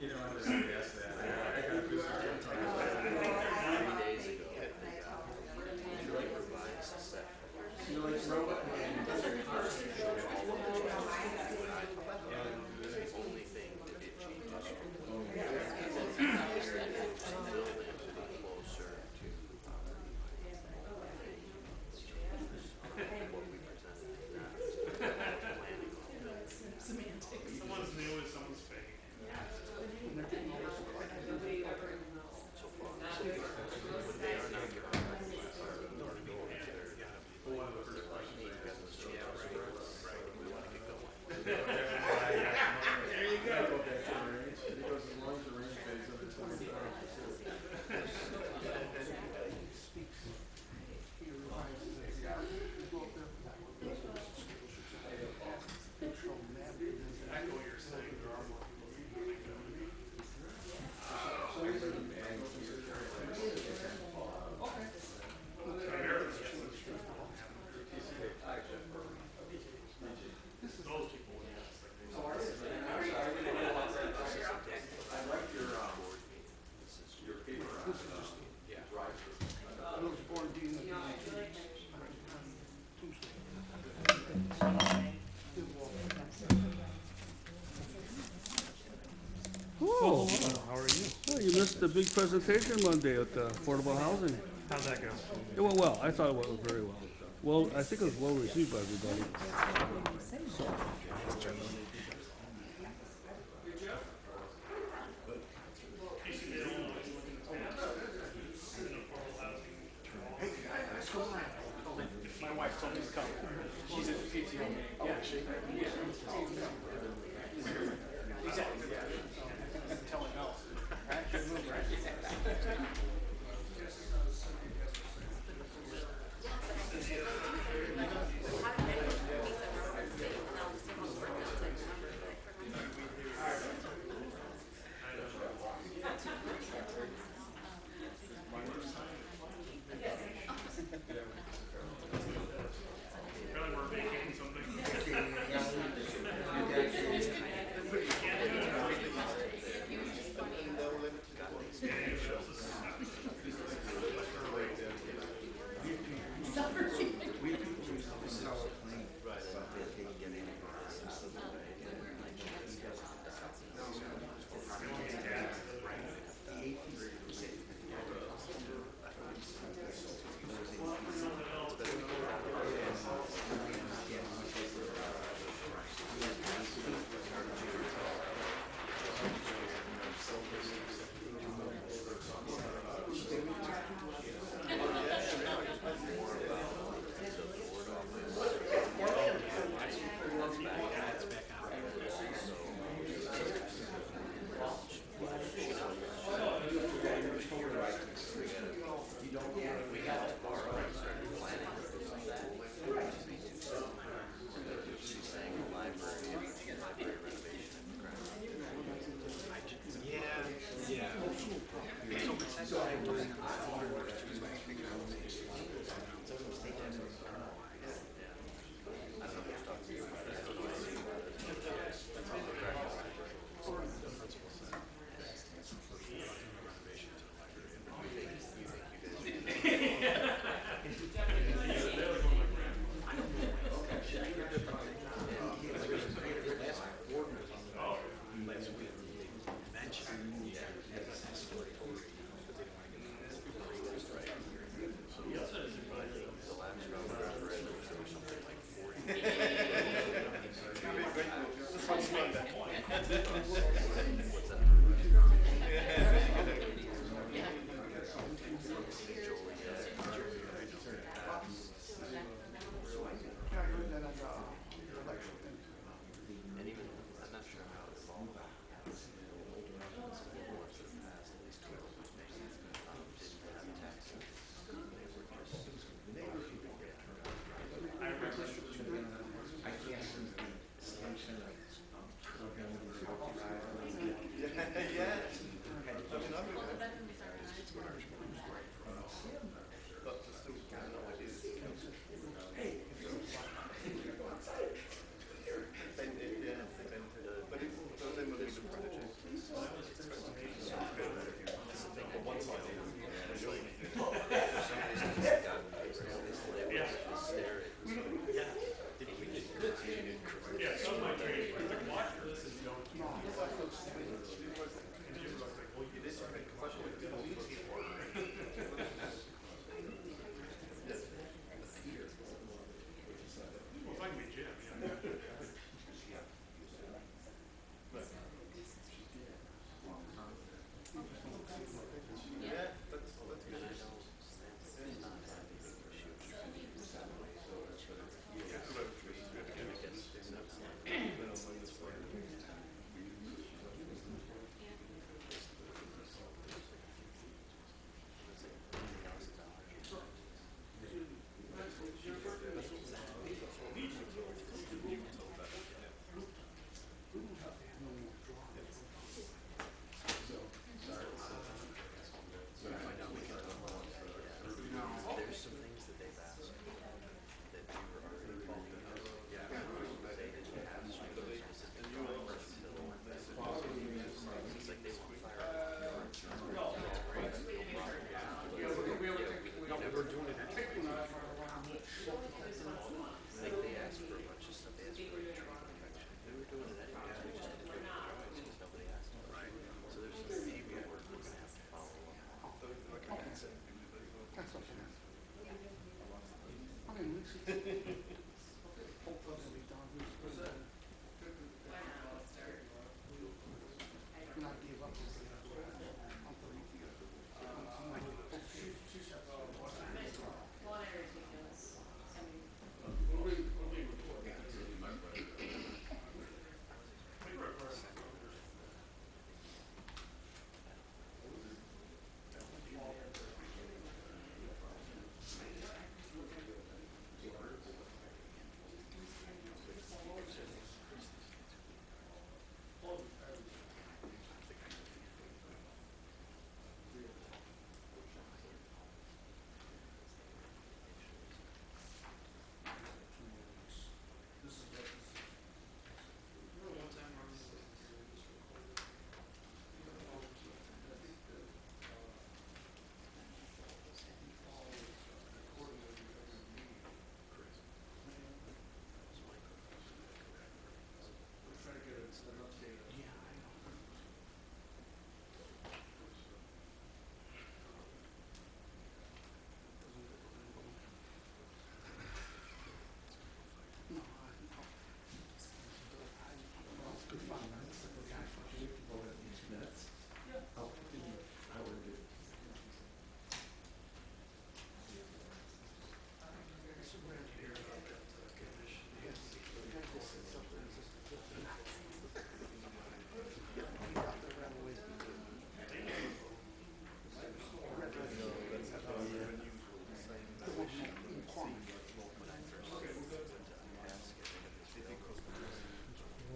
You know, I just guessed that. I got a booster you know, it's robot and Someone's new and someone's fake. there you go. Go back to the range. Because as long as the range pays up, it's going to I know what you're saying. There are more people who think that would be. Those people would yes. your paper I was born Tuesday. Oh, How are you? well, you missed the big presentation Monday at affordable housing. How'd that go? It went well. I thought it went very well. Well, I think it was well received by everybody. My wife told me to come. She's at the PTO meeting. Yeah, exactly. Tell her no. Right? Good move, right? Really, we're making something.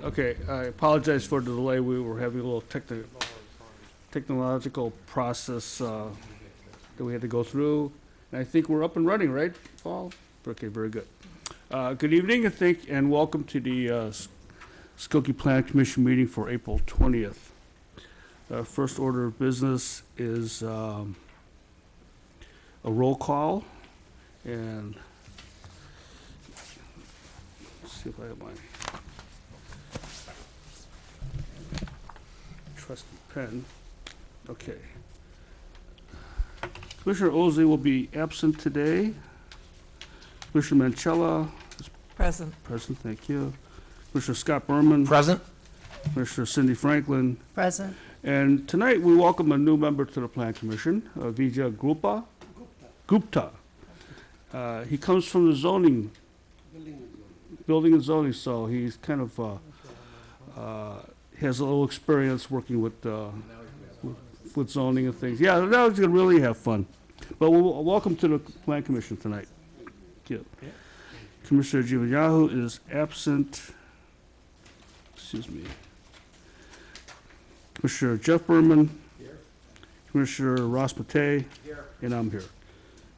Okay, I apologize for the delay. We were having a little technological process that we had to go through. And I think we're up and running, right, Paul? Okay, very good. Good evening, and welcome to the Skokie Plan Commission meeting for April 20th. First order of business is a roll call, and let's see if I have my trusty pen. Okay. Commissioner Osley will be absent today. Commissioner Manchella is Present. present, thank you. Commissioner Scott Berman. Present. Commissioner Cindy Franklin. Present. And tonight, we welcome a new member to the Plan Commission, Vijay Gupta. He comes from the zoning, building and zoning, so he's kind of, has a little experience working with zoning and things. Yeah, now he's gonna really have fun. But welcome to the Plan Commission tonight. Thank you. Commissioner Giovannahu is absent. Excuse me. Commissioner Jeff Berman. Here. Commissioner Ross Matei. Here. And I'm here.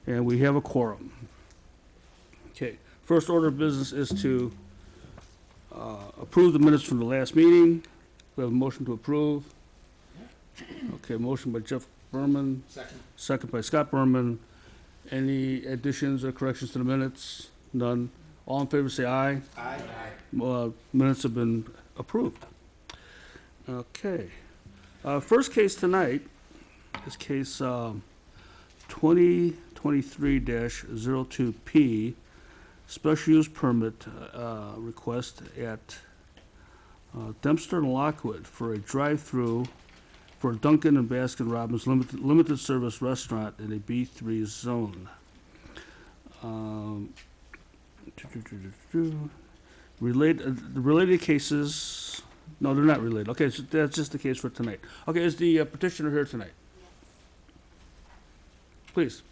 And we have a quorum. Okay, first order of business is to approve the minutes from the last meeting. We have a motion to approve. Okay, motion by Jeff Berman, Second. second by Scott Berman. Any additions or corrections to the minutes? None. All in favor, say aye. Aye. Minutes have been approved. Okay. First case tonight is case 2023-02P, special use permit request at Dempster and Lockwood for a drive-through for Dunkin' and Baskin Robbins limited service restaurant in a B3 zone. Related cases, no, they're not related. Okay, so that's just the case for tonight. Okay, is the petitioner here tonight? Please.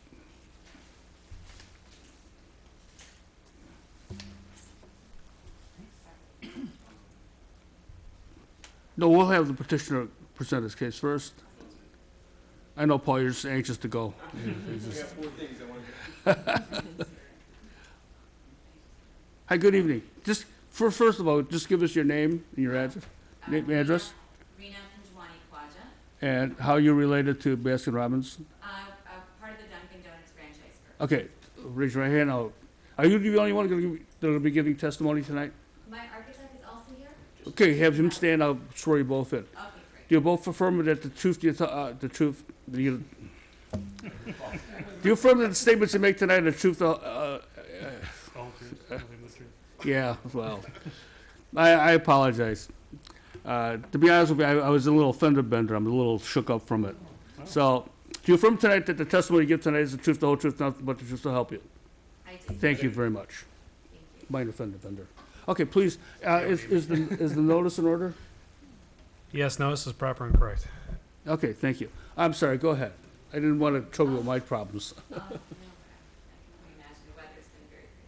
No, we'll have the petitioner present his case first. I know, Paul, you're just anxious to go. He's We just- have 4 things I want to Hi, good evening. Just, first of all, just give us your name and your address, address, Rina Pinjwani Khwaja, and how you're related to Baskin Robbins. part of the Dunkin' Donuts franchise group. Okay, raise your right hand. Are you the only one that'll be giving testimony tonight? My architect is also here? Okay, have him stand. I'll swear you both in. Okay, great. Do you both affirm that the truth, do you affirm that the statements you make tonight are the truth, yeah, well, I apologize. To be honest with you, I was a little fender bender. I'm a little shook up from it. So, do you affirm tonight that the testimony you give tonight is the truth, the whole truth, nothing but the truth to help you? I do. Thank you very much. Thank you. Minor fender bender. Okay, please, is the notice in order? Yes, no, this is proper and correct. Okay, thank you. I'm sorry, go ahead. I didn't want to trouble you with my problems. No, I can only imagine the weather's been very crazy.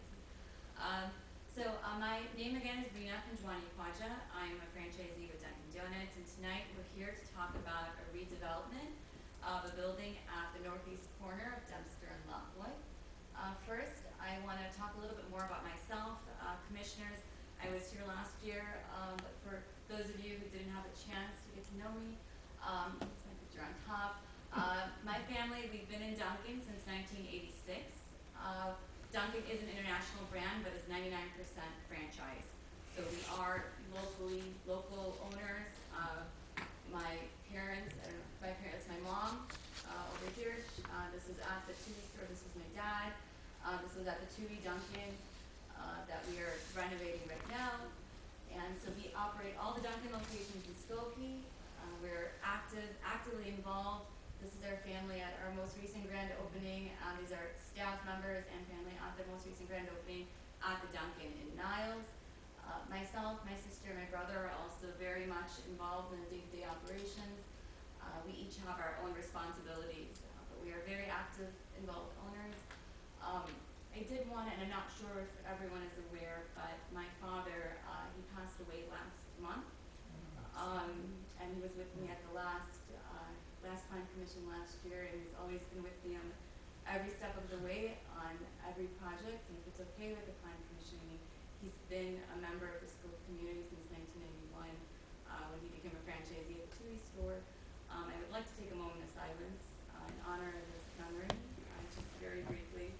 My name again is Rina Pinjwani Khwaja. I'm a franchisee with Dunkin' Donuts, and tonight we're here to talk about a redevelopment of a building at the northeast corner of Dempster and Lockwood. First, I want to talk a little bit more about myself. Commissioners, I was here last year, but for those of you who didn't have a chance to get to know me, it's my picture on top. My family, we've been in Dunkin' since 1986. Dunkin' is an international brand, but is 99% franchise. So we are local owners. My parents, my mom over here, this is at the Tui store, this was my dad. This was at the Tui Dunkin' that we are renovating right now. And so we operate all the Dunkin' locations in Skokie. We're actively involved. This is our family at our most recent grand opening. These are staff members and family at the most recent grand opening at the Dunkin' in Niles. Myself, my sister, and my brother are also very much involved in the day-to-day operations. We each have our own responsibilities, but we are very active, involved owners. I did want to, and I'm not sure if everyone is aware, but my father, he passed away last month. And he was with me at the last plan commission last year, and he's always been with me on every step of the way on every project. And if it's okay with the plan commission, he's been a member of the school community since 1991, when he became a franchisee at the Tui store. I would like to take a moment of silence in honor of his memory, just very briefly.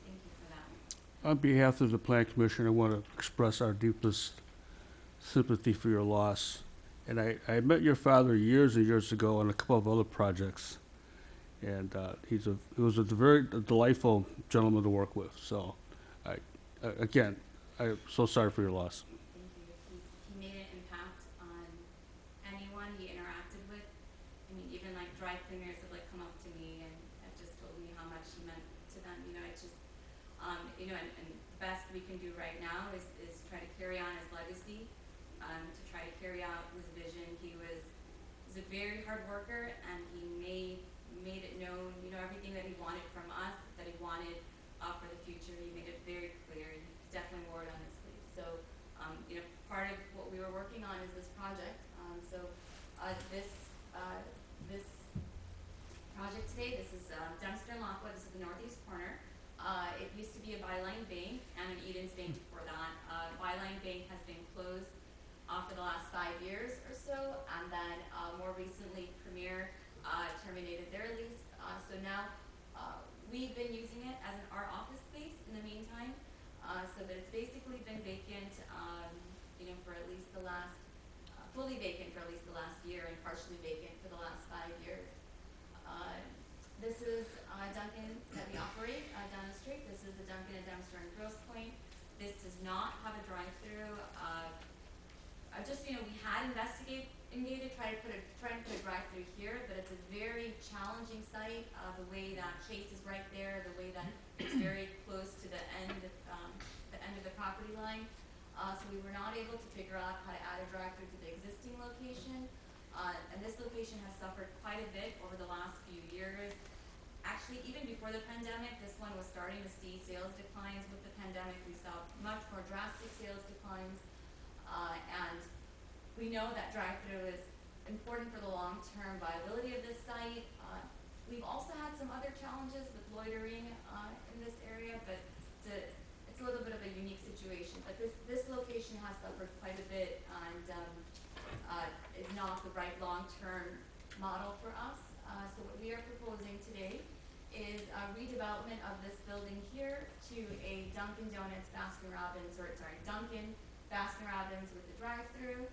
Thank you for that. On behalf of the Plan Commission, I want to express our deepest sympathy for your loss. And I met your father years and years ago on a couple of other projects. And he was a very delightful gentleman to work with. So, again, I'm so sorry for your loss. Thank you. He made an impact on anyone he interacted with. I mean, even like dry cleaners have like come up to me and have just told me how much he meant to them. You know, it's just, and the best we can do right now is try to carry on his legacy, to try to carry out his vision. He was a very hard worker, and he made it known, everything that he wanted from us, that he wanted for the future. He made it very clear. He definitely wore it on his sleeve. So, part of what we were working on is this project. This project today, this is Dempster and Lockwood. This is the northeast corner. It used to be a byline bank and an Eden's bank before that. Byline bank has been closed for the last 5 years or so, and then more recently, Premier terminated their lease. So now we've been using it as our office space in the meantime. So that it's basically been vacant, for at least the last, fully vacant for at least the last year, and partially vacant for the last 5 years. This is Dunkin' that we operate down the street. This is the Dunkin' and Dempster and Grosse Pointe. This does not have a drive-through. We had investigated, trying to put a drive-through here, but it's a very challenging site. The way that Chase is right there, the way that it's very close to the end of the property line. So we were not able to figure out how to add a drive-through to the existing location. And this location has suffered quite a bit over the last few years. Actually, even before the pandemic, this one was starting to see sales declines. With the pandemic, we saw much more drastic sales declines. And we know that drive-through is important for the long-term viability of this site. We've also had some other challenges with loitering in this area, but it's a little bit of a unique situation. But this location has suffered quite a bit and is not the right long-term model for us. So what we are proposing today is a redevelopment of this building here to a Dunkin' Donuts, Dunkin' Baskin-Robbins with the drive-through.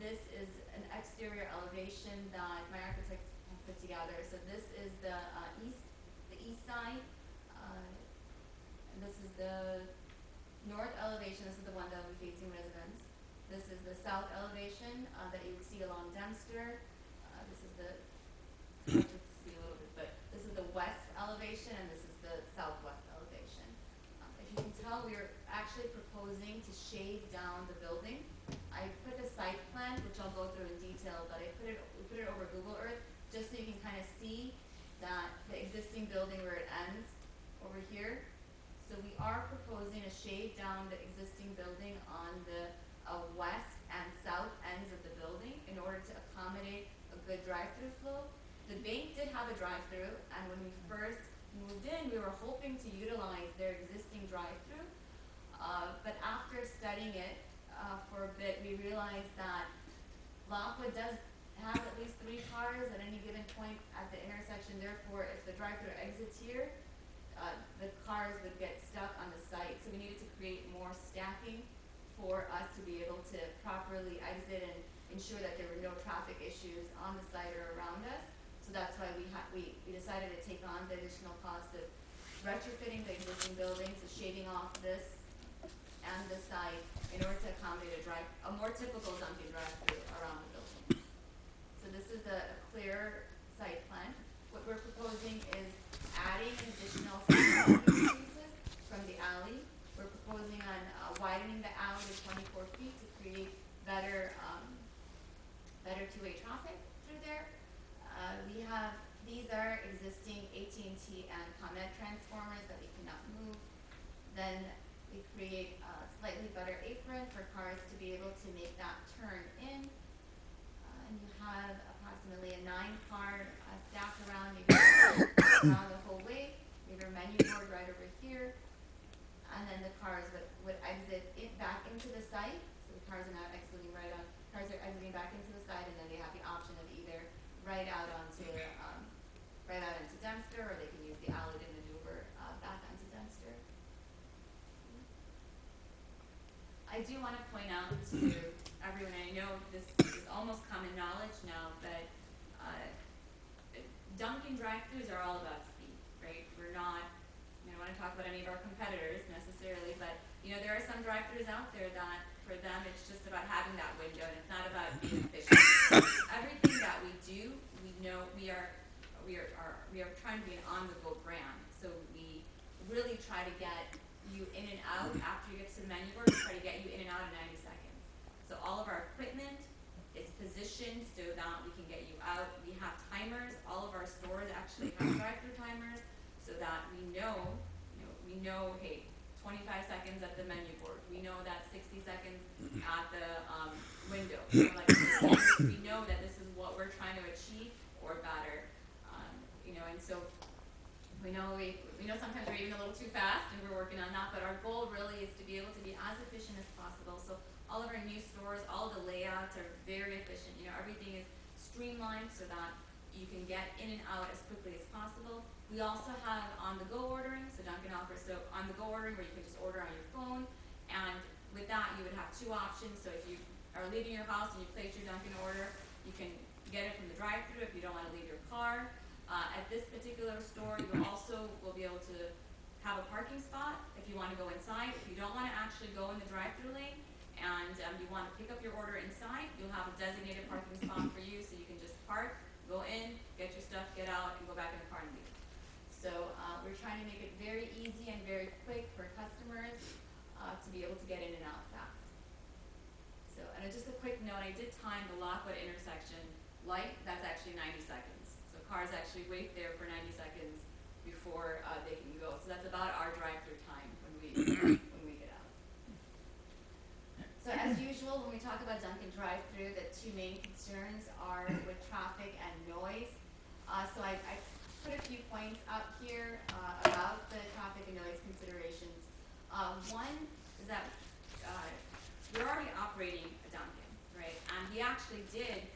This is an exterior elevation that my architects have put together. So this is the east side, and this is the north elevation. This is the one that will be facing residents. This is the south elevation that you would see along Dempster. This is the hard to see a little bit, but this is the west elevation, and this is the southwest elevation. If you can tell, we are actually proposing to shave down the building. I put the site plan, which I'll go through in detail, but we put it over Google Earth just so you can kind of see that the existing building where it ends over here. So we are proposing to shave down the existing building on the west and south ends of the building in order to accommodate a good drive-through flow. The bank did have a drive-through, and when we first moved in, we were hoping to utilize their existing drive-through. But after studying it for a bit, we realized that Lockwood does have at least 3 cars at any given point at the intersection. Therefore, if the drive-through exits here, the cars would get stuck on the site. So we needed to create more stacking for us to be able to properly exit ensure that there were no traffic issues on the site or around us. So that's why we decided to take on the additional cost of retrofitting the existing buildings, so shaving off this and the site in order to accommodate a more typical Dunkin' drive-through around the building. So this is a clear site plan. What we're proposing is adding an additional 6 parking spaces from the alley. We're proposing on widening the alley to 24 feet to create better two-way traffic through there. These are existing AT&T and ComEd transformers that we cannot move. Then we create a slightly better apron for cars to be able to make that turn in. And you have approximately a 9-car stacked around, maybe around the whole way. We have our menu board right over here. And then the cars would exit back into the site. So the cars are not exiting cars are exiting back into the site, and then they have the option of either right out into Dempster, or they can use the alley to maneuver back onto Dempster. I do want to point out to everyone, I know this is almost common knowledge now, but Dunkin' drive-thrus are all about speed, right? We're not, I don't want to talk about any of our competitors necessarily, but there are some drive-thrus out there that for them it's just about having that window, and it's not about being efficient. Everything that we do, we know we are trying to be an on-the-go brand, so we really try to get you in and out after you get to the menu board. We try to get you in and out in 90 seconds. So all of our equipment is positioned so that we can get you out. We have timers. All of our stores actually have drive-through timers, so that we know, hey, 25 seconds at the menu board. We know that 60 seconds at the window. We know that this is what we're trying to achieve or better. And so we know sometimes we're even a little too fast, and we're working on that. But our goal really is to be able to be as efficient as possible. So all of our new stores, all the layouts are very efficient. Everything is streamlined so that you can get in and out as quickly as possible. We also have on-the-go ordering, so Dunkin' offers on-the-go ordering where you can just order on your phone. And with that, you would have 2 options. So if you are leaving your house and you place your Dunkin' order, you can get it from the drive-thru if you don't want to leave your car. At this particular store, you also will be able to have a parking spot if you want to go inside. If you don't want to actually go in the drive-thru lane and you want to pick up your order inside, you'll have a designated parking spot for you, so you can just park, go in, get your stuff, get out, and go back in the car and leave. So we're trying to make it very easy and very quick for customers to be able to get in and out fast. So, and just a quick note, I did time the Lockwood intersection light. That's actually 90 seconds. So cars actually wait there for 90 seconds before they can go. So that's about our drive-through time when we get out. So as usual, when we talk about Dunkin' drive-through, the 2 main concerns are with traffic and noise. So I put a few points up here about the traffic and noise considerations. One is that we're already operating a Dunkin', right? And we actually did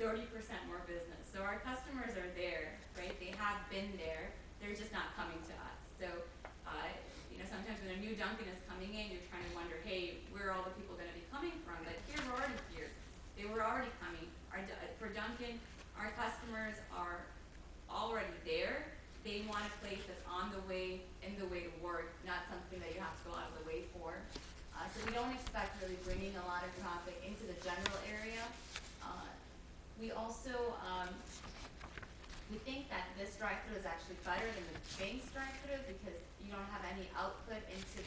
30% more business. So our customers are there, right? They have been there. They're just not coming to us. So, sometimes when a new Dunkin' is coming in, you're trying to wonder, hey, where are all the people going to be coming from? But here, we're already here. They were already coming. For Dunkin', our customers are already there. They want a place that's in the way to work, not something that you have to go out of the way for. So we don't expect really bringing a lot of traffic into the general area. We also, we think that this drive-thru is actually better than the Banks drive-thru because you don't have any output into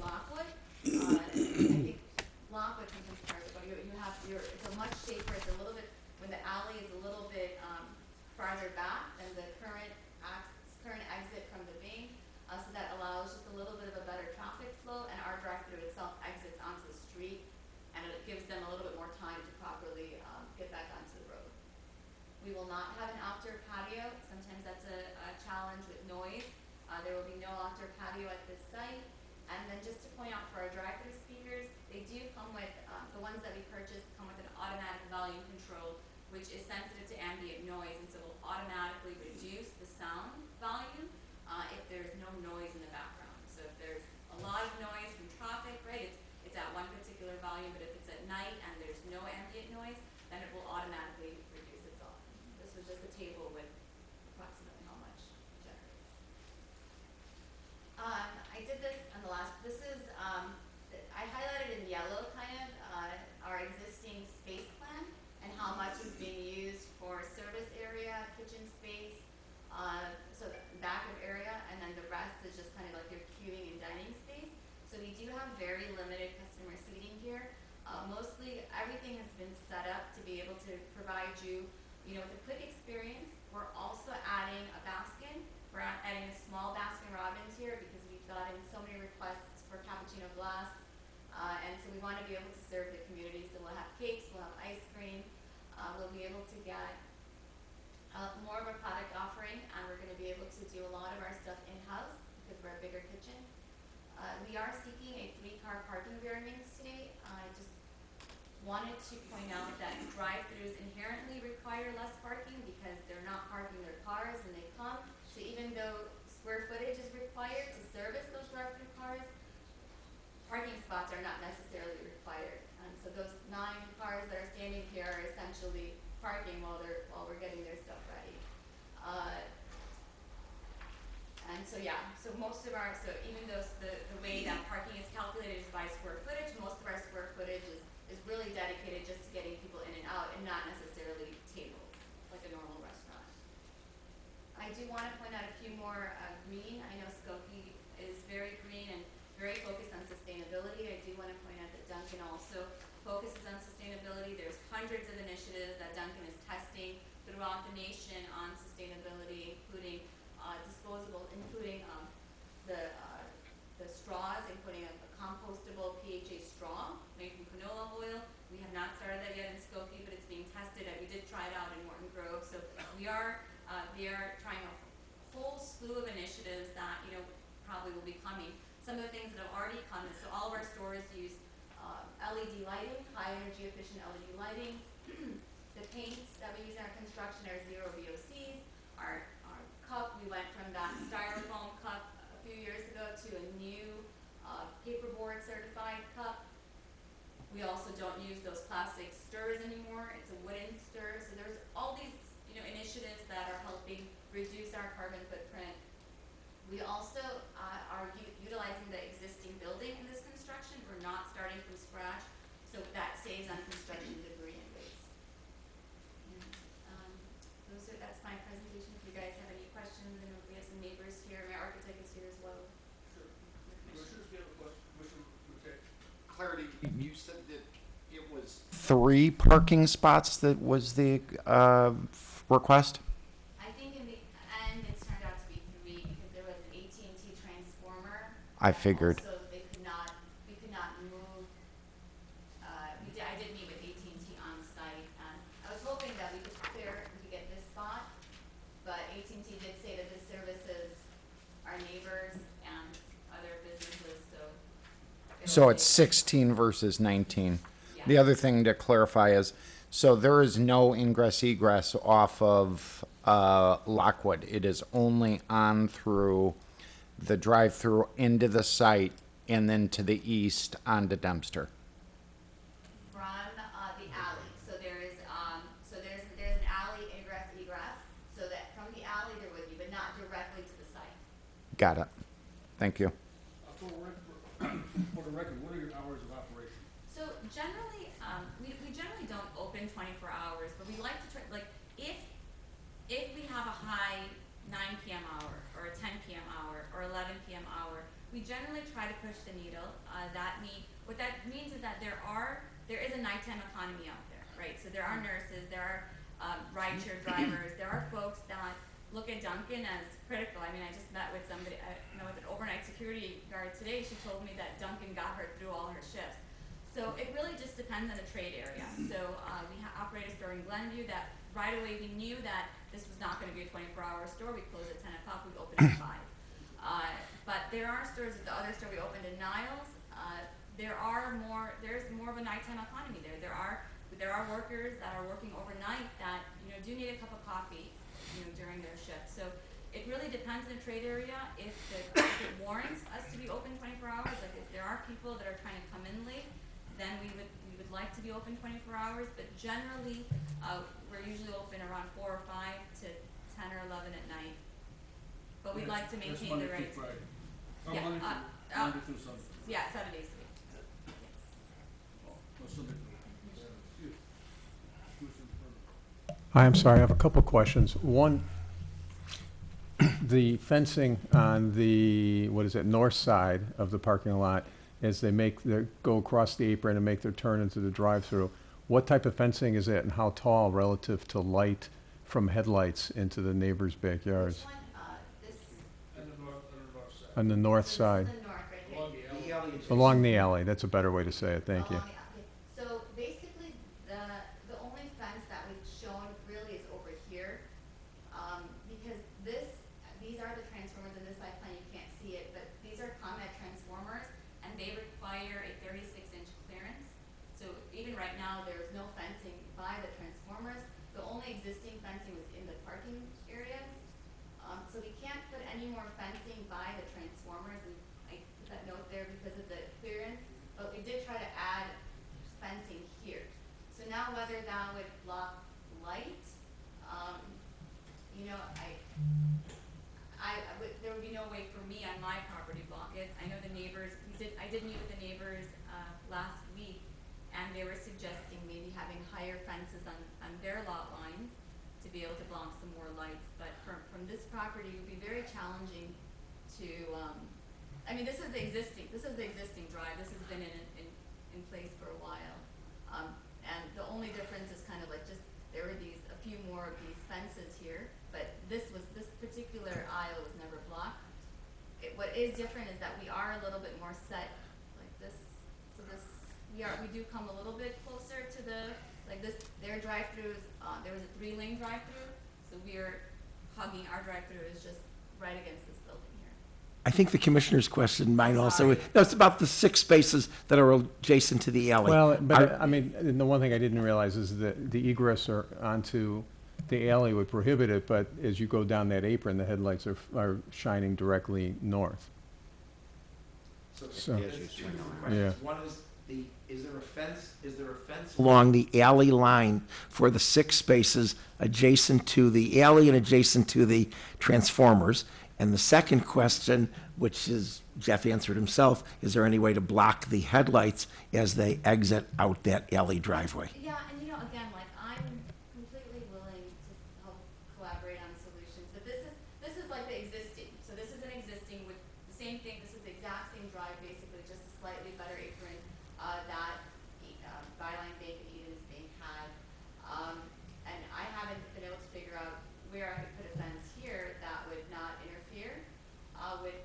Lockwood. I think Lockwood sometimes cars go. It's a much safer. It's a little bit when the alley is a little bit farther back than the current exit from the bank. So that allows just a little bit of a better traffic flow, and our drive-thru itself exits onto the street, and it gives them a little bit more time to properly get back onto the road. We will not have an outdoor patio. Sometimes that's a challenge with noise. There will be no outdoor patio at this site. And then just to point out for our drive-thru speakers, they do come with, the ones that we purchased come with an automatic volume control, which is sensitive to ambient noise, and so will automatically reduce the sound volume if there's no noise in the background. So if there's a lot of noise from traffic, right, it's it's at one particular volume, but if it's at night and there's no ambient noise, then it will automatically reduce itself. This was just a table with approximately how much it generates. I did this on the last, this is, I highlighted in yellow kind of, our existing space plan and how much is being used for service area, kitchen space, so the back of area, and then the rest is just kind of like your queuing and dining space. So we do have very limited customer seating here. Mostly everything has been set up to be able to provide you, with a quick experience. We're also adding a basket. We're adding a small Baskin Robbins here because we've gotten so many requests for cappuccino glass. And so we want to be able to serve the community. So we'll have cakes, we'll have ice cream. We'll be able to get more of a product offering, and we're going to be able to do a lot of our stuff in-house because we're a bigger kitchen. We are seeking a 3-car parking variance today. I just wanted to point out that drive-thrus inherently require less parking because they're not parking their cars when they come. So even though square footage is required to service those drive-thru cars, parking spots are not necessarily required. So those 9 cars that are standing here are essentially parking while we're getting their stuff ready. And so most of our, even though the way that parking is calculated is by square footage, most of our square footage is really dedicated just to getting people in and out and not necessarily tables like a normal restaurant. I do want to point out a few more green. I know Skokie is very green and very focused on sustainability. I do want to point out that Dunkin' also focuses on sustainability. There's hundreds of initiatives that Dunkin' is testing throughout the nation on sustainability, including disposable, including the straws, including a compostable PHA straw made from canola oil. We have not started that yet in Skokie, but it's being tested. We did try it out in Morton Grove. So we are trying a whole slew of initiatives that probably will be coming. Some of the things that have already come is, so all of our stores use LED lighting, high energy efficient LED lighting. The paints that we use in our construction are zero VOCs. Our cup, we went from that styrofoam cup a few years ago to a new paperboard certified cup. We also don't use those plastic stirrers anymore. It's a wooden stir. So there's all these initiatives that are helping reduce our carbon footprint. We also are utilizing the existing building in this construction. We're not starting from scratch, so that saves on construction debris and waste. And that's my presentation. If you guys have any questions, and we have some neighbors here. My architect is here as well. Sure. Commissioners, do you have a question? Commissioner Boutet? Clarity, you said that it was 3 parking spots that was the request? I think in the end it turned out to be 3 because there was an AT&T transformer. I figured. So we could not move. I did meet with AT&T on site, and I was hoping that we could get this spot, but AT&T did say that this services our neighbors and other businesses. So it's 16 versus 19. Yeah. The other thing to clarify is, so there is no ingress egress off of Lockwood. It is only on through the drive-through into the site and then to the east onto Dempster. From the alley, so there's an alley ingress egress, so that from the alley there would be, but not directly to the site. Got it. Thank you. For the record, what are your hours of operation? So generally, we generally don't open 24 hours, but we like to try, like, if we have a high 9 p.m. hour, or a 10 p.m. hour, or 11 p.m. hour, we generally try to push the needle. What that means is that there is a nighttime economy out there, right? So there are nurses, there are rideshare drivers, there are folks that look at Dunkin' as critical. I mean, I just met with somebody, with an overnight security guard today. She told me that Dunkin' got her through all her shifts. So it really just depends on the trade area. So we operate a store in Glenview that right away we knew that this was not going to be a 24-hour store. We closed at 10 o'clock, we opened at 5. But there are stores, the other store we opened in Niles, there's more of a nighttime economy there. There are workers that are working overnight that, do need a cup of coffee, during their shift. So it really depends in the trade area, if it warrants us to be open 24 hours, like if there are people that are trying to come in late, then we would like to be open 24 hours, but generally, we're usually open around 4 or 5 to 10 or 11 at night. But we'd like to That's maintain the Monday right. through Friday. Or Yeah, Monday through Sunday. Yeah, 7 days a week. Yes. Oh, no, Sunday through. Excuse- Commissioner Furman. Hi, I'm sorry, I have a couple questions. One, the fencing on the, what is it, north side of the parking lot, as they go across the apron and make their turn into the drive-through, what type of fencing is it and how tall relative to light from headlights into the neighbors' backyards? This one, this, And the north side. On the north this side, is the north right here. Along the alley. along the alley, that's a better way to say it, thank you. Along the- okay. So basically, the only fence that we've shown really is over here. Because these are the transformers in this side plan, you can't see it, but these are ComEd transformers, and they require a 36-inch clearance. So even right now, there's no fencing by the transformers. The only existing fencing was in the parking areas. So we can't put any more fencing by the transformers, and I put that note there because of the clearance, but we did try to add fencing here. So now whether that would block light, you know, there would be no way for me on my property to block it. I know the neighbors, I did meet with the neighbors, last week, and they were suggesting maybe having higher fences on their lot lines to be able to block some more lights, but from this property, it would be very challenging to, I mean, this is the existing drive, this has been in place for a while. And the only difference is kind of like just, there were a few more of these fences here, but this particular aisle was never blocked. What is different is that we are a little bit more set like this, so we do come a little bit closer to their drive-throughs, there was a 3-lane drive-through, so our drive-through is just right against this building here. I think the commissioner's question, mine also, no, it's about the 6 spaces that are adjacent to the alley. Well, but, I mean, and the one thing I didn't realize is that the egress onto the alley would prohibit it, but as you go down that apron, the headlights are shining directly north. So, There's two different questions. One is is there a fence? Along the alley line for the 6 spaces adjacent to the alley and adjacent to the transformers. And the second question, which is Jeff answered himself, is there any way to block the headlights as they exit out that alley driveway? Yeah, and you know, again, like, I'm completely willing to help collaborate on solutions, but this is like the existing, so this is an existing with the same thing, this is the exact same drive, basically, just a slightly better apron, that, Byline Bacon Eden is being had. And I haven't been able to figure out where I could put a fence here that would not interfere, with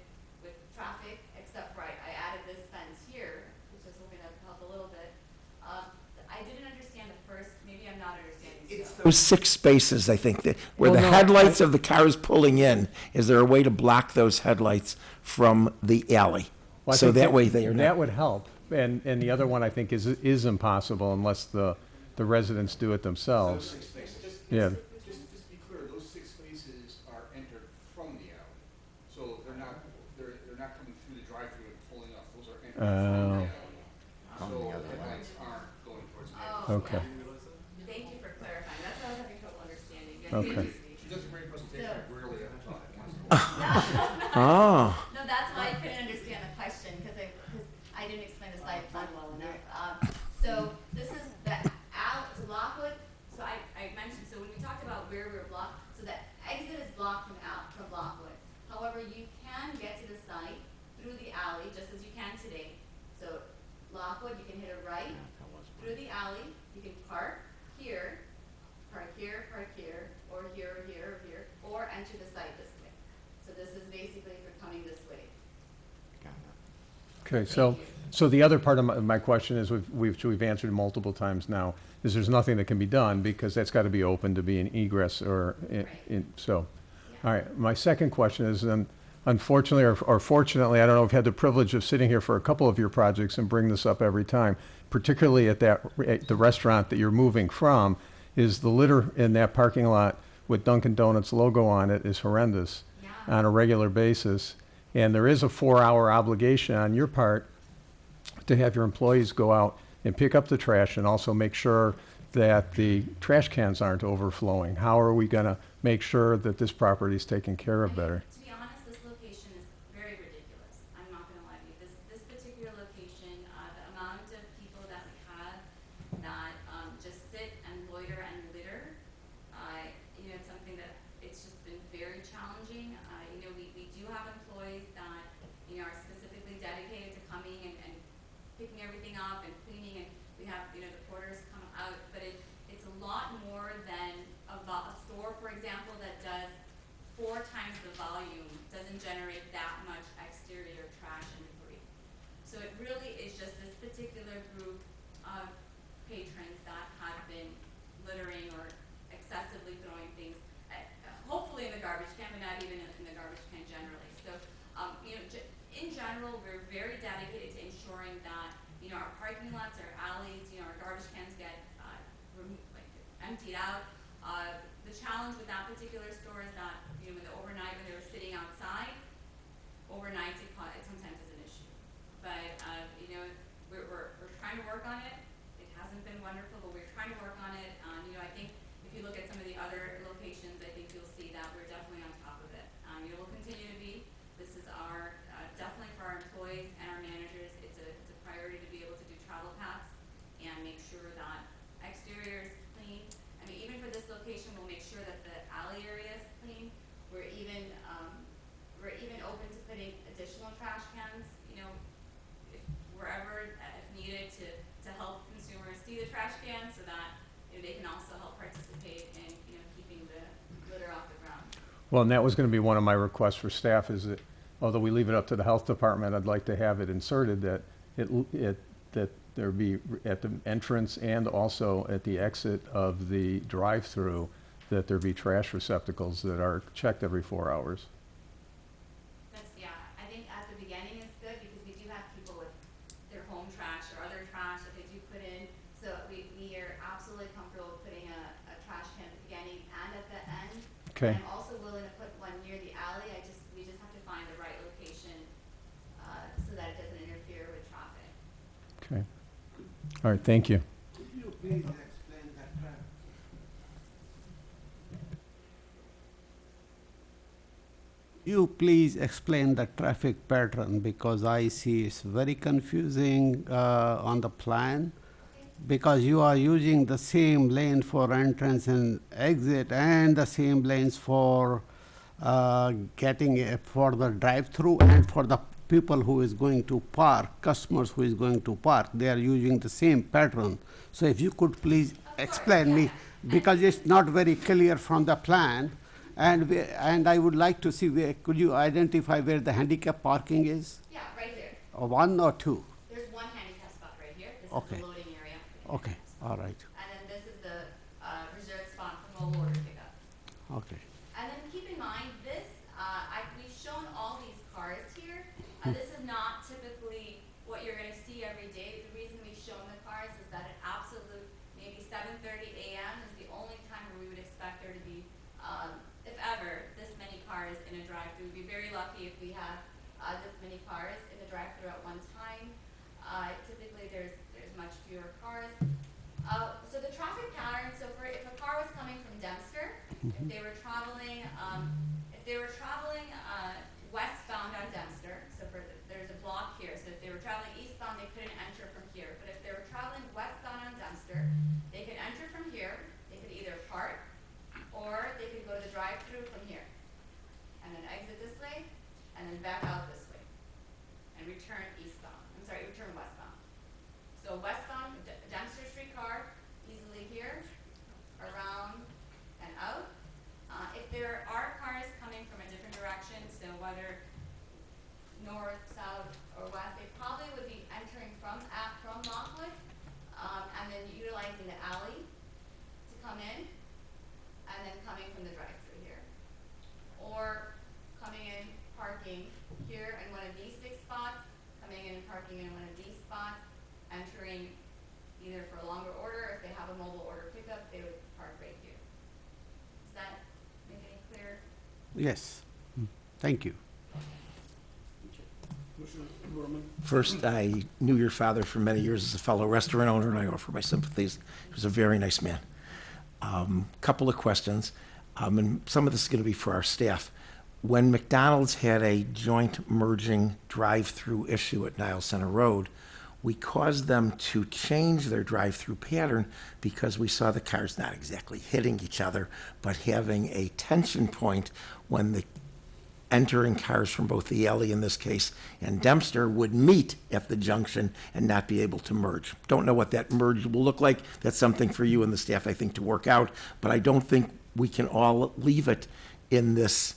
traffic, except for I added this fence here, which I was hoping that would help a little bit. I didn't understand the first, maybe I'm not understanding still. Those 6 spaces, I think, where Well, the no, headlights of the cars pulling in, is there a way to block those headlights from the alley? well, I So think that way they are That not. would help. And the other one, I think, is impossible unless the residents do it themselves. Those 6 spaces. Yeah. Just to be clear, those 6 spaces are entered from the alley. So they're not coming through the drive-through and pulling up. Those are entered from the alley. So headlights aren't going towards the alley. Oh, Okay. yeah. Thank you for clarifying, that's what I was having trouble understanding. Yeah, Okay. thank you, Steve. She does a great presentation. I rarely ever talk. Oh, No, that's why I couldn't understand the question, because I didn't explain the site plan well enough. So this is so Lockwood, so I mentioned, so when we talked about where we were blocked, so the exit is blocked from Lockwood. However, you can get to the site through the alley, just as you can today. So Lockwood, you can hit a right through the alley, you can park here, or here, or here, or enter the site this way. So this is basically for coming this way. Okay, so the other part of my question is, we've answered multiple times now, is there's nothing that can be done because that's got to be open to be an egress or, so. All right, my second question is, unfortunately or fortunately, I don't know, I've had the privilege of sitting here for a couple of your projects and bring this up every time, particularly at the restaurant that you're moving from, is the litter in that parking lot with Dunkin' Donuts logo on it is horrendous. Yeah, on a regular basis. And there is a 4-hour obligation on your part to have your employees go out and pick up the trash and also make sure that the trash cans aren't overflowing. How are we going to make sure that this property is taken care of better? To be honest, this location is very ridiculous. I'm not gonna lie to you. This particular location, the amount of people that we have that, just sit and loiter and litter, it's something that, it's just been very challenging. We do have employees that, are specifically dedicated to coming and picking everything up and cleaning, and we have, the porters come out, but it's a lot more than a store, for example, that does 4 times the volume, doesn't generate that much exterior trash and debris. So it really is just this particular group of patrons that have been littering or excessively throwing things, hopefully in the garbage can, but not even in the garbage can generally. So, in general, we're very dedicated to ensuring that, our parking lots, our alleys, our garbage cans get emptied out. The challenge with that particular store is that, when they were sitting outside, overnight it sometimes is an issue. But, we're trying to work on it. It hasn't been wonderful, but we're trying to work on it. I think if you look at some of the other locations, I think you'll see that we're definitely on top of it. We'll continue to be. This is our, definitely for our employees and our managers, it's a priority to be able to do travel paths and make sure that exterior is clean. Even for this location, we'll make sure that the alley area is clean. We're even open to putting additional trash cans, if wherever, if needed, to help consumers see the trash cans so that, they can also help participate in, keeping the litter off the ground. Well, and that was going to be one of my requests for staff is that, although we leave it up to the health department, I'd like to have it inserted that that there be at the entrance and also at the exit of the drive-through, that there be trash receptacles that are checked every 4 hours. I think at the beginning it's good because we do have people with their home trash or other trash that they do put in. So we are absolutely comfortable putting a trash can at the beginning and at the end. Okay. I'm also willing to put one near the alley. We just have to find the right location, so that it doesn't interfere with traffic. Okay. All right, thank you. Could you please explain that traffic? You please explain the traffic pattern because I see it's very confusing on the plan. Because you are using the same lane for entrance and exit and the same lanes for for the drive-through and for the people who is going to park, customers who is going to park, they are using the same pattern. So if you could please explain me, because it's not very clear from the plan, and I would like to see could you identify where the handicap parking is? Yeah, right here. One or two? There's one handicap spot right here. This Okay. is the loading area. Okay, all right, And then this is the reserved spot for mobile order pickup. okay. And then keep in mind, we've shown all these cars here. This is not typically what you're gonna see every day. The reason we've shown the cars is that at absolute, maybe 7:30 a.m. is the only time where we would expect there to be, if ever, this many cars in a drive-through. We'd be very lucky if we have this many cars in the drive-through at one time. Typically, there's much fewer cars. So the traffic pattern, if a car was coming from Dempster, if they were traveling westbound on Dempster, there's a block here, so if they were traveling eastbound, they couldn't enter from here. But if they were traveling westbound on Dempster, they could enter from here, they could either park, or they could go to the drive-through from here, and then exit this way, and then back out this way, and return westbound. So westbound, Dempster Street car, easily here, around, and out. If there are cars coming from a different direction, so whether north, south, or west, they probably would be entering from Lockwood, and then utilizing the alley to come in, and then coming from the drive-through here. Or coming in, parking here in one of these 6 spots, coming in and parking in one of these spots, entering either for a longer order, if they have a mobile order pickup, they would park right here. Does that make any clear? Yes. Thank you. Commissioner Berman? First, I knew your father for many years as a fellow restaurant owner, and I offer my sympathies. He was a very nice man. Couple of questions, and some of this is going to be for our staff. When McDonald's had a joint merging drive-through issue at Niles Center Road, we caused them to change their drive-through pattern because we saw the cars not exactly hitting each other, but having a tension point when the entering cars from both the alley in this case and Dempster would meet at the junction and not be able to merge. Don't know what that merge will look like. That's something for you and the staff, I think, to work out, but I don't think we can all leave it in this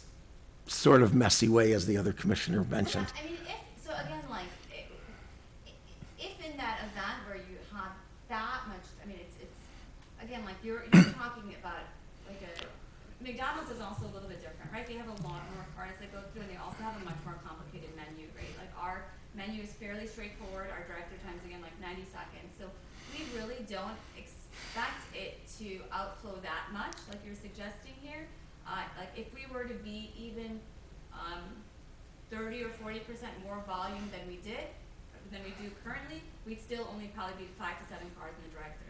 sort of messy way as the other commissioner mentioned. Yeah, I mean, so again, like, if in that event where you have that much, I mean, it's again, like, you're talking about, like, McDonald's is also a little bit different, right? They have a lot more cars that go through, and they also have a much more complicated menu, right? Like, our menu is fairly straightforward, our drive-through time's, again, like 90 seconds, so we really don't expect it to outflow that much, like you're suggesting here. Like, if we were to be even 30 or 40% more volume than we do currently, we'd still only probably be 5 to 7 cars in the drive-through.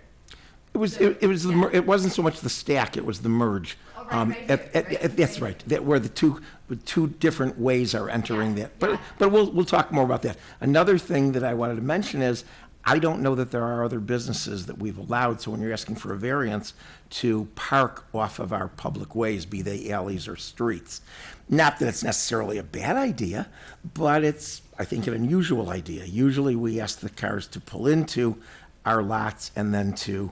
It wasn't so much the stack, it was the merge. Oh, right here, right? That's right, that where the two different ways are entering Yeah, that. But we'll talk more about that. Another thing that I wanted to mention is, I don't know that there are other businesses that we've allowed, so when you're asking for a variance, to park off of our public ways, be they alleys or streets. Not that it's necessarily a bad idea, but it's, I think, an unusual idea. Usually we ask the cars to pull into our lots and then to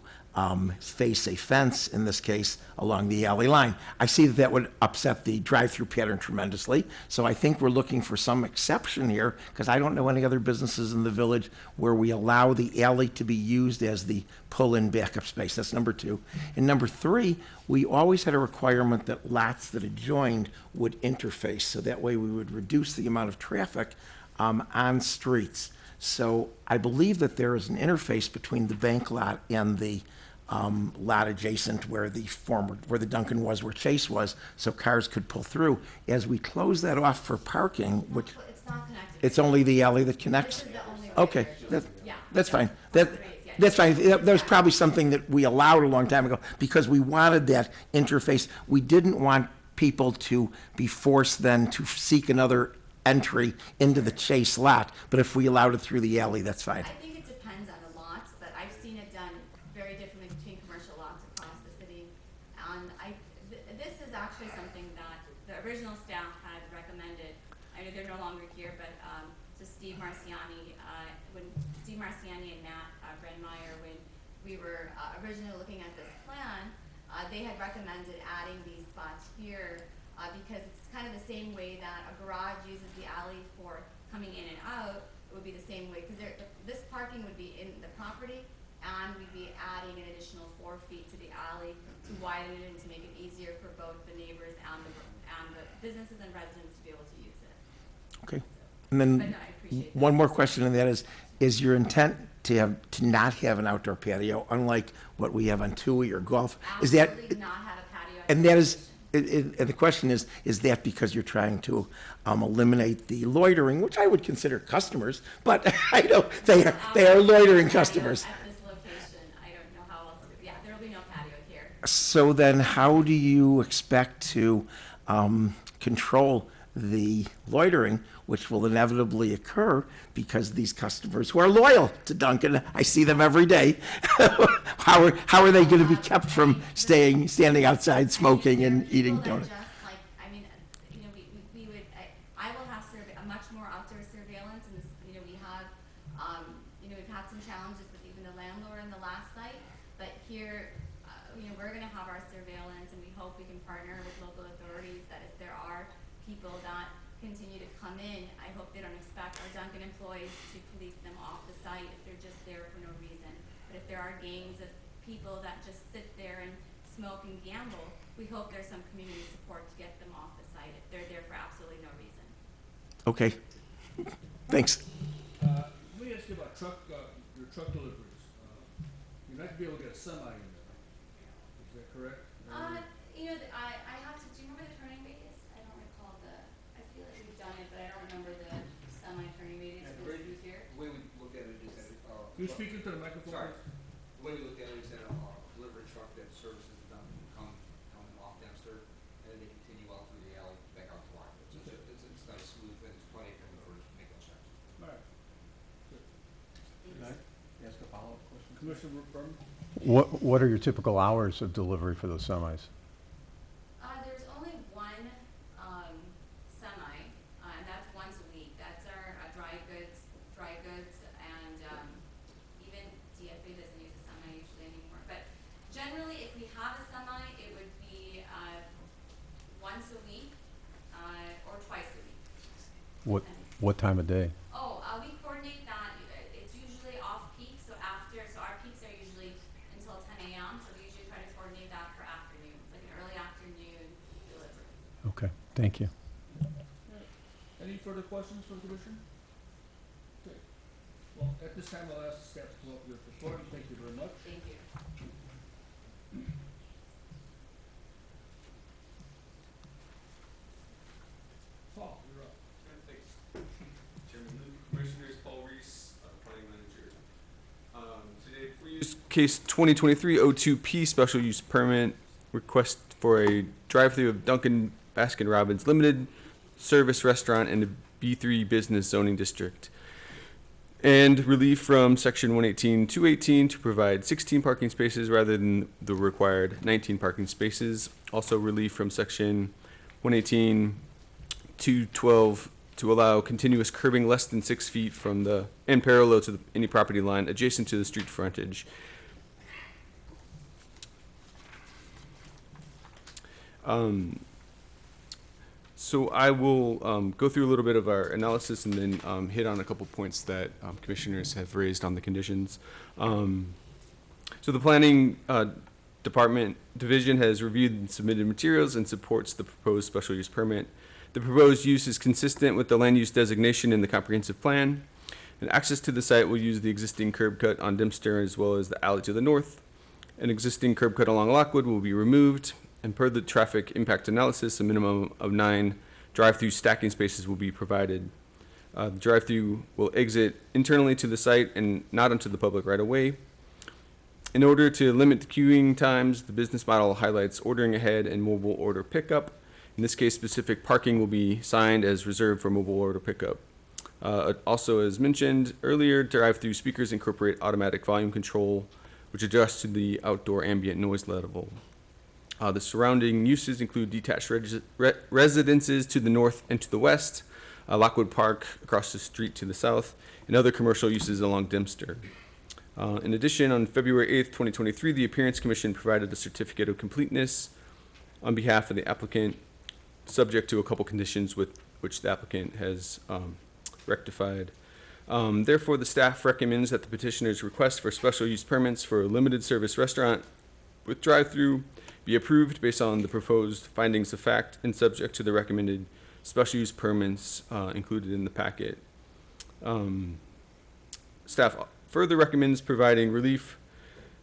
face a fence, in this case, along the alley line. I see that that would upset the drive-through pattern tremendously, so I think we're looking for some exception here, because I don't know any other businesses in the village where we allow the alley to be used as the pull-in backup space. That's number 2. And number 3, we always had a requirement that lots that adjoined would interface, so that way we would reduce the amount of traffic on streets. So I believe that there is an interface between the bank lot and the lot adjacent where the Dunkin' was, where Chase was, so cars could pull through. As we close that off for parking, which, It's not connected. it's only the alley that connects? This is the only way Okay, there. Yeah. that's fine. Yeah. That's fine. That was probably something that we allowed a long time ago, because we wanted that interface. We didn't want people to be forced then to seek another entry into the Chase lot, but if we allowed it through the alley, that's fine. I think it depends on the lots, but I've seen it done very differently between commercial lots across the city. And this is actually something that the original staff had recommended. I know they're no longer here, but to Steve Marciani, and Matt Brenmeyer, when we were originally looking at this plan, they had recommended adding these spots here because it's kind of the same way that a garage uses the alley for coming in and out. It would be the same way, because this parking would be in the property, and we'd be adding an additional 4 feet to the alley to widen it and to make it easier for both the neighbors and the businesses and residents to be able to use it. Okay. And But then no, I appreciate that. one more question, and that is your intent to not have an outdoor patio, unlike what we have on Tui or golf? Is that, Absolutely not have a patio. and that is, and the question is that because you're trying to eliminate the loitering, which I would consider customers, but I know they are loitering Patio customers. At this location, I don't know how else, yeah, there will be no patio here. So then how do you expect to control the loitering, which will inevitably occur because these customers who are loyal to Dunkin', I see them every day, how are they going to be kept from standing outside smoking and eating People that donuts? just, like, I mean, you know, we would, I will have a much more outdoor surveillance, and this, you know, we have, you know, we've had some challenges with even the landlord in the last site, but here, you know, we're gonna have our surveillance, and we hope we can partner with local authorities, that if there are people that continue to come in, I hope they don't expect our Dunkin' employees to police them off the site if they're just there for no reason. But if there are gangs of people that just sit there and smoke and gamble, we hope there's some community support to get them off the site if they're there for absolutely no reason. Okay, thanks. Let me ask you about your truck deliveries. You'd like to be able to get a semi in there. Is that correct? You know, I have to, do you remember the turning radius? I don't recall I speak into the microphone? Sorry. please? The way we looked at it is that a delivery truck that services the dump come off Dempster, and then they continue out through the alley back out to Lockwood. So it's not a smooth thing, it's plenty of room for make those turns. All right. Can I ask a follow-up question? Commissioner Berman? What are your typical hours of delivery for those semis? There's only one, semi, and that's once a week. That's our, dry goods, and, even DFA doesn't use a semi usually anymore. But generally, if we have a semi, it would be, once a week, or twice a week. What time of day? Oh, we coordinate that, it's usually off-peak, so our peaks are usually until 10 a.m., so we usually try to coordinate that for afternoons, like an early afternoon delivery. Okay, thank you. Any further questions for the commission? Okay. Well, at this time, I'll ask the staff to come up with the report. Thank you very much. Thank you. Paul, you're up. Thanks. Chairman Luke, Commissioners, Paul Reese, Planning Manager. Today, we use case 2023-02P special use permit request for a drive-through of Dunkin' Baskin Robbins Limited Service Restaurant in the B3 Business Zoning District. And relief from section 118-218 to provide 16 parking spaces rather than the required 19 parking spaces. Also relief from section 118-212 to allow continuous curbing less than 6 feet from the and parallel to any property line adjacent to the street frontage. So I will go through a little bit of our analysis and then hit on a couple points that commissioners have raised on the conditions. So the planning department division has reviewed and submitted materials and supports the proposed special use permit. The proposed use is consistent with the land use designation in the comprehensive plan. And access to the site will use the existing curb cut on Dempster as well as the alley to the north. An existing curb cut along Lockwood will be removed. And per the traffic impact analysis, a minimum of 9 drive-through stacking spaces will be provided. The drive-through will exit internally to the site and not onto the public right away. In order to limit the queuing times, the business model highlights ordering ahead and mobile order pickup. In this case, specific parking will be signed as reserved for mobile order pickup. Also, as mentioned earlier, drive-through speakers incorporate automatic volume control, which adjusts to the outdoor ambient noise level. The surrounding uses include detached residences to the north and to the west, Lockwood Park across the street to the south, and other commercial uses along Dempster. In addition, on February 8th, 2023, the Appearance Commission provided a certificate of completeness on behalf of the applicant, subject to a couple conditions with which the applicant has rectified. Therefore, the staff recommends that the petitioner's request for special use permits for a limited service restaurant with drive-through be approved based on the proposed findings of fact and subject to the recommended special use permits included in the packet. Staff further recommends providing relief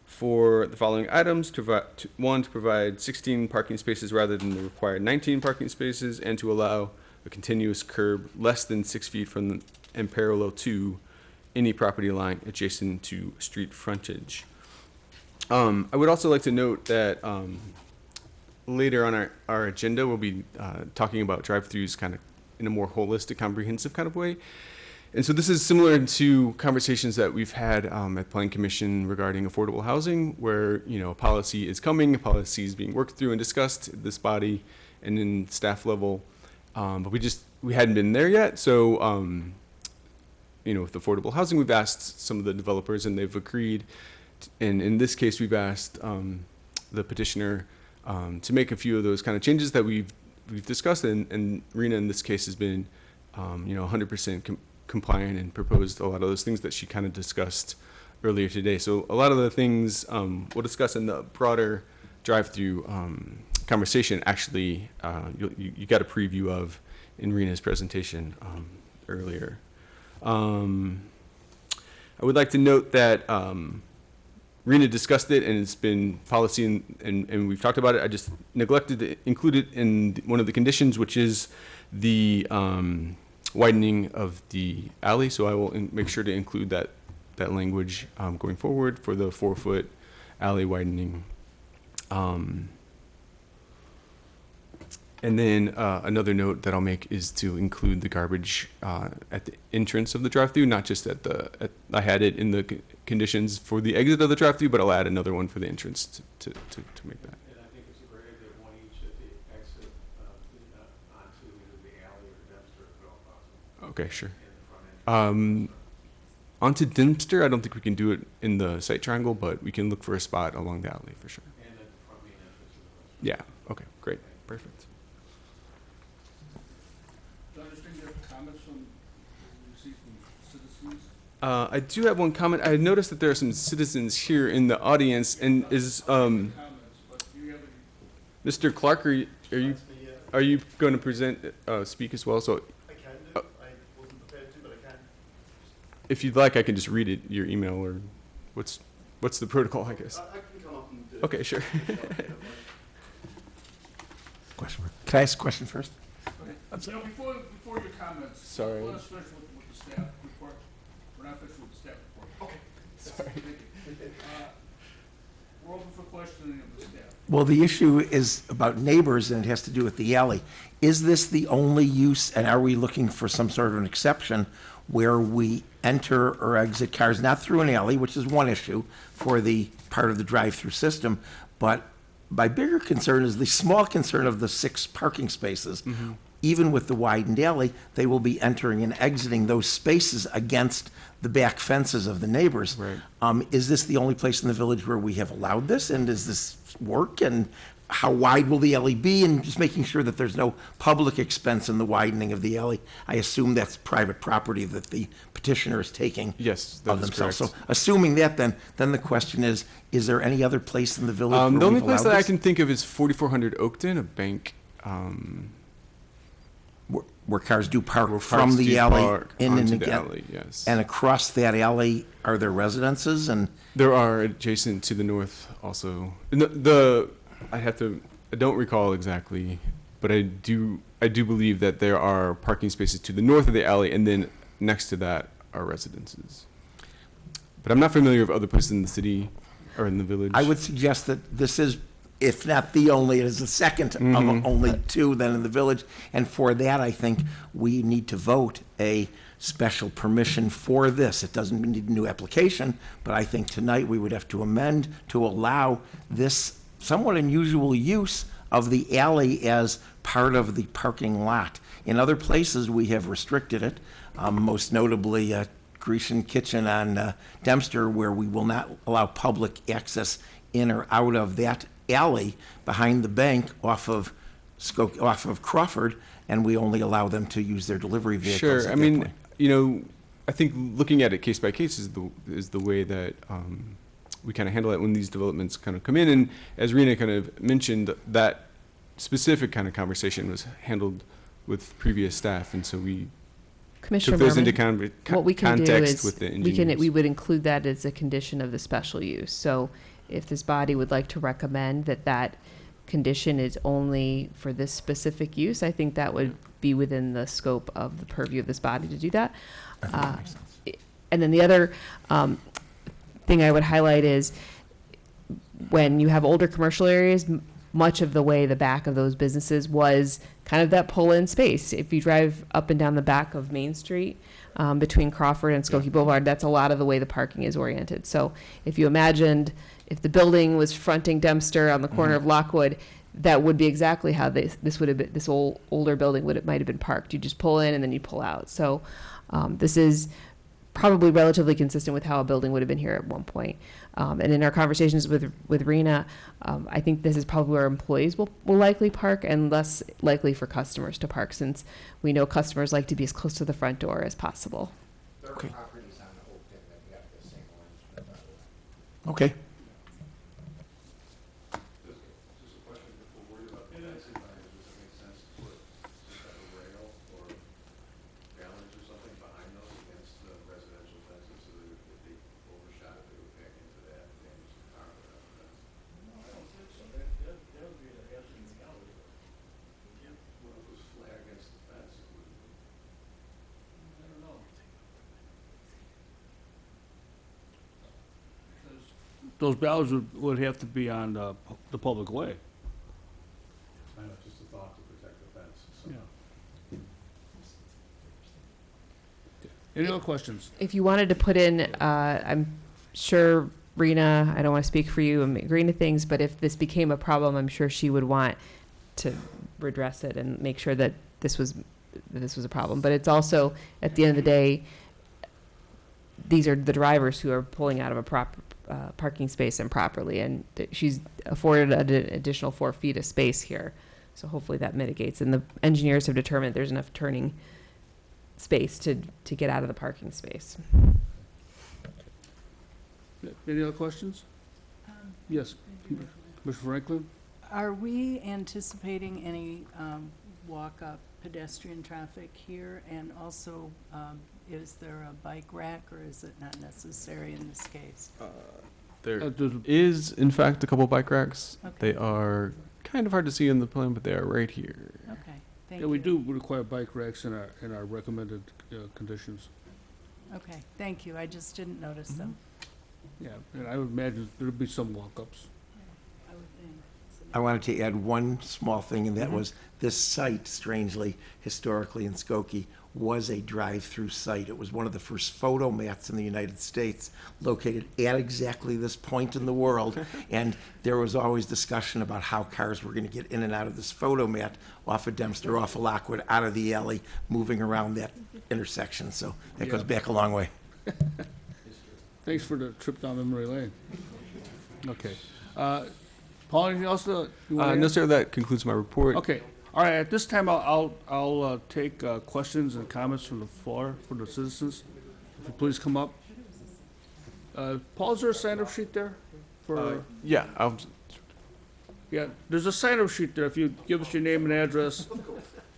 for the following items: one, to provide 16 parking spaces rather than the required 19 parking spaces, and to allow a continuous curb less than 6 feet from and parallel to any property line adjacent to street frontage. I would also like to note that later on our agenda, we'll be talking about drive-throughs kind of in a more holistic, comprehensive kind of way. And so this is similar to conversations that we've had at Planning Commission regarding affordable housing, where, you know, a policy is coming, a policy is being worked through and discussed at this body and in staff level. But we hadn't been there yet. So, you know, with affordable housing, we've asked some of the developers and they've agreed. And in this case, we've asked the petitioner to make a few of those kind of changes that we've discussed. And Rena, in this case, has been, 100% compliant and proposed a lot of those things that she kind of discussed earlier today. So a lot of the things we'll discuss in the broader drive-through conversation, actually, you got a preview of in Rena's presentation earlier. I would like to note that Rena discussed it and it's been policy and we've talked about it. I just neglected to include it in one of the conditions, which is the widening of the alley. So I will make sure to include that that language going forward for the 4-foot alley widening. And then another note that I'll make is to include the garbage at the entrance of the drive-through, not just I had it in the conditions for the exit of the drive-through, but I'll add another one for the entrance to make that. And I think it's a great idea, one each at the exit, onto either the alley or dumpster if at all possible. Okay, sure. In the front end. Onto Dempster, I don't think we can do it in the site triangle, but we can look for a spot along the alley for sure. And at the front main entrance of the restaurant. Yeah, okay, great, perfect. Do I understand you have comments from, you see from citizens? I do have one comment. I noticed that there are some citizens here in the audience, and is Comments, but do you have any? Mr. Clark, are you going to present, speak as well? So I can do. I wasn't prepared to, but I can. if you'd like, I can just read it, your email, or what's the protocol, I guess. I can come up and do it. Okay, sure. Question. Can I ask a question first? You know, before your comments. Sorry. Let us finish with the staff report. We're not finished with the staff report. Okay. Sorry. We're open for questioning of the staff. Well, the issue is about neighbors, and it has to do with the alley. Is this the only use, and are we looking for some sort of an exception where we enter or exit cars, not through an alley, which is one issue for the part of the drive-through system, but my bigger concern is the small concern of the 6 parking spaces. Even with the widened alley, they will be entering and exiting those spaces against the back fences of the neighbors. Right. Is this the only place in the village where we have allowed this, and does this work? And how wide will the alley be? And just making sure that there's no public expense in the widening of the alley. I assume that's private property that the petitioner is taking Yes, that of is themselves. correct. So assuming that, then the question is there any other place in the village where The only we've place allowed that I this? can think of is 4400 Oakton, a bank. Where cars do park Where from cars the do alley park in and onto the again. alley, yes. And across that alley, are there residences? And There are adjacent to the north also. I don't recall exactly, but I do believe that there are parking spaces to the north of the alley, and then next to that are residences. But I'm not familiar with other places in the city or in the village. I would suggest that this is, if not the only, it is the second of only 2 then in the village. And for that, I think we need to vote a special permission for this. It doesn't need a new application, but I think tonight we would have to amend to allow this somewhat unusual use of the alley as part of the parking lot. In other places, we have restricted it, most notably Grecian Kitchen on Dempster, where we will not allow public access in or out of that alley behind the bank off of Crawford, and we only allow them to use their delivery vehicles Sure. at I that mean, point. I think looking at it case by case is the way that we kind of handle it when these developments kind of come in. And as Rena kind of mentioned, that specific kind of conversation was handled with previous staff, and so we Commissioner took those Berman, into what we can do context is, with the we engineers. would include that as a condition of the special use. So if this body would like to recommend that condition is only for this specific use, I think that would be within the scope of the purview of this body to do that. I think that makes sense. And then the other thing I would highlight is when you have older commercial areas, much of the way the back of those businesses was kind of that pull-in space. If you drive up and down the back of Main Street between Crawford and Skokie Boulevard, that's a lot of the way the parking is oriented. So if you imagined if the building was fronting Dempster on the corner of Lockwood, that would be exactly how this would have been. This older building might have been parked. You just pull in and then you pull out. So this is probably relatively consistent with how a building would have been here at one point. And in our conversations with Rena, I think this is probably where employees will likely park and less likely for customers to park, since we know customers like to be as close to the front door as possible. There are Okay. properties on Oakton that have the same arrangement, by the way. Okay. Just a question, if we're worried about the fencing behind it, does it make sense to put some type of rail or balance or something behind those against the residential fences so that if they overshot it, they would back into that and damage the car without the fence? I don't think so. That would be a hazard in the alley. What if it was flat against the fence? It wouldn't- I don't know. those ballards would have to be on the public way. I know, just a thought to protect the fence, so. Yeah. Any other questions? If you wanted to put in, I'm sure Rena, I don't want to speak for you, I'm agreeing to things, but if this became a problem, I'm sure she would want to redress it and make sure that this was a problem. But it's also, at the end of the day, these are the drivers who are pulling out of a proper parking space improperly, and she's afforded an additional 4 feet of space here. So hopefully that mitigates, and the engineers have determined there's enough turning space to get out of the parking space. Any other questions? Yes, Mr. Franklin? Are we anticipating any walk-up pedestrian traffic here? And also, is there a bike rack, or is it not necessary in this case? There there's- is, in fact, a couple bike racks. Okay. They are kind of hard to see in the plan, but they are right here. Okay, thank Yeah, you. we do require bike racks in our recommended conditions. Okay, thank you. I just didn't notice them. Yeah, and I would imagine there'd be some walk-ups. I would think. I wanted to add one small thing, and that was this site, strangely, historically in Skokie, was a drive-through site. It was one of the first photo mats in the United States, located at exactly this point in the world. And there was always discussion about how cars were going to get in and out of this photo mat, off of Dempster, off of Lockwood, out of the alley, moving around that intersection. So that goes Yeah. back a long way. Thanks for the trip down memory lane. Okay. Paul, anything else you want to No, sir, that concludes my report. Okay, all right, at this time, I'll take questions and comments from the floor, from the citizens. If you please come up. Paul, is there a sign-up sheet there? For Yeah, yeah, there's a sign-up sheet there. If you give us your name and address,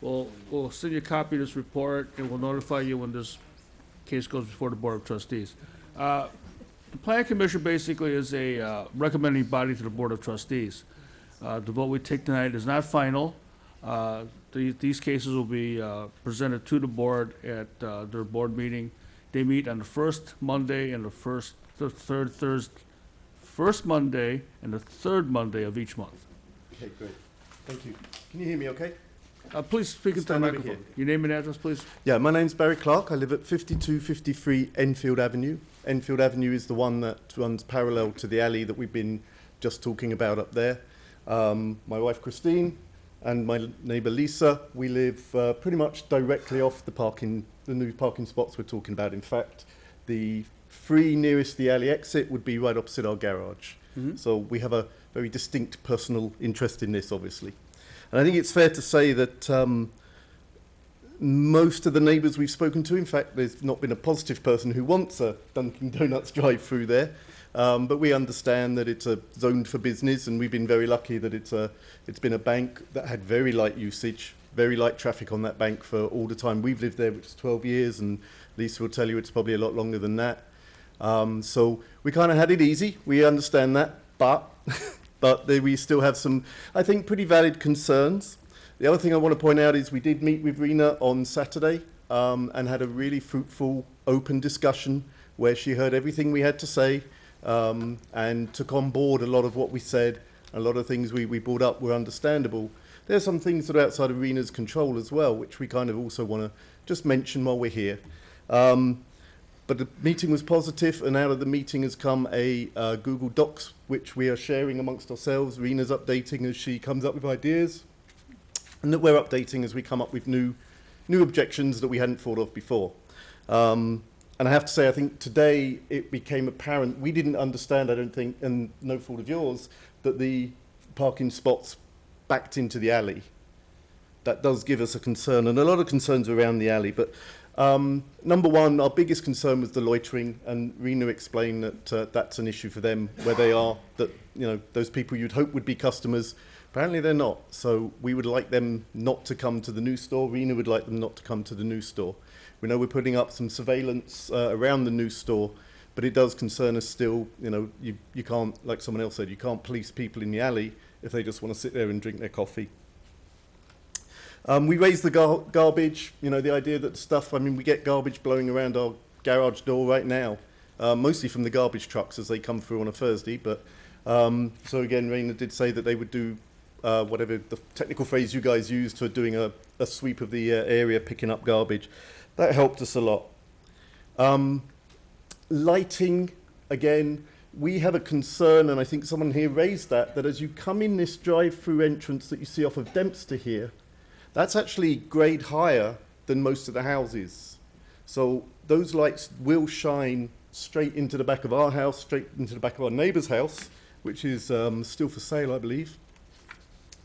we'll send you a copy of this report, and we'll notify you when this case goes before the Board of Trustees. The Plan Commission basically is a recommending body to the Board of Trustees. The vote we take tonight is not final. These cases will be presented to the board at their board meeting. They meet on the first Monday and first Monday and the third Monday of each month. Okay, great. Thank you. Can you hear me okay? Please speak into the Stand over microphone. here. Your name and address, please. Yeah, my name's Barry Clark. I live at 5253 Enfield Avenue. Enfield Avenue is the one that runs parallel to the alley that we've been just talking about up there. My wife Christine and my neighbour Lisa, we live pretty much directly off the new parking spots we're talking about. In fact, the 3 nearest the alley exit would be right opposite our garage. So we have a very distinct personal interest in this, obviously. And I think it's fair to say that most of the neighbours we've spoken to, in fact, there's not been a positive person who wants a Dunkin' Donuts drive-through there. But we understand that it's zoned for business, and we've been very lucky that it's been a bank that had very light usage, very light traffic on that bank for all the time we've lived there, which is 12 years, and Lisa will tell you it's probably a lot longer than that. So we kind of had it easy. We understand that, but we still have some, I think, pretty valid concerns. The other thing I want to point out is we did meet with Rena on Saturday and had a really fruitful, open discussion where she heard everything we had to say and took on board a lot of what we said. A lot of things we brought up were understandable. There are some things that are outside of Rena's control as well, which we kind of also want to just mention while we're here. But the meeting was positive, and out of the meeting has come a Google Docs, which we are sharing amongst ourselves. Rena's updating as she comes up with ideas, and that we're updating as we come up with new objections that we hadn't thought of before. And I have to say, I think today it became apparent, we didn't understand, I don't think, and no fault of yours, that the parking spots backed into the alley. That does give us a concern, and a lot of concerns around the alley. But number one, our biggest concern was the loitering, and Rena explained that that's an issue for them where they are, that, you know, those people you'd hope would be customers, apparently they're not. So we would like them not to come to the new store. Rena would like them not to come to the new store. We know we're putting up some surveillance around the new store, but it does concern us still. You know, you can't, like someone else said, you can't police people in the alley if they just want to sit there and drink their coffee. We raised the garbage, you know, the idea that stuff, I mean, we get garbage blowing around our garage door right now. mostly from the garbage trucks as they come through on a Thursday. But so again, Raina did say that they would do whatever the technical phrase you guys used for doing a sweep of the area, picking up garbage. That helped us a lot. Lighting, again, we have a concern, and I think someone here raised that as you come in this drive-through entrance that you see off of Dempster here, that's actually grade higher than most of the houses. So those lights will shine straight into the back of our house, straight into the back of our neighbour's house, which is still for sale, I believe,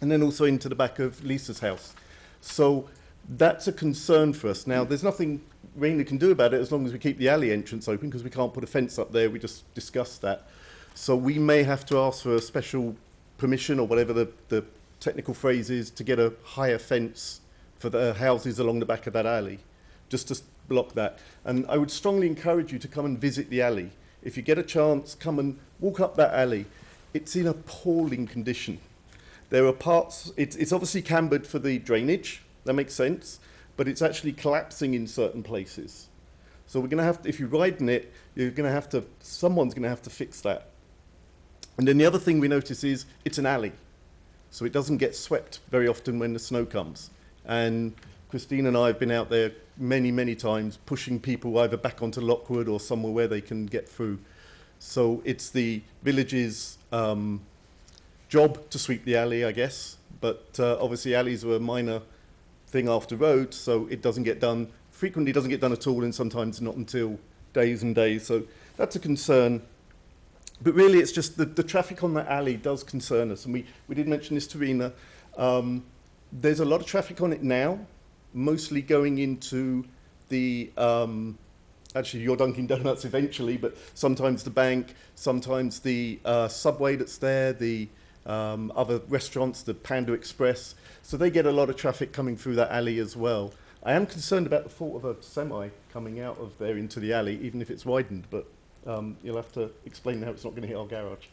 and then also into the back of Lisa's house. So that's a concern for us. Now, there's nothing Raina can do about it as long as we keep the alley entrance open, because we can't put a fence up there. We just discussed that. So we may have to ask for a special permission or whatever the technical phrase is to get a higher fence for the houses along the back of that alley, just to block that. And I would strongly encourage you to come and visit the alley. If you get a chance, come and walk up that alley. It's in appalling condition. There are parts, it's obviously cambered for the drainage, that makes sense, but it's actually collapsing in certain places. So we're going to have to, if you widen it, you're going to have to, someone's going to have to fix that. And then the other thing we notice is it's an alley. So it doesn't get swept very often when the snow comes. And Christine and I have been out there many, many times pushing people either back onto Lockwood or somewhere where they can get through. So it's the village's job to sweep the alley, I guess. But obviously alleys were a minor thing after roads, so it doesn't get done, frequently doesn't get done at all, and sometimes not until days and days. So that's a concern. But really, it's just the traffic on that alley does concern us. And we did mention this to Rena. There's a lot of traffic on it now, mostly going into the, actually your Dunkin' Donuts eventually, but sometimes the bank, sometimes the Subway that's there, the other restaurants, the Panda Express. So they get a lot of traffic coming through that alley as well. I am concerned about the thought of a semi coming out of there into the alley, even if it's widened, but you'll have to explain how it's not going to hit our garage.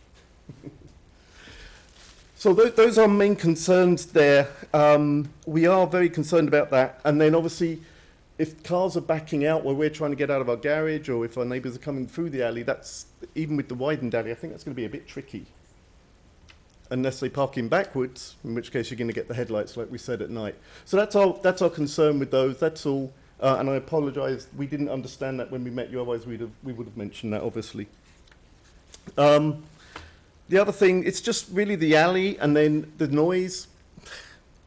So those are main concerns there. We are very concerned about that. And then obviously, if cars are backing out where we're trying to get out of our garage, or if our neighbours are coming through the alley, that's, even with the widened alley, I think that's going to be a bit tricky. Unless they park in backwards, in which case you're going to get the headlights like we said at night. So that's our concern with those. That's all. And I apologise, we didn't understand that when we met you, otherwise we would have mentioned that, obviously. The other thing, it's just really the alley and then the noise.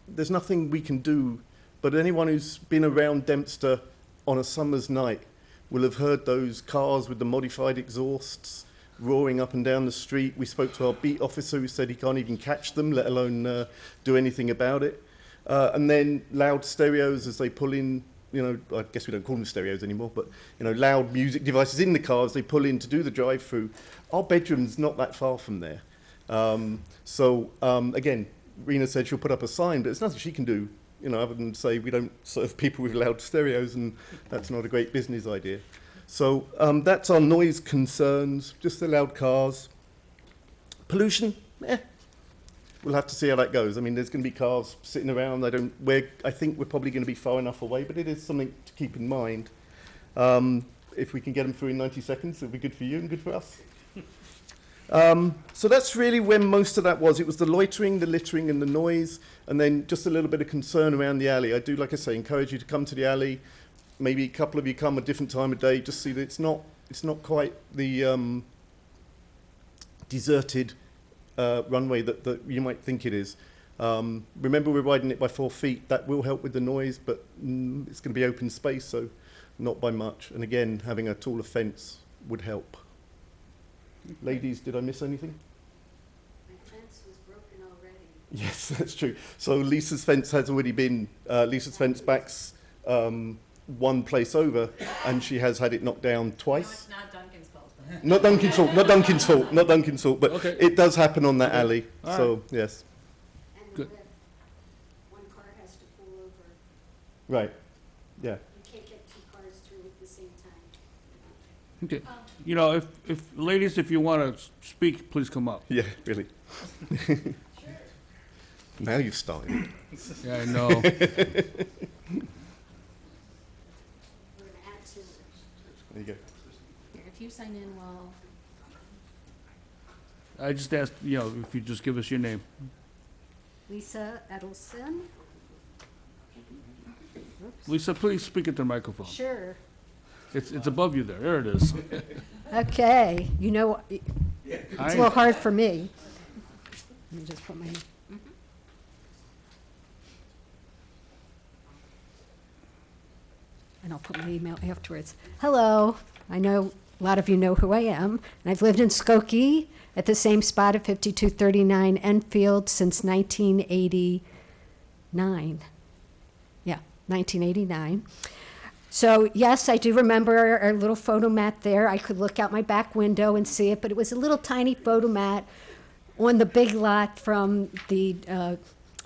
There's nothing we can do, but anyone who's been around Dempster on a summer's night will have heard those cars with the modified exhausts roaring up and down the street. We spoke to our beat officer who said he can't even catch them, let alone do anything about it. And then loud stereos as they pull in, you know, I guess we don't call them stereos anymore, but, you know, loud music devices in the car as they pull in to do the drive-through. Our bedroom's not that far from there. Again, Rena said she'll put up a sign, but there's nothing she can do, you know, other than say we don't serve people with loud stereos, and that's not a great business idea. So that's our noise concerns, just the loud cars. Pollution, we'll have to see how that goes. I mean, there's going to be cars sitting around. I think we're probably going to be far enough away, but it is something to keep in mind. If we can get them through in 90 seconds, it'll be good for you and good for us. So that's really where most of that was. It was the loitering, the littering, and the noise, and then just a little bit of concern around the alley. I do, like I say, encourage you to come to the alley. Maybe a couple of you come a different time of day, just see that it's not quite the deserted runway that you might think it is. Remember, we're widening it by 4 feet. That will help with the noise, but it's going to be open space, so not by much. And again, having a taller fence would help. Ladies, did I miss anything? My fence was broken already. Yes, that's true. So Lisa's fence has already been, Lisa's fence backs one place over, and she has had it knocked down twice. No, it's not Duncan's fault. Not Duncan's fault, not Duncan's fault, not Duncan's fault, but Okay. it does happen on that Okay. alley, All so, yes. And Good. one car has to pull over. Right, yeah. You can't get 2 cars through at the same time. Okay. You know, if ladies, if you want to speak, please come up. Yeah, really. Now you've started. Yeah, I know. We're gonna add to There you go. Here, if you sign in while, I just asked, if you just give us your name. Lisa Edelson? Oops. Lisa, please speak into the microphone. Sure. It's above you there. There it is. Okay, it's a little hard for me. Let me just put my, and I'll put my email afterwards. Hello, I know a lot of you know who I am, and I've lived in Skokie at the same spot at 5239 Enfield since 1989. Yeah, 1989. So yes, I do remember our little photomat there. I could look out my back window and see it, but it was a little tiny photomat on the big lot from the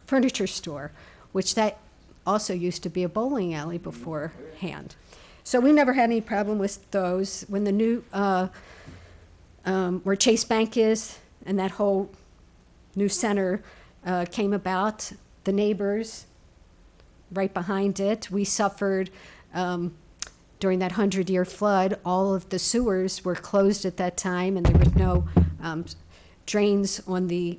furniture store, which that also used to be a bowling alley beforehand. So we never had any problem with those. When the new, where Chase Bank is and that whole new center came about, the neighbors right behind it, we suffered during that 100-year flood. All of the sewers were closed at that time, and there was no drains on the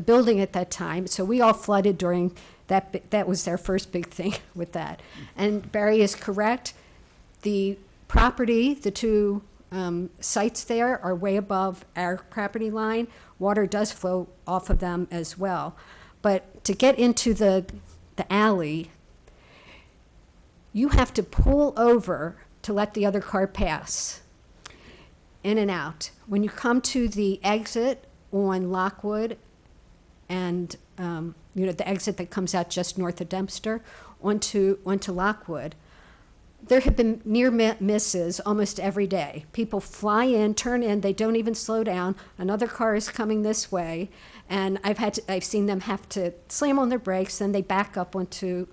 building at that time. So we all flooded during that. That was their first big thing with that. And Barry is correct. The property, the two sites there are way above our property line. Water does flow off of them as well. But to get into the alley, you have to pull over to let the other car pass, in and out. When you come to the exit on Lockwood and, the exit that comes out just north of Dempster onto Lockwood, there have been near misses almost every day. People fly in, turn in, they don't even slow down. Another car is coming this way, and I've seen them have to slam on their brakes, then they back out onto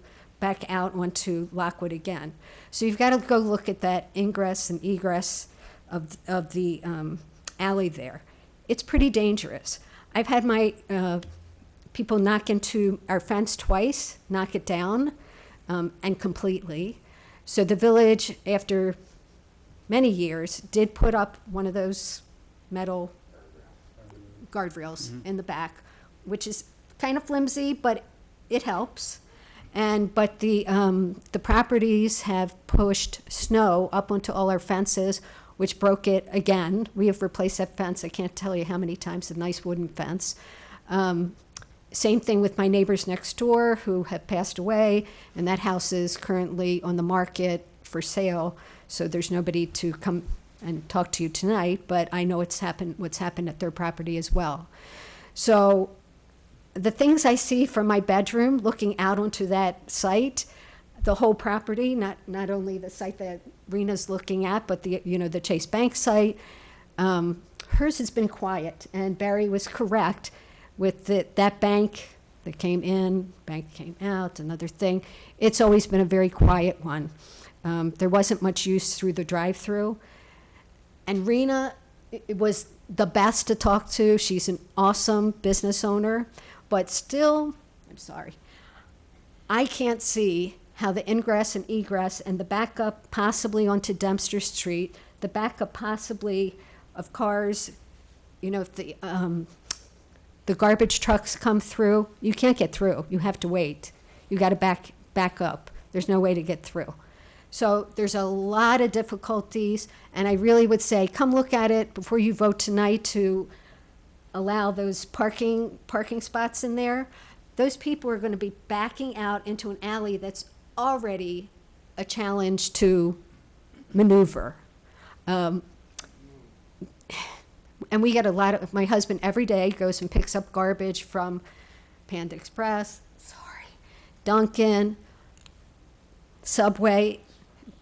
Lockwood again. So you've got to go look at that ingress and egress of the alley there. It's pretty dangerous. I've had my people knock into our fence twice, knock it down, and completely. So the village, after many years, did put up one of those metal guardrails in the back, which is kind of flimsy, but it helps. But the properties have pushed snow up onto all our fences, which broke it again. We have replaced that fence. I can't tell you how many times, a nice wooden fence. Same thing with my neighbors next door who have passed away, and that house is currently on the market for sale. So there's nobody to come and talk to you tonight, but I know what's happened at their property as well. So the things I see from my bedroom looking out onto that site, the whole property, not only the site that Rena's looking at, but the Chase Bank site, hers has been quiet, and Barry was correct with that bank that came in, bank came out, another thing. It's always been a very quiet one. There wasn't much use through the drive-through. And Rena was the best to talk to. She's an awesome business owner, but still, I'm sorry, I can't see how the ingress and egress and the backup possibly onto Dempster Street, the backup possibly of cars, if the garbage trucks come through, you can't get through. You have to wait. You got to back up. There's no way to get through. So there's a lot of difficulties, and I really would say come look at it before you vote tonight to allow those parking spots in there. Those people are going to be backing out into an alley that's already a challenge to maneuver. And we get a lot of, my husband every day goes and picks up garbage from Panda Express, Dunkin', Subway.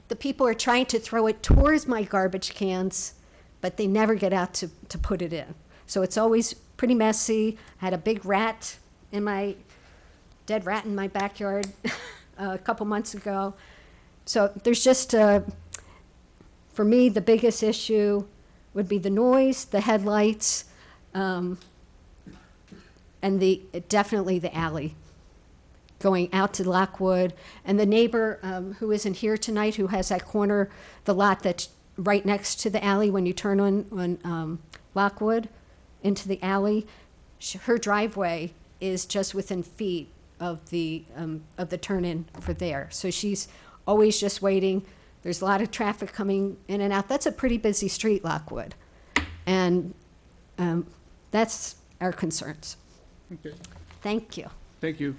The people are trying to throw it towards my garbage cans, but they never get out to put it in. So it's always pretty messy. I had a big dead rat in my backyard a couple months ago. So there's just, for me, the biggest issue would be the noise, the headlights, and definitely the alley going out to Lockwood. And the neighbor who isn't here tonight, who has that corner, the lot that's right next to the alley when you turn on Lockwood into the alley. Her driveway is just within feet of the turn-in for there. So she's always just waiting. There's a lot of traffic coming in and out. That's a pretty busy street, Lockwood. And that's our concerns. Okay, Thank you. thank you.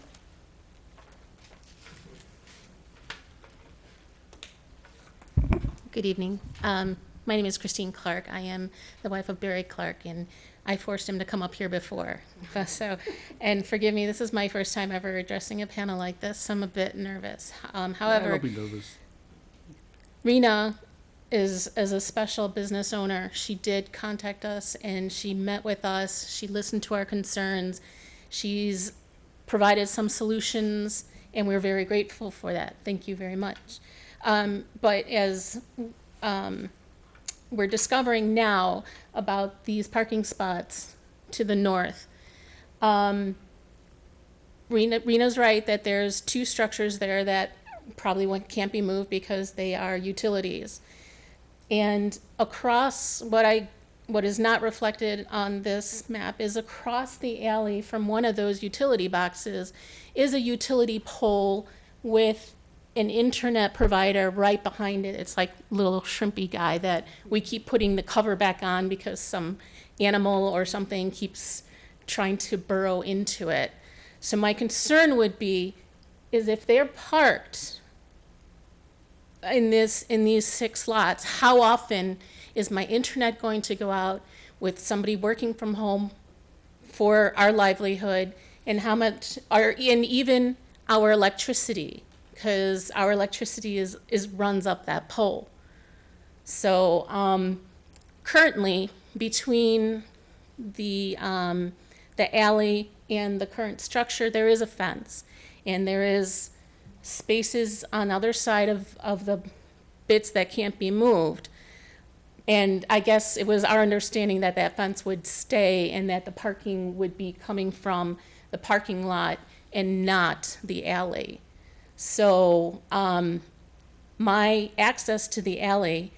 Good evening. My name is Christine Clark. I am the wife of Barry Clark, and I forced him to come up here before. So, and forgive me, this is my first time ever addressing a panel like this, so I'm a bit nervous. However, Don't be nervous. Rena is a special business owner. She did contact us and she met with us. She listened to our concerns. She's provided some solutions, and we're very grateful for that. Thank you very much. But as we're discovering now about these parking spots to the north, Rena's right that there's two structures there that probably can't be moved because they are utilities. And across what is not reflected on this map is across the alley from one of those utility boxes is a utility pole with an internet provider right behind it. It's like a little shrimpy guy that we keep putting the cover back on because some animal or something keeps trying to burrow into it. So my concern would be is if they're parked in these 6 lots, how often is my internet going to go out with somebody working from home for our livelihood, and how much and even our electricity, because our electricity is runs up that pole. So currently between the alley and the current structure, there is a fence, and there is spaces on other side of the bits that can't be moved. And I guess it was our understanding that that fence would stay and that the parking would be coming from the parking lot and not the alley. So my access to the alley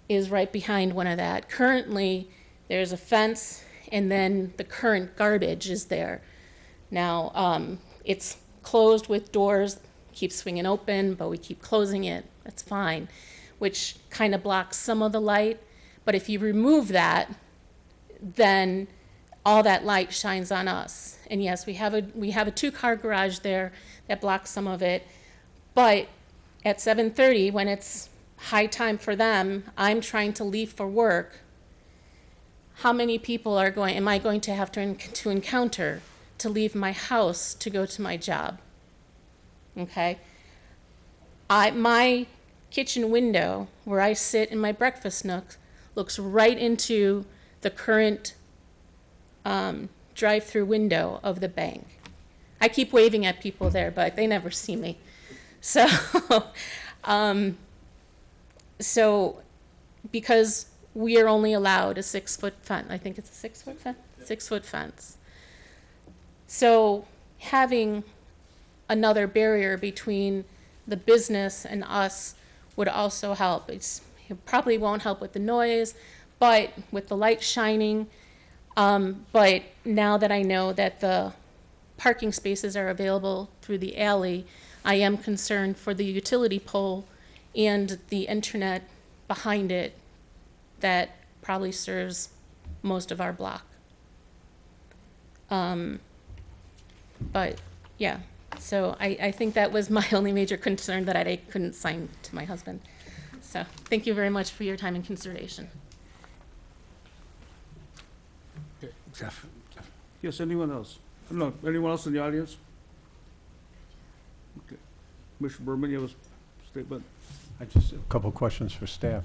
is right behind one of that. Currently, there's a fence, and then the current garbage is there. Now, it's closed with doors, keep swinging open, but we keep closing it. That's fine, which kind of blocks some of the light. But if you remove that, then all that light shines on us. And yes, we have a 2-car garage there that blocks some of it. But at 7:30, when it's high time for them, I'm trying to leave for work. How many people am I going to have to encounter to leave my house to go to my job? Okay? My kitchen window, where I sit in my breakfast nook, looks right into the current drive-through window of the bank. I keep waving at people there, but they never see me. So, so because we are only allowed a 6-foot fence, I think it's a 6-foot fence? 6-foot fence. So having another barrier between the business and us would also help. It probably won't help with the noise, but with the light shining. But now that I know that the parking spaces are available through the alley, I am concerned for the utility pole and the internet behind it that probably serves most of our block. But yeah, so I think that was my only major concern that I couldn't sign to my husband. So thank you very much for your time and consideration. Jeff. Yes, anyone else? No, anyone else in the audience? Okay. Mr. Berman, you have a statement? I just, a couple of questions for staff.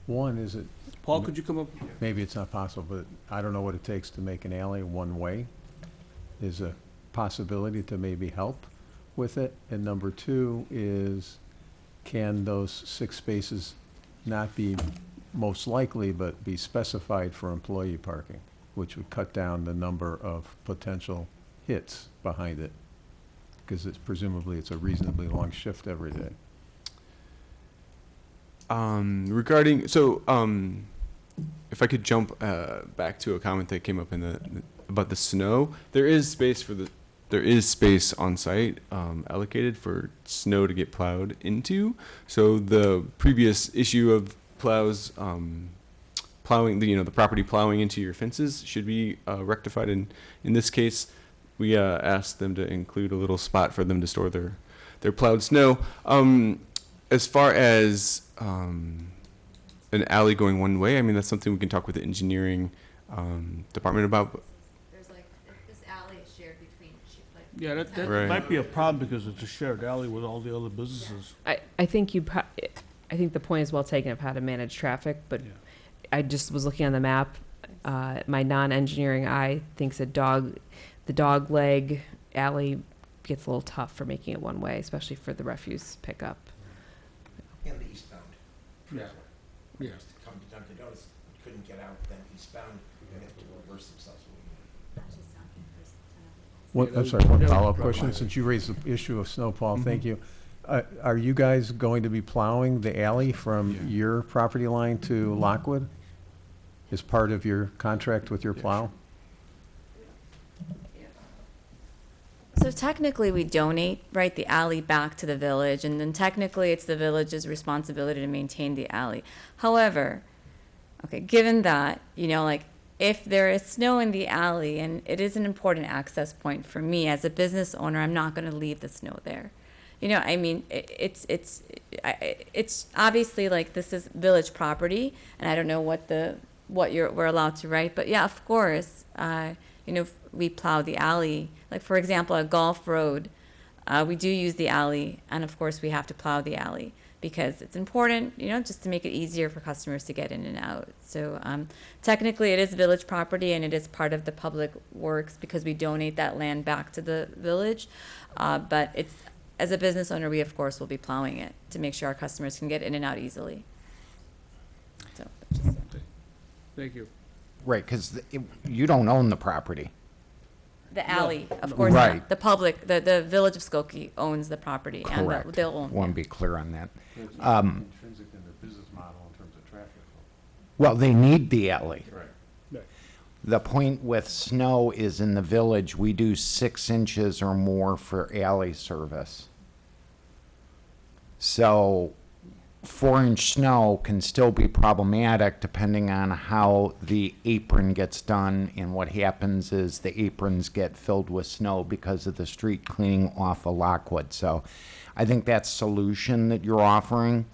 One, is it, Paul, could you come up? maybe it's not possible, but I don't know what it takes to make an alley one-way. Is a possibility to maybe help with it? And number 2 is, can those 6 spaces not be most likely, but be specified for employee parking, which would cut down the number of potential hits behind it? Because presumably it's a reasonably long shift every day. Regarding, so, if I could jump back to a comment that came up about the snow, there is space on site allocated for snow to get plowed into. So the previous issue of plows plowing, the property plowing into your fences should be rectified. In this case, we asked them to include a little spot for them to store their plowed snow. As far as an alley going one way, I mean, that's something we can talk with the engineering department about. There's like, this alley is shared between, Yeah, that Right. might be a problem because it's a shared alley with all the other businesses. I think I think the point is well taken of how to manage traffic, but Yeah. I just was looking on the map. My non-engineering eye thinks the dog leg alley gets a little tough for making it one way, especially for the refuse pickup. And the eastbound. Yeah. Yeah. Used to come to Dunkin' Donuts, couldn't get out, then eastbound, and have to reverse themselves. I'm sorry, one Yeah, follow-up right. question, since you raised the issue of snow, Paul, thank you. Are you guys going to be plowing the alley from your property line to Lockwood as part of your contract with your plow? So technically, we donate, right, the alley back to the village, and then technically, it's the village's responsibility to maintain the alley. However, okay, given that, like, if there is snow in the alley, and it is an important access point for me as a business owner, I'm not going to leave the snow there. I mean, it's obviously like this is village property, and I don't know what we're allowed to write, but yeah, of course, we plow the alley. Like, for example, at Golf Road, we do use the alley, and of course, we have to plow the alley because it's important, just to make it easier for customers to get in and out. So technically, it is village property, and it is part of the public works because we donate that land back to the village. But as a business owner, we, of course, will be plowing it to make sure our customers can get in and out easily. So, Thank you. Right, because you don't own the property. the alley, of course, Right. not. The public, the village of Skokie owns the property, and Correct. they'll own. Want to be clear on that. It's intrinsic in their business model in terms of traffic flow. Well, they need the alley. Right. Right. The point with snow is in the village, we do 6 inches or more for alley service. So 4-inch snow can still be problematic depending on how the apron gets done. And what happens is the aprons get filled with snow because of the street cleaning off of Lockwood. So I think that solution that you're offering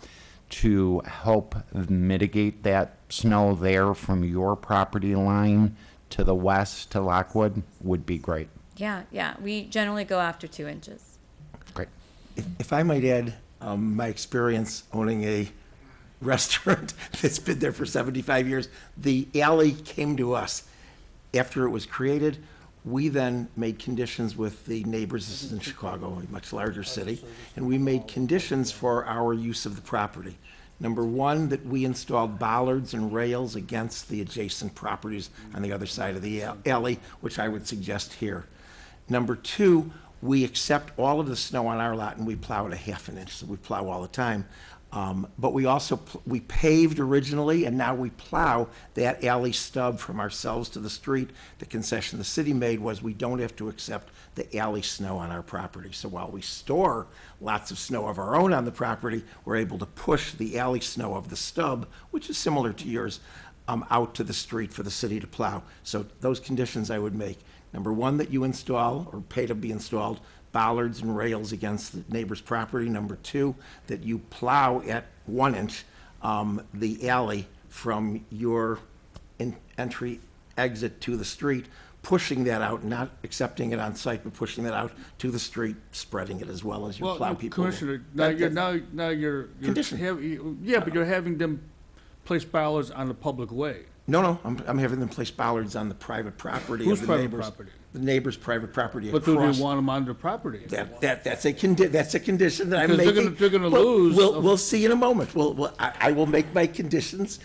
to help mitigate that snow there from your property line to the west to Lockwood would be great. Yeah, we generally go after 2 inches. Great. If I might add, my experience owning a restaurant that's been there for 75 years, the alley came to us after it was created. We then made conditions with the neighbors. This is in Chicago, a much larger city, and we made conditions for our use of the property. Number one, that we installed bollards and rails against the adjacent properties on the other side of the alley, which I would suggest here. Number two, we accept all of the snow on our lot and we plow it a 1/2 inch, so we plow all the time. But we also, we paved originally, and now we plow that alley stub from ourselves to the street. The concession the city made was we don't have to accept the alley snow on our property. So while we store lots of snow of our own on the property, we're able to push the alley snow of the stub, which is similar to yours, out to the street for the city to plow. So those conditions I would make. Number one, that you install or pay to be installed bollards and rails against the neighbor's property. Number two, that you plow at 1 inch the alley from your entry exit to the street, pushing that out, not accepting it on site, but pushing that out to the street, spreading it as well as you plow people. Commissioner, now you're Condition. yeah, but you're having them place bollards on the public way. No, I'm having them place bollards on the private property Whose of the private neighbors. property? The neighbor's private property But do across. they want them on their property? That's a condition that I'm Because making. they're gonna Well, lose. We'll see in a moment. I will make my conditions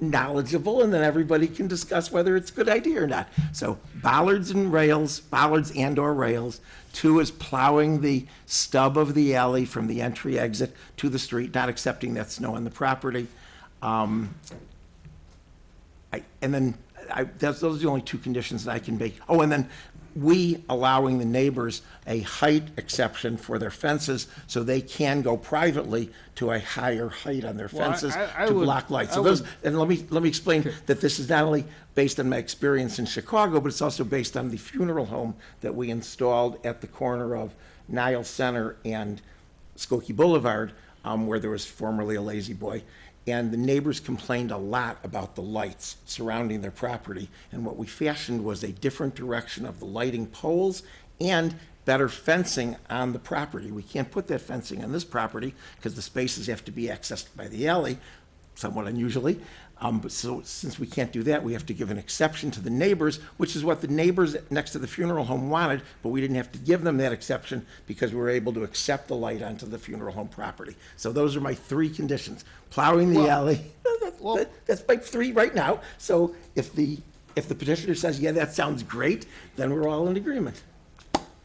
knowledgeable, and then everybody can discuss whether it's a good idea or not. So bollards and rails, bollards and/or rails. 2 is plowing the stub of the alley from the entry exit to the street, not accepting that snow on the property. Those are the only 2 conditions that I can make. Oh, and then we allowing the neighbors a height exception for their fences so they can go privately to a higher height on their Well, fences I to would- block lights. I So those, would- and let me explain that this is not only based on my experience in Chicago, but it's also based on the funeral home that we installed at the corner of Niles Center and Skokie Boulevard, where there was formerly a Lazy Boy. And the neighbors complained a lot about the lights surrounding their property. And what we fashioned was a different direction of the lighting poles and better fencing on the property. We can't put that fencing on this property because the spaces have to be accessed by the alley, somewhat unusually. But so since we can't do that, we have to give an exception to the neighbors, which is what the neighbors next to the funeral home wanted, but we didn't have to give them that exception because we were able to accept the light onto the funeral home property. So those are my 3 conditions. Plowing the alley, that's my 3 right now. So if the petitioner says, yeah, that sounds great, then we're all in agreement.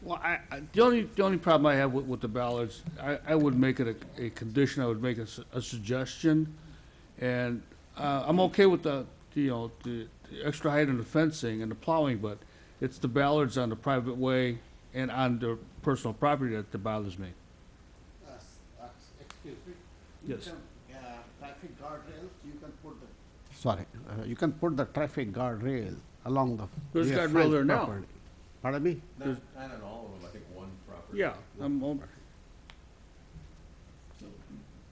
Well, the only problem I have with the ballards, I would make it a condition, I would make a suggestion, and I'm okay with the extra height and the fencing and the plowing, but it's the ballards on the private way and on their personal property that bothers me. Excuse me? Yes. Traffic guardrails, you can put the. Sorry, you can put the traffic guardrail along the. There's rear guardrail front there now. property. Pardon me? Not on all of them, I think one property. Yeah,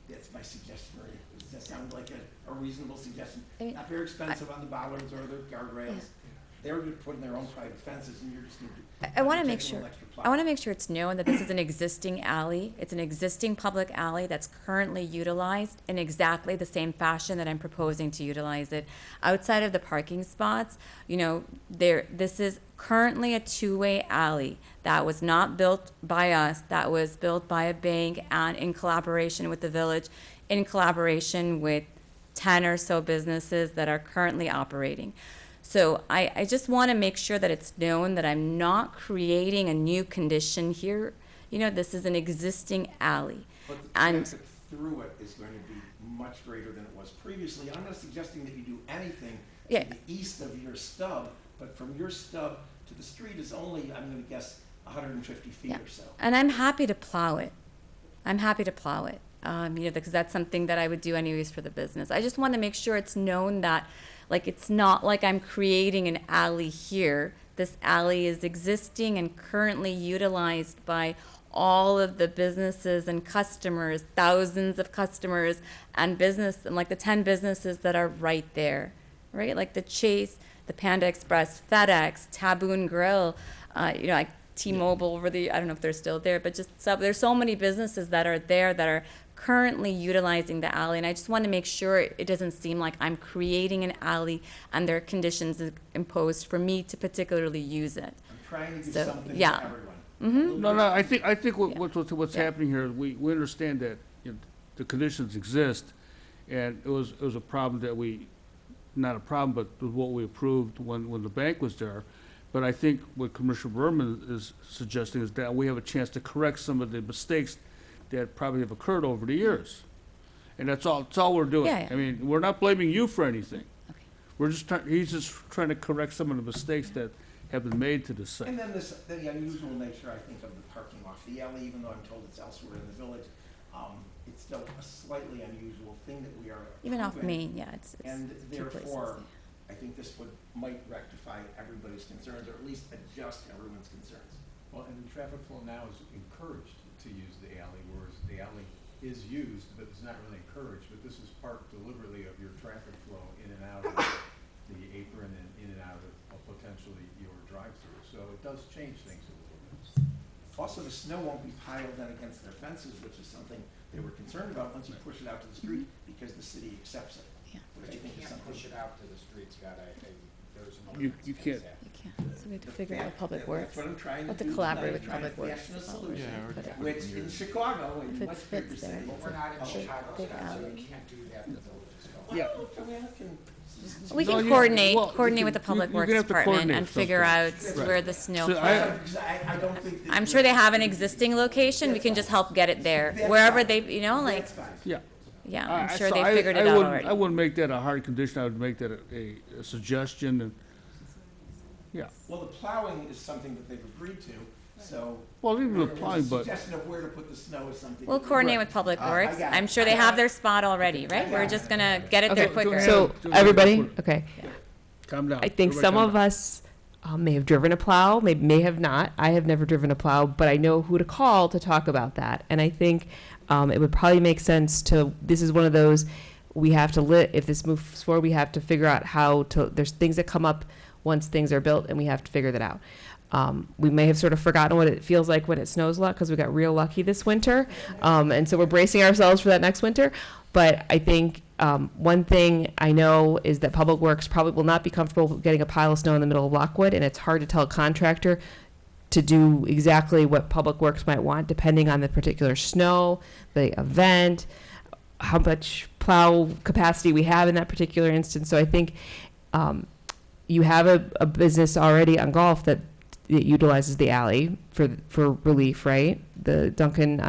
That's my suggestion, Maria. Does that sound like a reasonable suggestion? I mean, Not very expensive on the bollards or the guardrails. They're putting their own private fences, and you're just going to. I want to make sure, it's known that this is an existing alley. It's an existing public alley that's currently utilized in exactly the same fashion that I'm proposing to utilize it. Outside of the parking spots, this is currently a 2-way alley that was not built by us, that was built by a bank and in collaboration with the village, in collaboration with 10 or so businesses that are currently operating. So I just want to make sure that it's known that I'm not creating a new condition here. This is an existing alley. But the And traffic through it is going to be much greater than it was previously. I'm not suggesting that you do anything Yeah. to the east of your stub, but from your stub to the street is only, I'm going to guess, 150 feet Yeah. or so. And I'm happy to plow it. Because that's something that I would do anyways for the business. I just want to make sure it's known that, it's not like I'm creating an alley here. This alley is existing and currently utilized by all of the businesses and customers, thousands of customers and the 10 businesses that are right there, right? Like the Chase, the Panda Express, FedEx, Taboon Grill, like T-Mobile I don't know if they're still there, but there's so many businesses that are there that are currently utilizing the alley, and I just want to make sure it doesn't seem like I'm creating an alley and there are conditions imposed for me to particularly use it. I'm trying to give So, something yeah. to everyone. Mm-hmm. No, I think what's happening here, we understand that the conditions exist, and it was a problem that not a problem, but what we approved when the bank was there. But I think what Commissioner Berman is suggesting is that we have a chance to correct some of the mistakes that probably have occurred over the years. And that's all we're doing. Yeah. I mean, we're not blaming you for anything. Okay. He's just trying to correct some of the mistakes that have been made to the site. And then the unusual nature, I think, of the parking off the alley, even though I'm told it's elsewhere in the village, it's still a slightly unusual thing that we are Even off approving. Main, yeah, it's And two places. therefore, I think this might rectify everybody's concerns, or at least adjust everyone's concerns. Well, and the traffic flow now is encouraged to use the alley, whereas the alley is used, but it's not really encouraged. But this is part deliberately of your traffic flow in and out of the apron and in and out of potentially your drive-through. So it does change things a little bit. Also, the snow won't be piled then against their fences, which is something they were concerned about once you push it out to the street, because the city accepts it. Yeah. Which I think is something. Push it out to the street, Scott. there's no. You can't. You can't. So we have to figure out what Public Works. That's what I'm trying to We'll have do. to collaborate with tonight, Public trying to Works. fashion a about solution, where to put it. which in Chicago, If and it much fits bigger there, city. it's But we're not in a Chicago, big Scott, so alley. we can't do that in the villages. Yeah. We No, can you- coordinate, well, coordinate you with the can- Public you're Works gonna have to Department coordinate and with figure out those where the snow. So I don't think that. I'm sure they have an existing location, we can just help get it there, wherever they, you know, like, That's fine. Yeah. yeah, I- I'm sure so they I- figured I it out wouldn't- already. I wouldn't make that a hard condition, I would make that a suggestion, and, yeah. Well, the plowing is something that they've agreed to, so. Well, even the plowing, but, Suggestion of where to put the snow is something. We'll coordinate with Public I Works, got it. I'm sure they have their spot already, right? We're just gonna get it there Okay, quicker. So, Yeah. everybody, okay. calm down. I think Everybody some calm of down. us may have driven a plow, may have not. I have never driven a plow, but I know who to call to talk about that. And I think it would probably make sense to, this is one of those, we have to, if this moves forward, we have to figure out how to, there's things that come up once things are built, and we have to figure that out. We may have sort of forgotten what it feels like when it snows a lot, because we got real lucky this winter. And so we're bracing ourselves for that next winter. But I think one thing I know is that Public Works probably will not be comfortable with getting a pile of snow in the middle of Lockwood, and it's hard to tell a contractor to do exactly what Public Works might want, depending on the particular snow, the event, how much plow capacity we have in that particular instance. So I think you have a business already on Golf that utilizes the alley for relief, right? The Dunkin'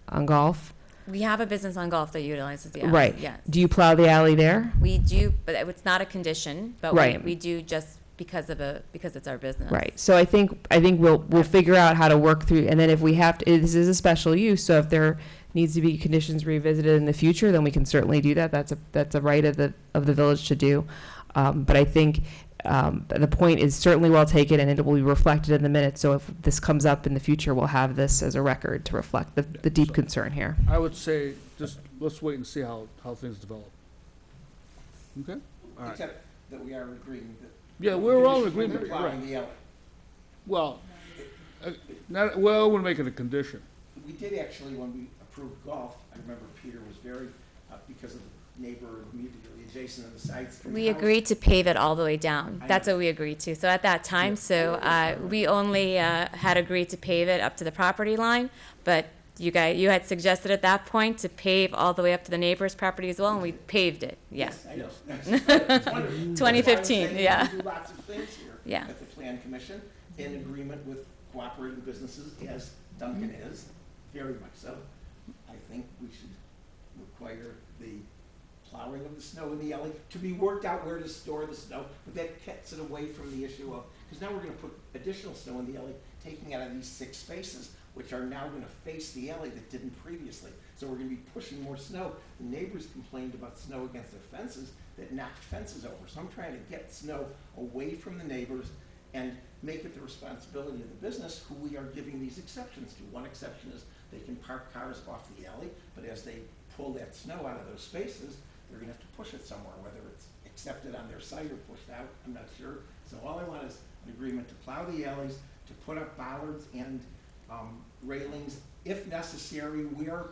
on Golf. We have a business on Golf that utilizes the alley, Right. yes. Do you plow the alley there? We do, but it's not a condition, but Right. we do just because it's our business. Right. So I think we'll figure out how to work through, and then if we have to, this is a special use, so if there needs to be conditions revisited in the future, then we can certainly do that. That's a right of the village to do. But I think the point is certainly well taken, and it will be reflected in the minutes. So if this comes up in the future, we'll have this as a record to reflect the deep concern here. I would say, just, let's wait and see how things develop. Okay? All right. Except that we are agreeing that. Yeah, we're all in When they're agreement, plowing right. the alley. Well, we'll make it a condition. We did actually, when we approved Golf, I remember Peter was very, because of the neighbor immediately adjacent on the side street. We house. agreed to pave it all the way down. I That's know. what we agreed to. So at that time, we only had agreed to pave it up to the property line, but you had suggested at that point to pave all the way up to the neighbor's property as well, and we paved it, yeah. I know. That's wonderful. 2015, That's why I'm saying yeah. We do lots of things here. Yeah. At the Plan Commission, in agreement with cooperating businesses, as Duncan is, very much so. I think we should require the plowing of the snow in the alley to be worked out where to store the snow, but that gets it away from the issue of, because now we're gonna put additional snow in the alley, taking out of these 6 spaces, which are now gonna face the alley that didn't previously. So we're gonna be pushing more snow. The neighbors complained about snow against their fences that knocked fences over. So I'm trying to get snow away from the neighbors and make it the responsibility of the business who we are giving these exceptions to. One exception is they can park cars off the alley, but as they pull that snow out of those spaces, they're gonna have to push it somewhere, whether it's accepted on their site or pushed out, I'm not sure. So all I want is an agreement to plow the alleys, to put up bollards and railings. If necessary, we are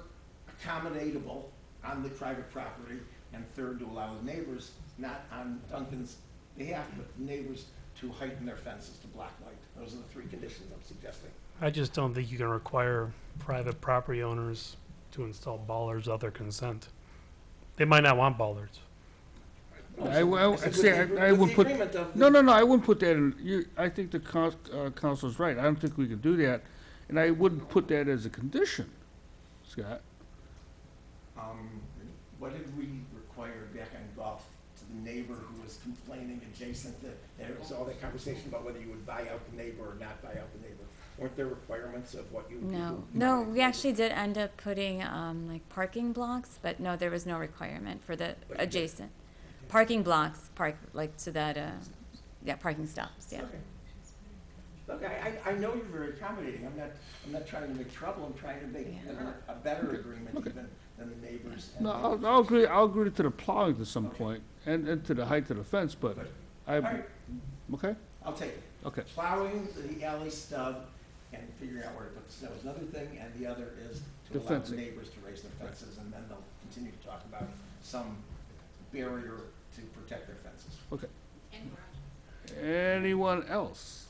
accommodatable on the private property. And third, to allow the neighbors, not on Duncan's behalf, but the neighbors to heighten their fences to block light. Those are the 3 conditions I'm suggesting. I just don't think you can require private property owners to install bollards without their consent. They might not want bollards. I wouldn't put, I wouldn't put that in, I think the council's right. I don't think we can do that. And I wouldn't put that as a condition, Scott. What did we require back on Golf to the neighbor who was complaining adjacent to, there was all that conversation about whether you would buy out the neighbor or not buy out the neighbor. Weren't there requirements of what you would do? No, we actually did end up putting like parking blocks, but no, there was no requirement for the adjacent. Parking blocks, so that, parking stops, yeah. Okay. Look, I know you're very accommodating. I'm not trying to make trouble. I'm trying to make a better agreement even than the neighbors. and No, neighbors. I'll agree to the plowing to some point and to the height of the fence, but All right, okay? I'll take it. Okay. Plowing the alley stub and figuring out where to put the snow is another thing, and the other is to The allow the fencing. neighbors to raise their fences, and then they'll continue to talk about some barrier to protect their fences. Okay. Anyone else?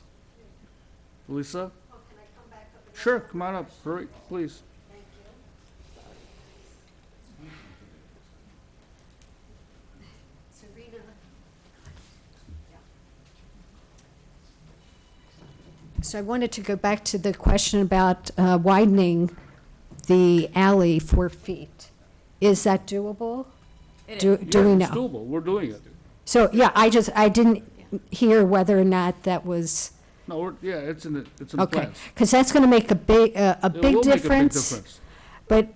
Lisa? Sure, come on up, hurry, please. So I wanted to go back to the question about widening the alley 4 feet. Is that doable? Do we Yeah, know? it's doable, we're doing it. So, yeah, I didn't hear whether or not that was, No, yeah, it's in the okay. plans. Because that's going to make a big It will big make a big difference. difference. But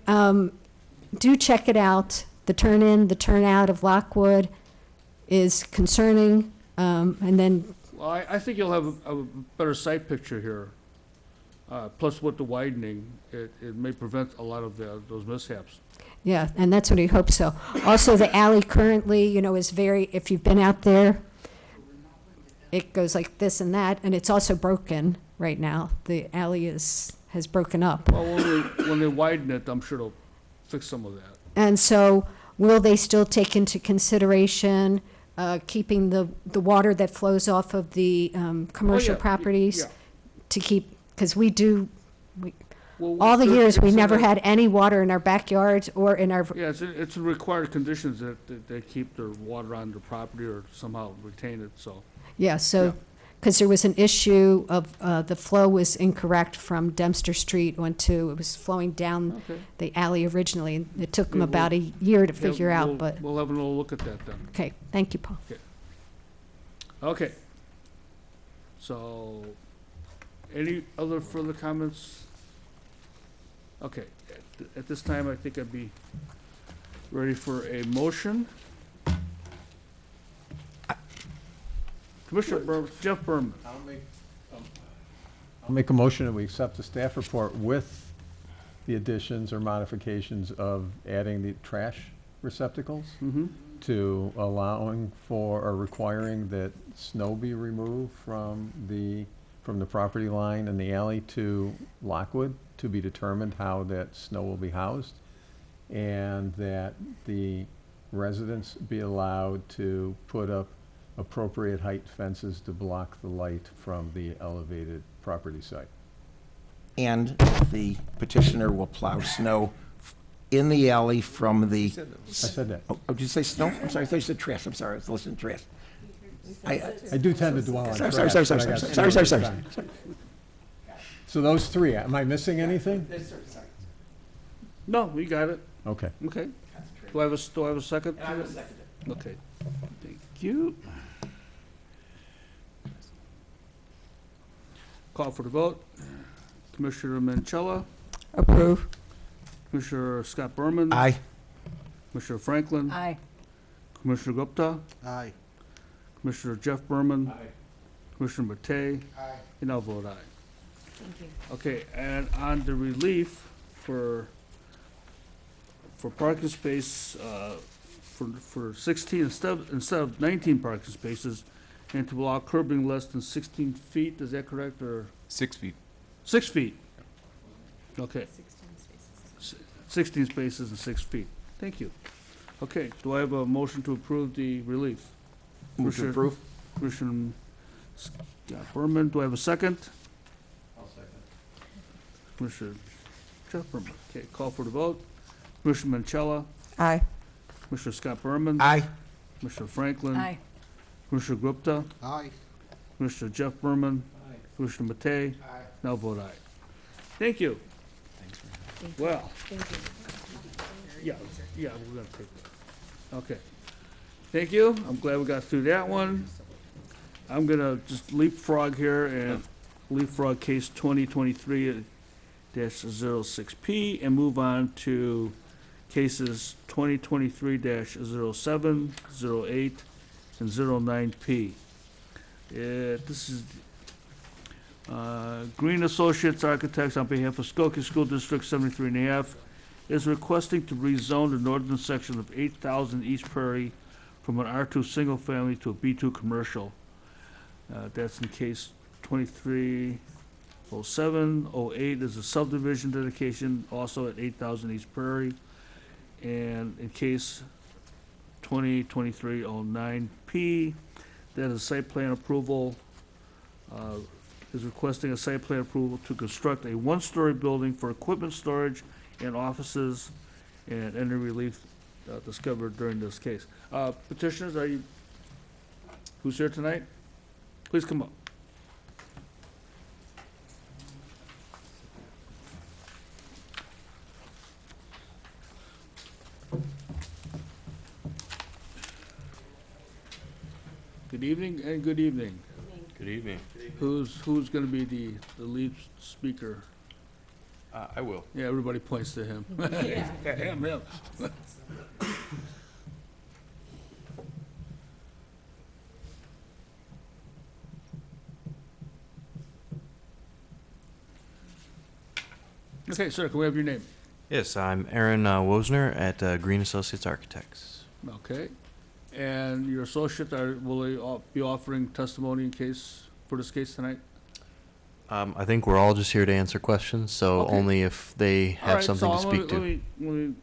do check it out. The turn in, the turn out of Lockwood is concerning. And then, Well, I think you'll have a better sight picture here. Plus with the widening, it may prevent a lot of those mishaps. yeah, and that's what he hopes so. Also, the alley currently, is very, if you've been out there, it goes like this and that, and it's also broken right now. The alley has broken up. Well, when they widen it, I'm sure they'll fix some of that. And so will they still take into consideration keeping the water that flows off of the commercial yeah, properties yeah. to keep, because we do, Well, all the it's- years, we it's in never the- had any water in our backyards or in our, Yeah, it's a required conditions that they keep their water on their property or somehow retain it, so. yeah, so, because there was an issue of the flow was incorrect from Dempster Street onto, it was flowing down Okay. the alley originally, and it took them Yeah, about a we'll- year to Yeah, figure we'll- out, but, We'll have a little look at that then. okay, thank you, Paul. Okay. So, any other further comments? Okay, at this time, I think I'd be ready for a motion. Commissioner Jeff Berman. I'll make a motion that we accept the staff report with the additions or modifications of adding the trash receptacles Mm-hmm. to allowing for or requiring that snow be removed from the property line in the alley to Lockwood, to be determined how that snow will be housed, and that the residents be allowed to put up appropriate height fences to block the light from the elevated property site. And the petitioner will plow snow in the alley from the. I said that. Oh, did you say snow? I'm sorry, I thought you said trash. I'm sorry, I was listening to trash. I do tend to dwell on Sorry, trash. sorry, but I got sorry, sorry, sorry. time. So those three, am I missing anything? No, we got it. Okay. Okay. Do I have a second? And I will second it. Okay, thank you. Call for the vote. Commissioner Manchella, Approve. Commissioner Scott Berman. Aye. Commissioner Franklin. Aye. Commissioner Gupta. Aye. Commissioner Jeff Berman. Commissioner Matei. Aye. And I'll vote aye. Thank you. Okay, and on the relief for parking space, for 16 instead of 19 parking spaces, and to allow curbing less than 16 feet, is that correct, or 6 feet. 6 feet? Okay, 16 spaces. 16 spaces and 6 feet. Thank you. Okay, do I have a motion to approve the relief? Move to Commissioner- approve. Commissioner Scott Berman, do I have a second? I'll second. Commissioner Jeff Berman. Okay, call for the vote. Commissioner Manchella, Aye. Commissioner Scott Berman. Aye. Commissioner Franklin. Aye. Commissioner Gupta, Aye. Commissioner Jeff Berman, Aye. Commissioner Matei, Aye. now vote aye. Thank you. Well, yeah, we're gonna take that. Okay. Thank you. I'm glad we got through that one. I'm gonna just leapfrog here and leapfrog case 2023-06P and move on to cases 2023-07, 08, and 09P. This is Green Associates Architects on behalf of Skokie School District 73.5 is requesting to rezone the northern section of 8,000 East Prairie from an R2 single family to a B2 commercial. That's in case 2307. 08 is a subdivision dedication, also at 8,000 East Prairie. And in case 2023-09P, that is site plan approval, is requesting a site plan approval to construct a one-story building for equipment storage and offices and any relief discovered during this case. Petitioners, who's here tonight? Please come up. Good evening and good evening. Good evening. Who's gonna be the lead speaker? I will. Yeah, everybody points to him. Yeah, him. Okay, sir, can we have your name? Yes, I'm Aaron Wosner at Green Associates Architects. Okay. And your associate, will they be offering testimony for this case tonight? I think we're all just here to answer questions, so Okay. only if they All have right, something to so speak to. Let me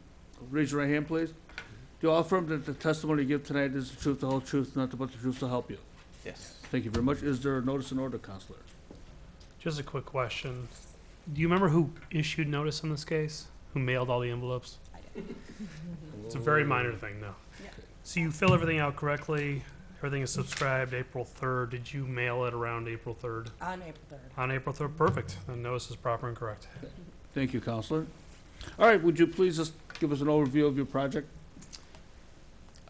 raise your right hand, please. Do you affirm that the testimony you give tonight is the truth, the whole truth, nothing but the truth to help you? Yes. Thank you very much. Is there a notice and order, Counselor? Just a quick question. Do you remember who issued notice in this case? Who mailed all the envelopes? It's a very minor thing, though. So you fill everything out correctly, everything is subscribed April 3rd. Did you mail it around April 3rd? On April 3rd. On April 3rd, perfect. The notice is proper and correct. Thank you, Counselor. All right, would you please just give us an overview of your project?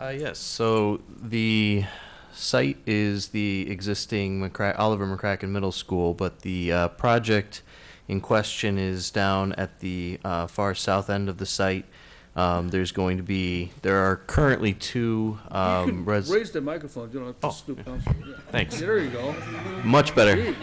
Yes, so the site is the existing Oliver McCracken Middle School, but the project in question is down at the far south end of the site. There are currently two You can res- raise the microphone, you don't have to Oh, stoop, Counselor. Yeah. thanks. There you go. Much better.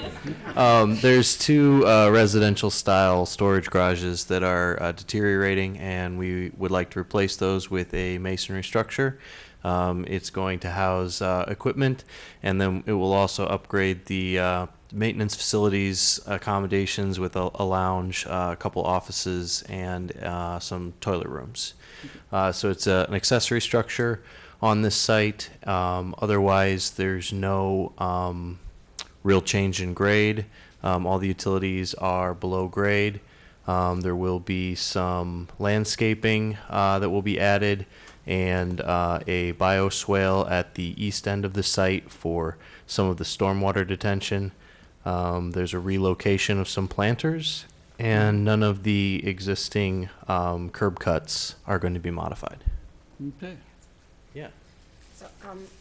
There's two residential style storage garages that are deteriorating, and we would like to replace those with a masonry structure. It's going to house equipment, and then it will also upgrade the maintenance facilities accommodations with a lounge, a couple offices, and some toilet rooms. So it's an accessory structure on this site. Otherwise, there's no real change in grade. All the utilities are below grade. There will be some landscaping that will be added, and a bioswale at the east end of the site for some of the stormwater detention. There's a relocation of some planters, and none of the existing curb cuts are going to be modified. Okay. Yeah. So,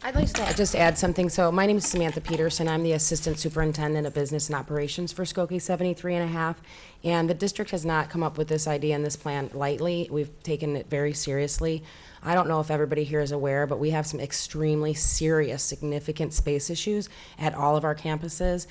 I'd like to just add something. So my name is Samantha Peterson. I'm the Assistant Superintendent of Business and Operations for Skokie 73 and a half. And the district has not come up with this idea and this plan lightly. We've taken it very seriously. I don't know if everybody here is aware, but we have some extremely serious, significant space issues at all of our campuses.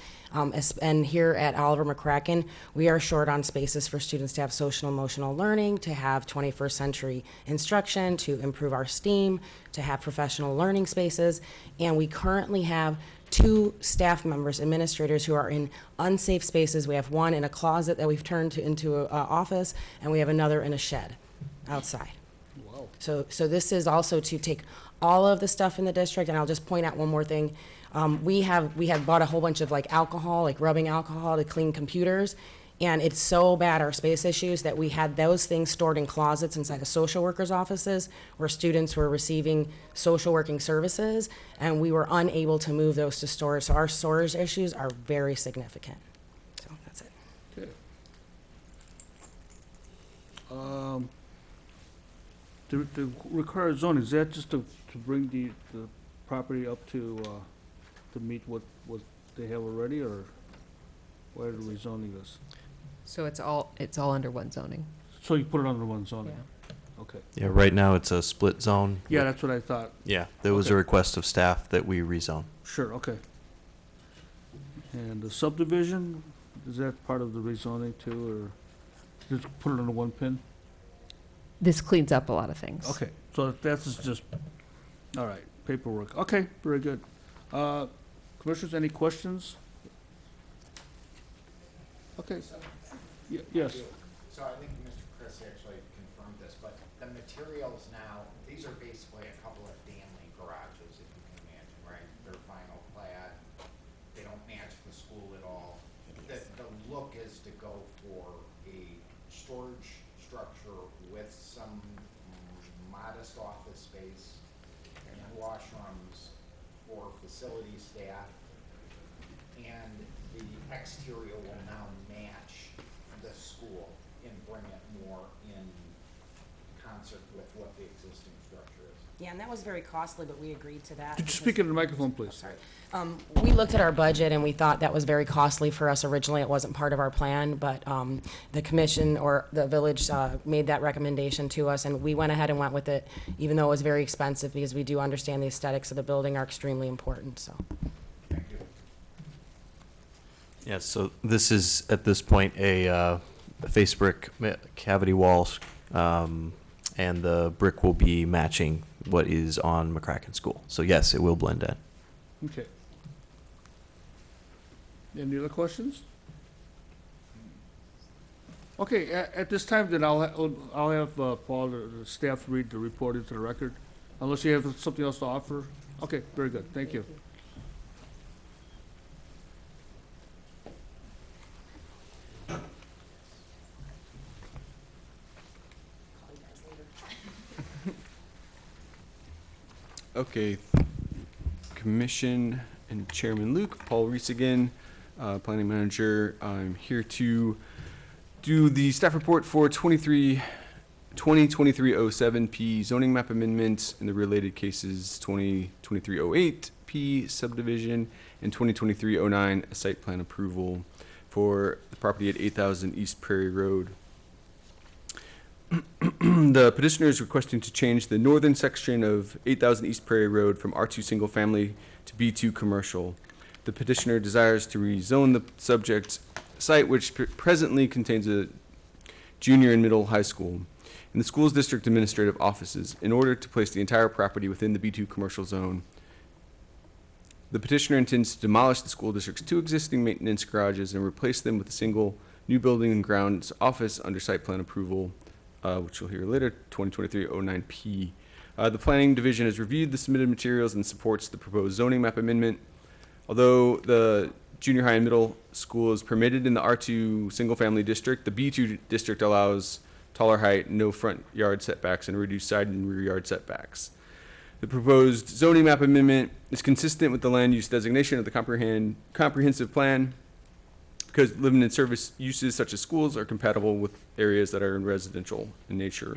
And here at Oliver McCracken, we are short on spaces for students to have social and emotional learning, to have 21st century instruction, to improve our STEAM, to have professional learning spaces. And we currently have 2 staff members, administrators, who are in unsafe spaces. We have one in a closet that we've turned into an office, and we have another in a shed outside. So this is also to take all of the stuff in the district, and I'll just point out one more thing. We have bought a whole bunch of alcohol, rubbing alcohol to clean computers, and it's so bad, our space issues, that we had those things stored in closets inside of social workers' offices where students were receiving social working services, and we were unable to move those to storage. So our storage issues are very significant. So that's it. Okay. The required zoning, is that just to bring the property up to meet what they have already, or why are we rezoning this? So it's all under one zoning. So you put it under one zoning? Okay. Yeah, right now it's a split zone. Yeah, that's what I thought. Yeah, there was a Okay. request of staff that we rezone. Sure, okay. And the subdivision, is that part of the rezoning too, or just put it under one pin? This cleans up a lot of things. Okay, so that's just, all right, paperwork. Okay, very good. Commissioners, any questions? Okay. Yes. So I think Mr. Chris actually confirmed this, but the materials now, these are basically a couple of Danley garages, if you can imagine, right? They're vinyl the school at all. The look is to go for a storage structure with some modest office space and washrooms for facility staff. And the exterior will now match the school and bring it more in concert with what the existing structure is. Yeah, and that was very costly, but we agreed to that. Could you because- speak into the microphone, please? Sorry. We looked at our budget and we thought that was very costly for us originally. It wasn't part of our plan, but the commission or the village made that recommendation to us, and we went ahead and went with it, even though it was very expensive, because we do understand the aesthetics of the building are extremely important, so. Yes, so this is, at this point, a face brick cavity walls, and the brick will be matching what is on McCracken School. So yes, it will blend in. Okay. Any other questions? Okay, at this time, then I'll have Paul, the staff, read the report into the record, unless you have something else to offer. Okay, very good, thank you. Okay, Commission and Chairman Luke, Paul Reese again, Planning Manager. I'm here to do the staff report for 2023-07P zoning map amendment and the related cases 2023-08P subdivision and 2023-09 site plan approval for the property at 8,000 East Prairie Road. The petitioner is requesting to change the northern section of 8,000 East Prairie Road from R2 single family to B2 commercial. The petitioner desires to rezone the subject site, which presently contains a junior and middle high school, and the school's district administrative offices, in order to place the entire property within the B2 commercial zone. The petitioner intends to demolish the school district's 2 existing maintenance garages and replace them with a single new building and grounds office under site plan approval, which you'll hear later, 2023-09P. The Planning Division has reviewed the submitted materials and supports the proposed zoning map amendment. Although the junior high and middle school is permitted in the R2 single-family district, the B2 district allows taller height, no front yard setbacks, and reduced side and rear yard setbacks. The proposed zoning map amendment is consistent with the land use designation of the comprehensive plan, because living and service uses such as schools are compatible with areas that are residential in nature.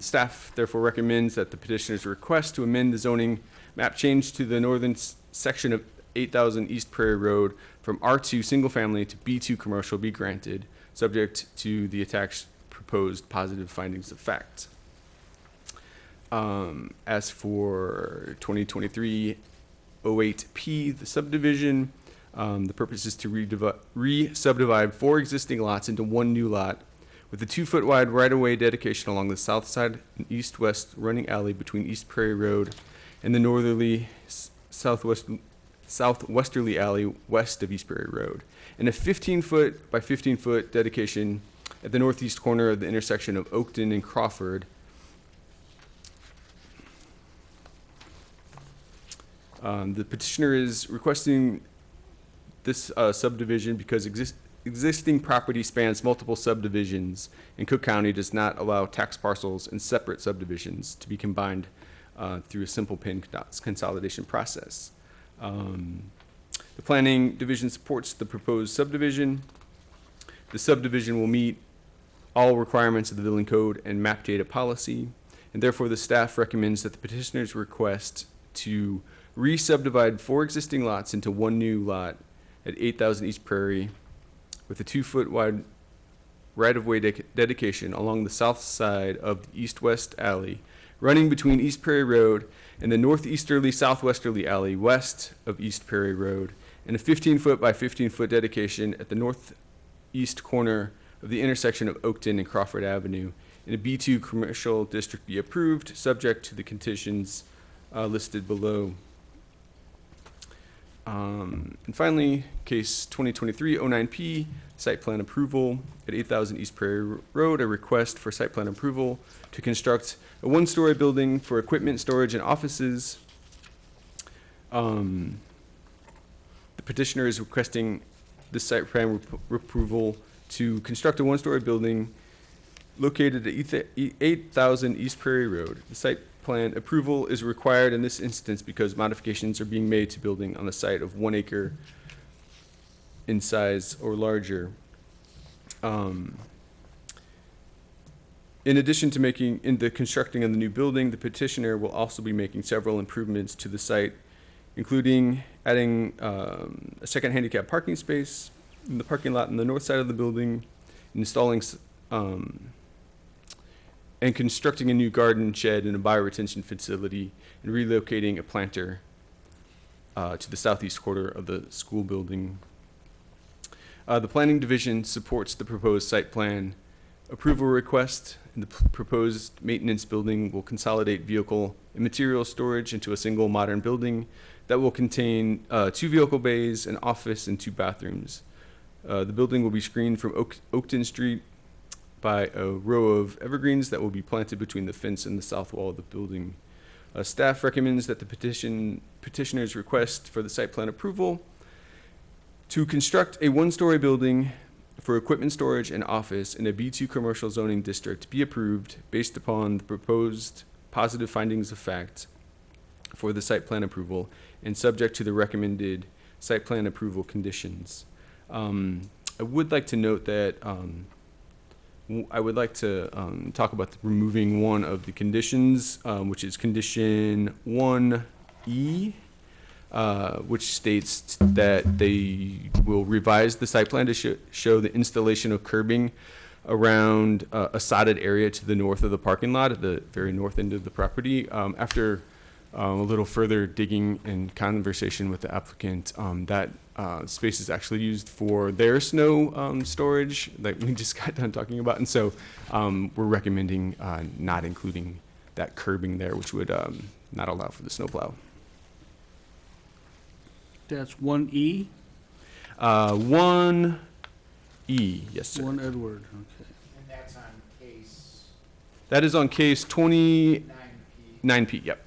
Staff therefore recommends that the petitioner's request to amend the zoning map change to the northern section of 8,000 East Prairie Road from R2 single family to B2 commercial be granted, subject to the attached proposed positive findings of fact. As for 2023-08P, the subdivision, the purpose is to re-subdivide 4 existing lots into 1 new lot with a 2-foot wide right-of-way dedication along the south side and east-west running alley between East Prairie Road and the northerly southwesterly alley west of East Prairie Road, and a 15-foot by 15-foot dedication at the northeast corner of the intersection of Oakton and Crawford. The petitioner is requesting this subdivision because existing property spans multiple subdivisions, and Cook County does not allow tax parcels and separate subdivisions to be combined through a simple PIN consolidation process. The Planning Division supports the proposed subdivision. The subdivision will meet all requirements of the building code and map data policy, and therefore the staff recommends that the petitioner's request to re-subdivide 4 existing lots into 1 new lot at 8,000 East Prairie with a 2-foot wide right-of-way dedication along the south side of the east-west alley running between East Prairie Road and the northeasterly southwesterly alley west of East Prairie Road, and a 15-foot by 15-foot dedication at the northeast corner of the intersection of Oakton and Crawford Avenue in a B2 commercial district be approved, subject to the conditions listed below. And finally, case 2023-09P, site plan approval at 8,000 East Prairie Road, a request for site plan approval to construct a 1-story building for equipment storage and offices. The petitioner is requesting the site plan approval to construct a one-story building located at 8,000 East Prairie Road. The site plan approval is required in this instance because modifications are being made to building on the site of 1 acre in size or larger. In addition to constructing of the new building, the petitioner will also be making several improvements to the site, including adding a second handicap parking space in the parking lot on the north side of the building, installing and constructing a new garden shed and a bioretention facility, and relocating a planter to the southeast quarter of the school building. The planning division supports the proposed site plan approval request, and the proposed maintenance building will consolidate vehicle and material storage into a single modern building that will contain 2 vehicle bays, an office, and 2 bathrooms. The building will be screened from Oakton Street by a row of evergreens that will be planted between the fence and the south wall of the building. Staff recommends that the petitioner's request for the site plan approval to construct a one-story building for equipment storage and office in a B2 commercial zoning district be approved based upon the proposed positive findings of fact for the site plan approval and subject to the recommended site plan approval conditions. I would like to note that I would like to talk about removing one of the conditions, which is condition 1E, which states that they will revise the site plan to show the installation of curbing around a sodded area to the north of the parking lot at the very north end of the property. After a little further digging and conversation with the applicant, that space is actually used for their snow storage that we just got done talking about. And so we're recommending not including that curbing there, which would not allow for the snowplow. That's 1E? 1E, yes, sir. 1 Edward, okay. And that's on case That is on case 29P, 9P. yep.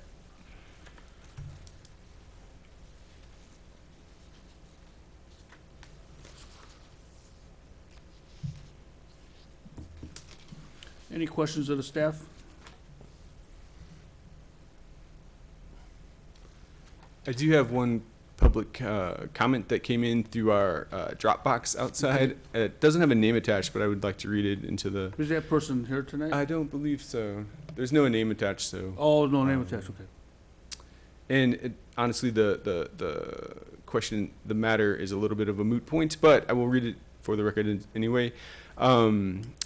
Any questions of the staff? I do have one public comment that came in through our Dropbox outside. It doesn't have a name attached, but I would like to read it into the... Is that person here tonight? I don't believe so. There's no name attached, so... Oh, no name attached, okay. And honestly, the question, the matter is a little bit of a moot point, but I will read it for the record anyway.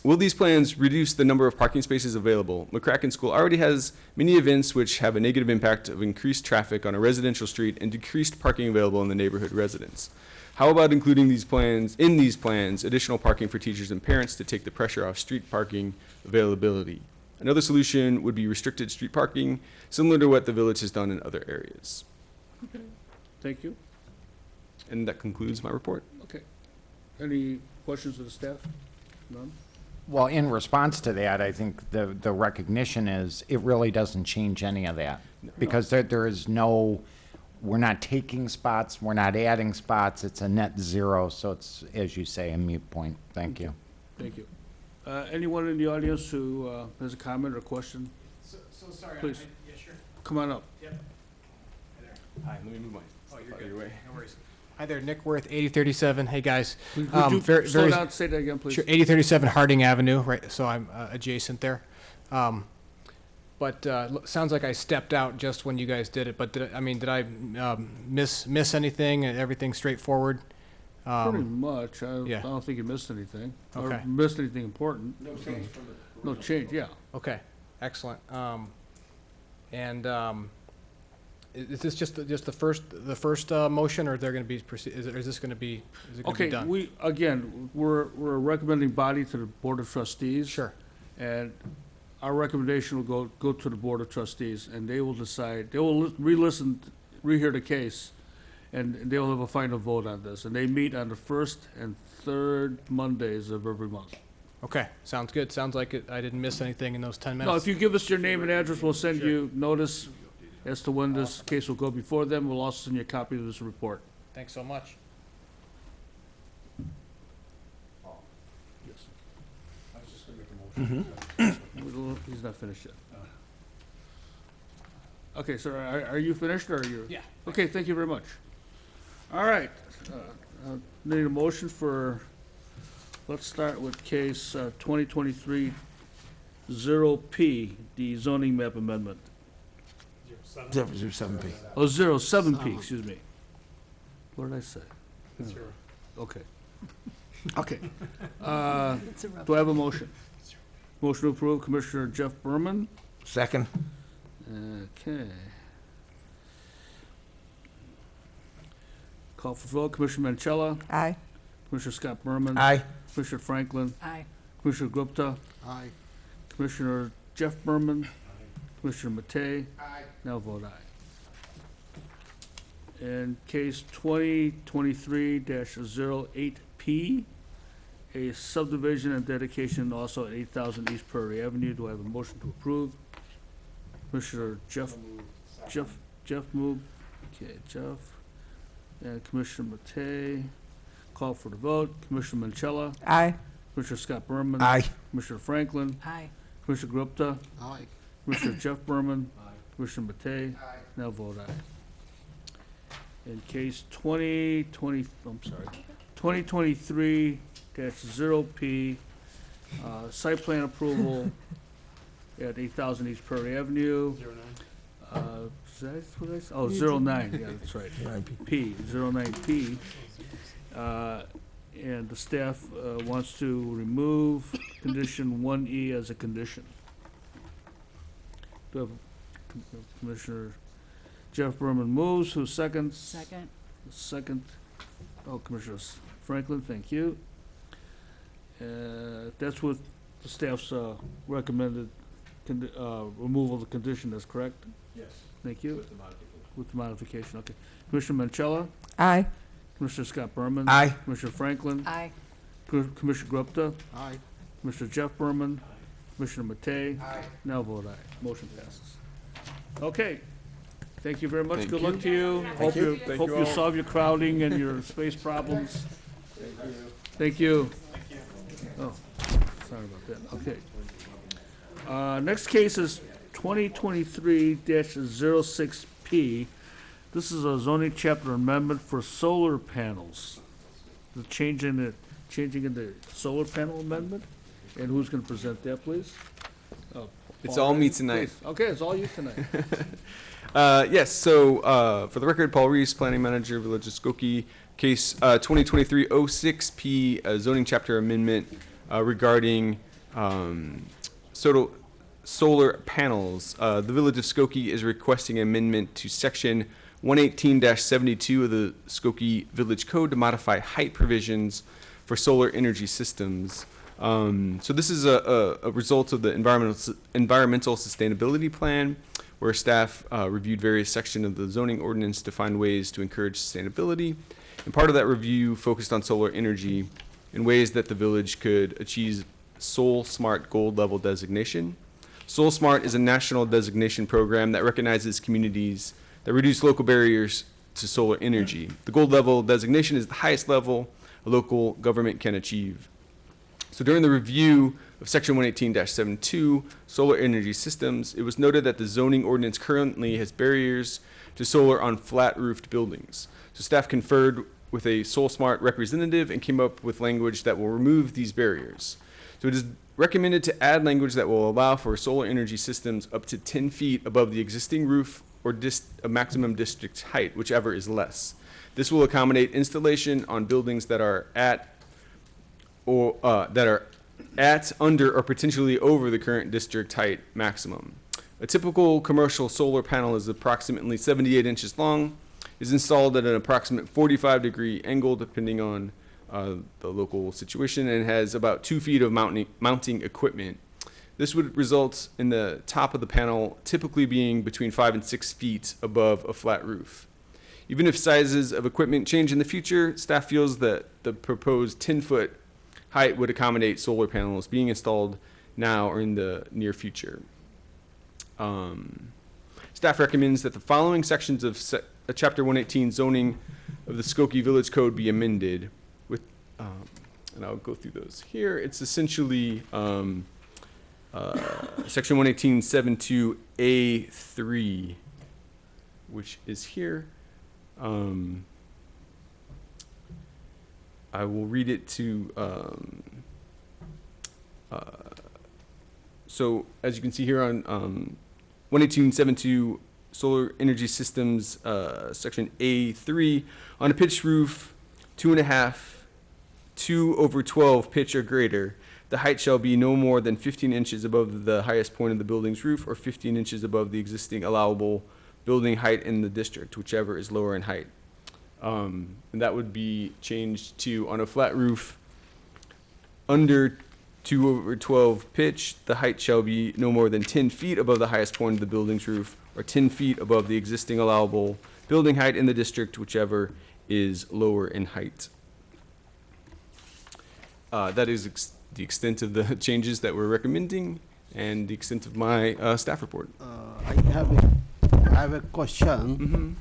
Will these plans reduce the number of parking spaces available? McCracken School already has many events which have a negative impact of increased traffic on a residential street and decreased parking available in the neighborhood residents. How about including these plans, additional parking for teachers and parents to take the pressure off street parking availability? Another solution would be restricted street parking, similar to what the village has done in other areas. Thank you. And that concludes my report. Okay. Any questions of the staff? None? Well, in response to that, I think the recognition is it really doesn't change any of that. Because there is no, we're not taking spots, we're not adding spots, it's a net zero, so it's, as you say, a moot point. Thank you. Thank you. Anyone in the audience who has a comment or question? So sorry. Please. Yeah, sure. Come on up. Yep. Hi there. Hi, let me move my... Oh, you're good. Your way. No worries. Hi there, Nick Worth, 8037. Hey, guys. Could you slow down, say that again, please? Sure, 8037 Harding Avenue, right, so I'm adjacent there. But sounds like I stepped out just when you guys did it, but did I miss anything? Everything straightforward? Pretty much. I yeah. don't think you missed anything. Okay. Or missed anything important. No change from the. No change, yeah. Okay, excellent. Is this just the first motion, or is there going to be is this going to be Okay, done? we're a recommending body to the Board of Trustees. Sure. And our recommendation will go to the Board of Trustees, and they will decide, they will rehear the case, and they will have a final vote on this. And they meet on the first and third Mondays of every month. Okay, sounds good. Sounds like I didn't miss anything in those 10 minutes. No, if you give us your name and address, we'll send you notice as to when this case will go before them. We'll also send you a copy of this report. Thanks so much. He's not finished yet. Okay, sir, are you finished, or are you? Yeah. Okay, thank you very much. All right, need a motion for, let's start with case 2023 0P, the zoning map amendment. 07P. Oh, 07P, excuse me. What did I say? That's your- Okay. Okay. It's a rough- Do I have a motion? Motion to approve, Commissioner Jeff Berman. Second. Okay. Call for vote, Commissioner Manchella, Aye. Commissioner Scott Berman. Aye. Commissioner Franklin, Aye. Commissioner Gupta, Aye. Commissioner Jeff Berman, Commissioner Matei. Aye. Now vote aye. And case 2023-08P, a subdivision and dedication also at 8,000 East Prairie Avenue. Do I have a motion to approve? Commissioner Jeff moved. Okay, Jeff. And Commissioner Matei. Call for the vote. Commissioner Manchella, Aye. Commissioner Scott Berman. Aye. Commissioner Franklin, Aye. Commissioner Gupta, Aye. Commissioner Jeff Berman, Commissioner Matei. Now vote aye. In case 2023-0P, site plan approval at 8,000 East Prairie Avenue. 09. Is that what I said? Oh, 09, yeah, that's right. 09P. And the staff wants to remove condition 1E as a condition. Do I have Commissioner Jeff Berman moves, who seconds? Second. Second, Commissioner Franklin, thank you. That's what the staff's recommended removal of the condition, that's correct? Yes. Thank you. With the modification. With the modification, okay. Commissioner Manchella, Aye. Commissioner Scott Berman. Aye. Commissioner Franklin. Aye. Commissioner Gupta, Aye. Commissioner Jeff Berman, Commissioner Matei. Aye. Now vote aye. Motion passes. Okay. Thank you very much. Thank Good you. luck to you. Hope you. you, Thank hope you you all. solve your crowding and your space problems. Thank you. Oh, sorry about that. Okay. Next case is 2023-06P. This is a zoning chapter amendment for solar panels. The changing in the solar panel amendment. And who's going to present that, please? Oh, It's Paul all me Reese, tonight. please. Okay, it's all you tonight. Yes, so for the record, Paul Reese, Planning Manager, Village of Skokie, case 2023-06P, zoning chapter amendment regarding solar panels. The Village of Skokie is requesting amendment to section 118-72 of the Skokie Village Code to modify height provisions for solar energy systems. So this is a result of the environmental sustainability plan, where staff reviewed various sections of the zoning ordinance to find ways to encourage sustainability. And part of that review focused on solar energy in ways that the village could achieve Soul Smart Gold level designation. Soul Smart is a national designation program that recognizes communities that reduce local barriers to solar energy. The gold level designation is the highest level a local government can achieve. So during the review of section 118-72, solar energy systems, it was noted that the zoning ordinance currently has barriers to solar on flat-roofed buildings. So staff conferred with a SoulSmart representative and came up with language that will remove these barriers. So it is recommended to add language that will allow for solar energy systems up to 10 feet above the existing roof or a maximum district height, whichever is less. This will accommodate installation on buildings that are at, under, or potentially over the current district height maximum. A typical commercial solar panel is approximately 78 inches long, is installed at an approximate 45-degree angle depending on the local situation, and has about 2 feet of mounting equipment. This would result in the top of the panel typically being between 5 and 6 feet above a flat roof. Even if sizes of equipment change in the future, staff feels that the proposed 10-foot height would accommodate solar panels being installed now or in the near future. Staff recommends that the following sections of Chapter 118 zoning of the Skokie Village Code be amended with, and I'll go through those here. It's essentially section 118.72A3, which is here. I will read it to, so as you can see here on 118.72 Solar Energy Systems, section A3, on a pitched roof, 2.5, 2/12 pitch or greater, the height shall be no more than 15 inches above the highest point of the building's roof or 15 inches above the existing allowable building height in the district, whichever is lower in height. And that would be changed to, on a flat roof under 2/12 pitch, the height shall be no more than 10 feet above the highest point of the building's roof or 10 feet above the existing allowable building height in the district, whichever is lower in height. That is the extent of the changes that we're recommending and the extent of my staff report. I have a question.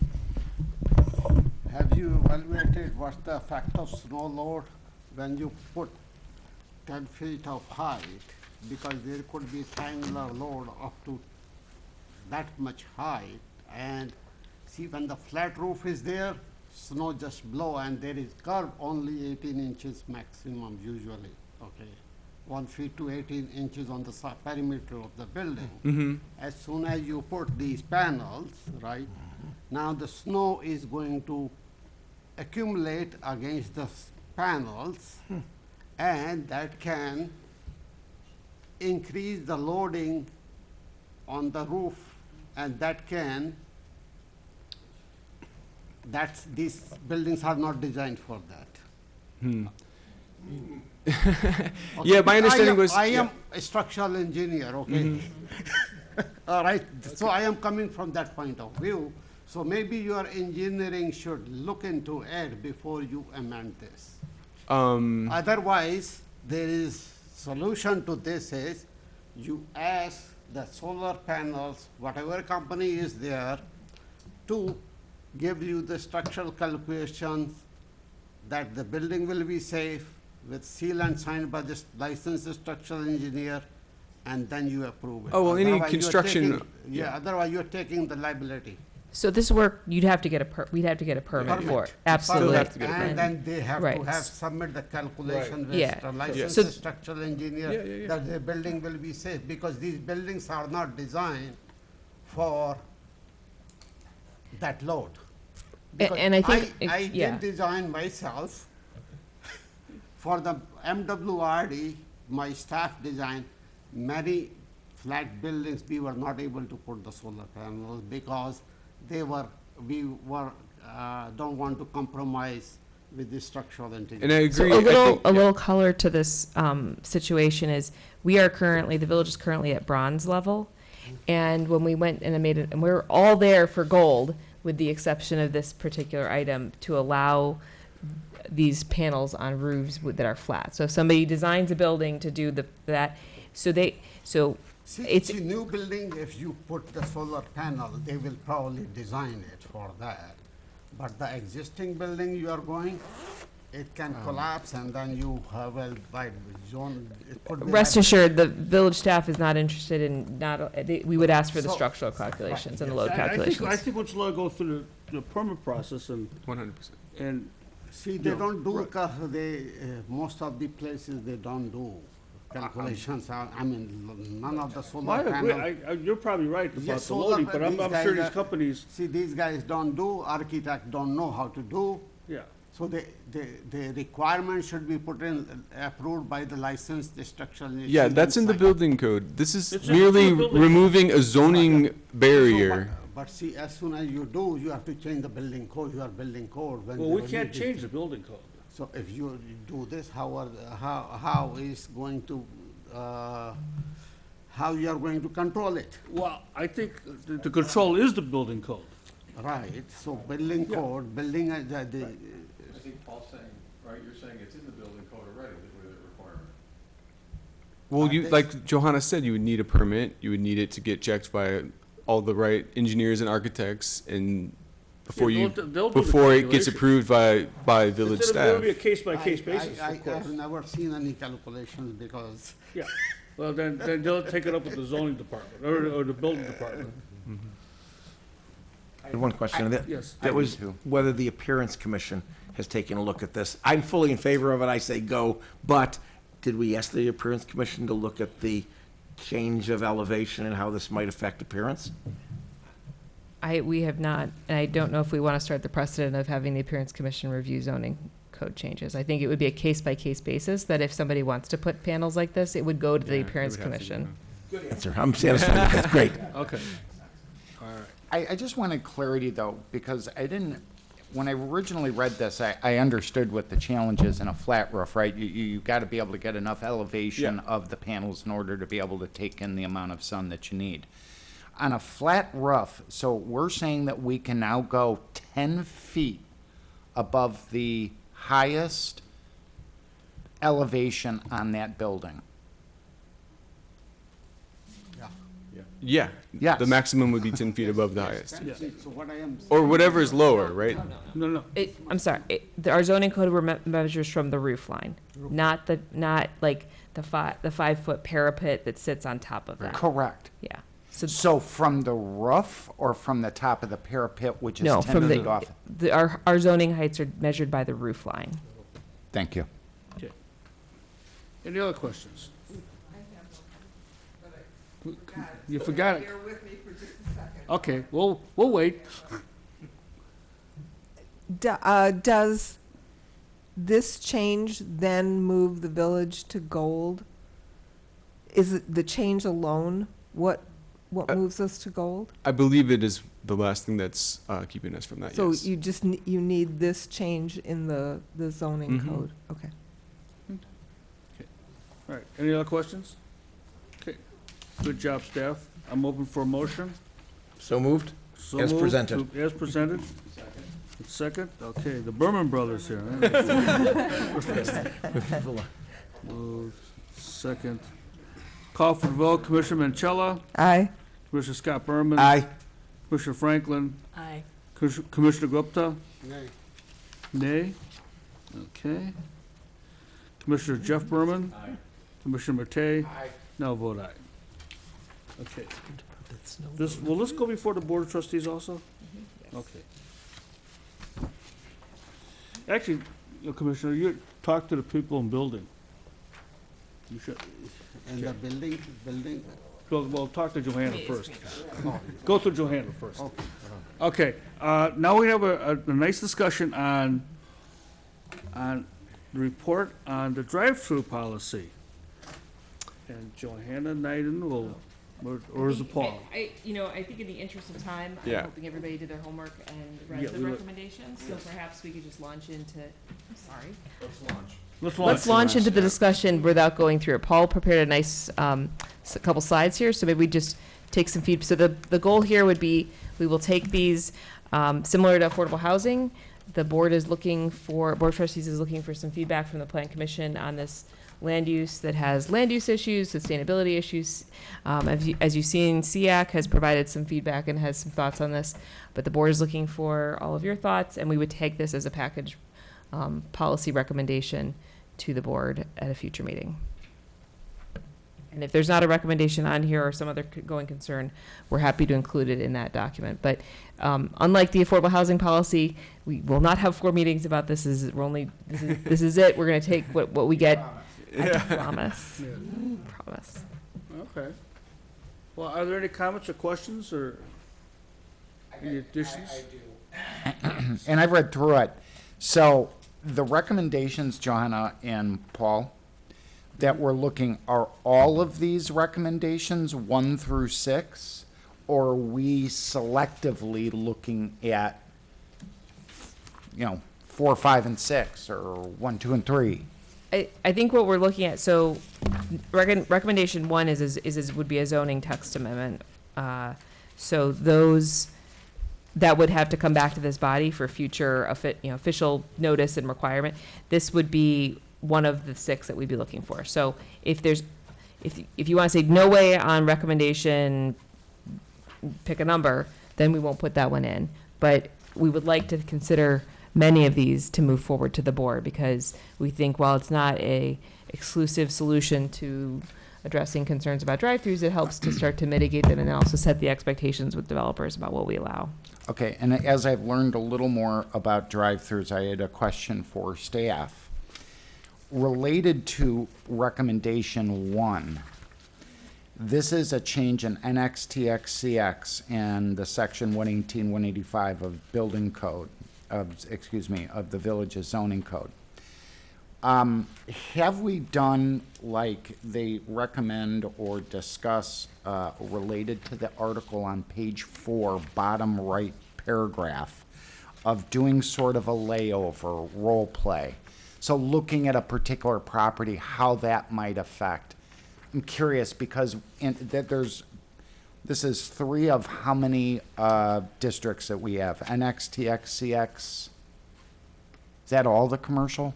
Have you evaluated what's the effect of snow load when you put 10 feet of height? Because there could be triangular load up to that much height. And see, when the flat roof is there, snow just blow and there is curve only 18 inches maximum usually, okay? 1 feet to 18 inches on the perimeter of the building. As soon as you put these panels, right, now the snow is going to accumulate against the panels and that can increase the loading on the roof and these buildings are not designed for that. Yeah, my understanding was. I am a structural engineer, okay? All right, so I am coming from that point of view. So maybe your engineering should look into it before you amend this. Otherwise, there is solution to this is you ask the solar panels, whatever company is there, to give you the structural calculations that the building will be safe with seal and signed by the licensed structural engineer, and then you approve it. Oh, well, any Otherwise, you're construction. taking- otherwise you're taking the liability. So this work, we'd have to get a permit for it. Absolutely. have to get a permit. And then they have to Right. have submit the calculation with Yeah. the So- licensed structural engineer Yeah. that the building will be safe, because these buildings are not designed for that load. Because and I think I yeah. did design myself for the MWRD, my staff designed many flat buildings. We were not able to put the solar panels because we don't want to compromise with the structural integrity. And I So agree. a little color to this situation is the village is currently at bronze level. And when we went and and we were all there for gold, with the exception of this particular item, to allow these panels on roofs that are flat. So if somebody designs a building to do See, new building, if you put the solar panel, they will probably design it for that. But the existing building you are going, it can collapse and then you have a wide zone. It could be Rest like- assured, the village staff is not interested in we would ask for the So- structural calculations and the load I calculations. think once you go through the permit process 100%. and See, they don't do, most of the places, they don't do calculations. None of the solar I agree. panel. You're probably right about Yes, the loading, but I'm these sure guys these are- companies, See, these guys don't do, architects don't know how to do. yeah. So the requirement should be put in, approved by the licensed structural engineer. Yeah, that's in the building code. This is It's merely in the building. removing a zoning barrier. But see, as soon as you do, you have to change the building code, your building code. when Well, they we can't release change it. the building code. So if you do this, how is going to, how you are going to control it? Well, I think the control is the building code. Right, so building code, building, I think Paul's saying, right, you're saying it's in the building code already, with a requirement. Well, this- like Johanna said, you would need a permit. You would need it to get checked by all the right engineers and architects, and before Yeah, you they'll do the before it gets calculations. approved by village It'll staff. be a case-by-case basis, I of course. have never seen any calculations because Yeah. Well, then they'll take it up with the zoning department, or the building department. I had one question. Yes. That was whether the Appearance Commission has taken a look at this. I'm fully in favor of it. I say go, but did we ask the Appearance Commission to look at the change of elevation and how this might affect appearance? We have not, and I don't know if we want to start the precedent of having the Appearance Commission review zoning code changes. I think it would be a case-by-case basis, that if somebody wants to put panels like this, it would go to the Yeah, Appearance it would have to, Commission. Good answer. I'm satisfied with that. Great. Okay. All right. I just wanted clarity though, because when I originally read this, I understood what the challenge is in a flat roof, right? You gotta be able to get enough elevation Yeah. of the panels in order to be able to take in the amount of sun that you need. On a flat roof, so we're saying that we can now go 10 feet above the highest elevation on that building. Yeah. Yes. The maximum would be 10 feet above the highest. Yeah. So what I am. Or whatever is lower, right? No. I'm sorry, our zoning code measures from the roof line, not like the 5-foot parapet that sits on top of that. Correct. Yeah. So from the roof or from the top of the parapet, which is No, 10 from feet off? our zoning heights are measured by the roof line. Thank you. Okay. Any other questions? You forgot it. Bear with me for just a second. Okay, we'll wait. Does this change then move the village to gold? Is it the change alone what moves us to gold? I believe it is the last thing that's keeping us from that, So yes. you just, you need this change in the zoning Mhm. code? Okay. All right, any other questions? Okay, good job, staff. I'm open for a motion. So moved? So As moved presented. As presented? Second, okay, the Berman brothers here. Moved, second. Call for the vote, Commissioner Manchella, Aye. Commissioner Scott Berman. Aye. Commissioner Franklin, Aye. Commissioner Gupta, Nay. nay. Okay. Commissioner Jeff Berman. Aye. Commissioner Matei. Aye. Now vote aye. Okay. Will this go before the Board of Trustees also? Okay. Actually, Commissioner, you talk to the people in building. You should, And the building, well, talk to Johanna first. Go through Johanna first. Okay, now we have a nice discussion on the report on the drive-through policy. And Johanna Knighton will, or is it Paul? I think in the interest of time, I'm Yeah. hoping everybody did their homework and read Yeah, the we would- recommendations, so perhaps we could just launch into, I'm sorry. Let's Launch into the discussion without going through it. Paul prepared a nice, couple slides here, so maybe we just take some feedback. So the goal here would be, we will take these, similar to affordable housing. The board of trustees is looking for some feedback from the plan commission on this land use that has land use issues, sustainability issues. As you've seen, SEAC has provided some feedback and has some thoughts on this, but the board is looking for all of your thoughts, and we would take this as a package policy recommendation to the board at a future meeting. And if there's not a recommendation on here or some other going concern, we're happy to include it in that document. But unlike the affordable housing policy, we will not have 4 meetings about this. This is it. We're going to take what we get. I promise. Promise. Okay. Well, are there any comments or questions or any additions? I do. And I've read through it. So the recommendations, Johanna and Paul, that we're looking, are all of these recommendations 1 through 6? Or are we selectively looking at, 4, 5, and 6, or 1, 2, and 3? I think what we're looking at, so recommendation 1 would be a zoning text amendment. So that would have to come back to this body for future official notice and requirement. This would be one of the 6 that we'd be looking for. So if you want to say no way on recommendation, pick a number, then we won't put that one in. But we would like to consider many of these to move forward to the board, because we think while it's not a exclusive solution to addressing concerns about drive-throughs, it helps to start to mitigate them and then also set the expectations with developers about what we allow. Okay, and as I've learned a little more about drive-throughs, I had a question for staff. Related to recommendation 1, this is a change in NXTXCX and the section 118, 185 of building code, of the village's zoning code. Have we done, like they recommend or discuss, related to the article on page 4, bottom right paragraph, of doing sort of a layover, role play? So looking at a particular property, how that might affect. I'm curious because this is 3 of how many districts that we have? NXTXCX? Is that all the commercial?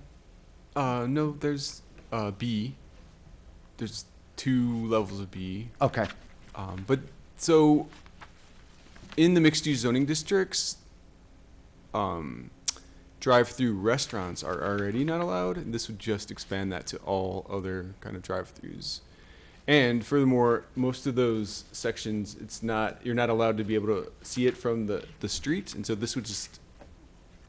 No, there's B. There's 2 levels of B. Okay. But so in the mixed-use zoning districts, drive-through restaurants are already not allowed, and this would just expand that to all other kind of drive-throughs. And furthermore, most of those sections, you're not allowed to be able to see it from the street, and so this would just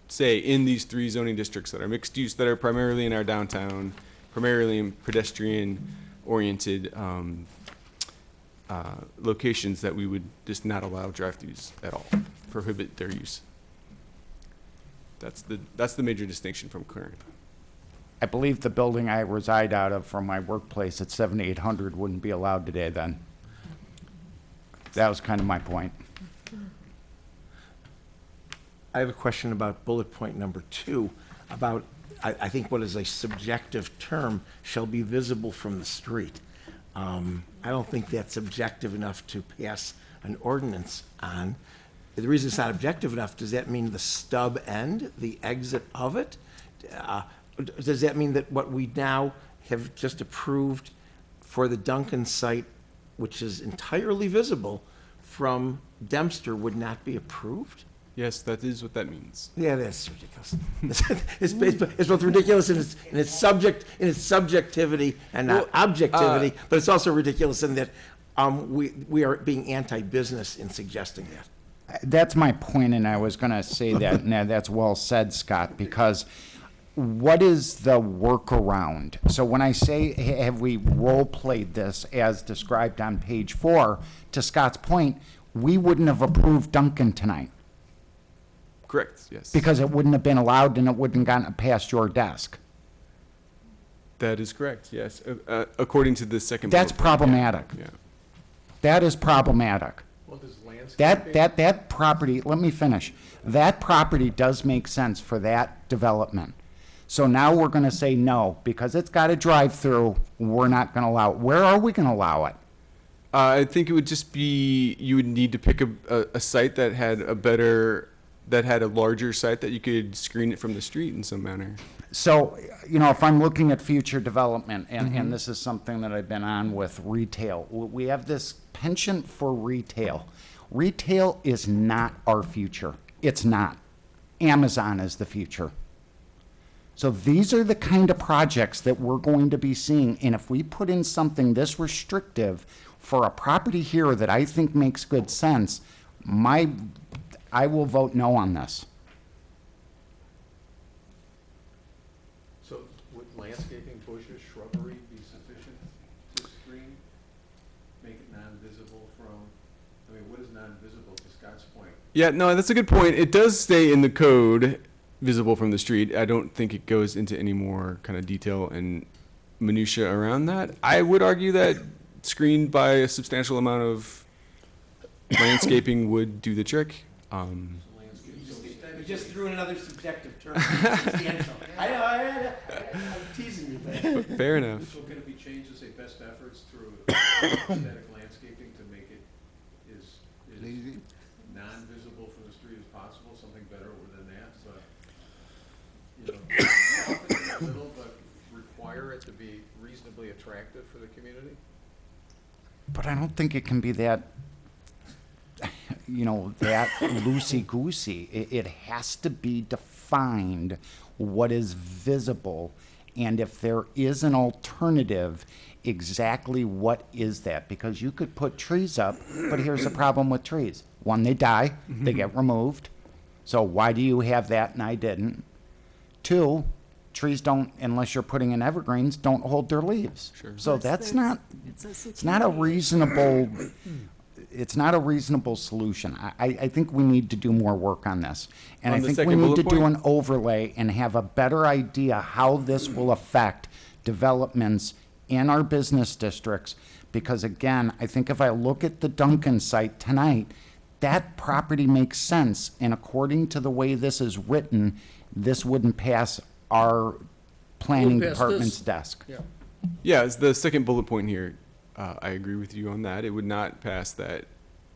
say in these 3 zoning districts that are mixed use, that are primarily in our downtown, primarily in pedestrian-oriented locations, that we would just not allow drive-throughs at all, prohibit their use. That's the major distinction from current. I believe the building I reside out of from my workplace at 7800 wouldn't be allowed today then. That was kind of my point. I have a question about bullet point number 2, about, I think what is a subjective term, shall be visible from the street. I don't think that's objective enough to pass an ordinance on. The reason it's not objective enough, does that mean the stub end, the exit of it? Does that mean that what we now have just approved for the Duncan site, which is entirely visible from Dempster, would not be approved? Yes, that is what that means. Yeah, that's ridiculous. It's both ridiculous in its subjectivity and not objectivity, but it's also ridiculous in that we are being anti-business in suggesting that. That's my point, and I was going to say that, and that's well said, Scott, because what is the workaround? So when I say, have we role-played this as described on page 4, to Scott's point, we wouldn't have approved Duncan tonight. Correct, yes. Because it wouldn't have been allowed and it wouldn't have gotten past your desk. That is correct, yes. According to the second. That's bullet point, problematic. Yeah. That is problematic. Well, does landscaping... That property, let me finish. That property does make sense for that development. So now we're going to say no, because it's got a drive-through, we're not going to allow it. Where are we going to allow it? I think it would just be, you would need to pick a site that had a larger site that you could screen it from the street in some manner. So, if I'm looking at future development, and this is something that I've been on with retail, we have this penchant for retail. Retail is not our future. It's not. Amazon is the future. So these are the kind of projects that we're going to be seeing, and if we put in something this restrictive for a property here that I think makes good sense, I will vote no on this. So would landscaping, bushes, shrubbery be sufficient to screen, make it non-visible from, what is non-visible, to Scott's point? Yeah, no, that's a good point. It does stay in the code, visible from the street. I don't think it goes into any more kind of detail and minutia around that. I would argue that screened by a substantial amount of landscaping would do the trick. You just threw in another subjective term. Substantial. I'm teasing you, man. Fair enough. So can it be changed to say best efforts through aesthetic landscaping to make it as non-visible from the street as possible, something better than that? So, a little, but require it to be reasonably attractive for the community? But I don't think it can be that, that loosey-goosey. It has to be defined what is visible, and if there is an alternative, exactly what is that, because you could put trees up, but here's the problem with trees. One, they die, they get removed. So why do you have that and I didn't? Two, trees don't, unless you're putting in evergreens, don't hold their leaves. Sure. So that's not, It's it's not a reasonable, it's not a reasonable solution. I think we need to do more work on this. And On I the think we second need bullet to do point? an overlay and have a better idea how this will affect developments in our business districts. Because again, I think if I look at the Duncan site tonight, that property makes sense. And according to the way this is written, this wouldn't pass our planning Wouldn't pass department's this. desk. Yeah. Yeah, it's the second bullet point here. I agree with you on that. It would not pass that.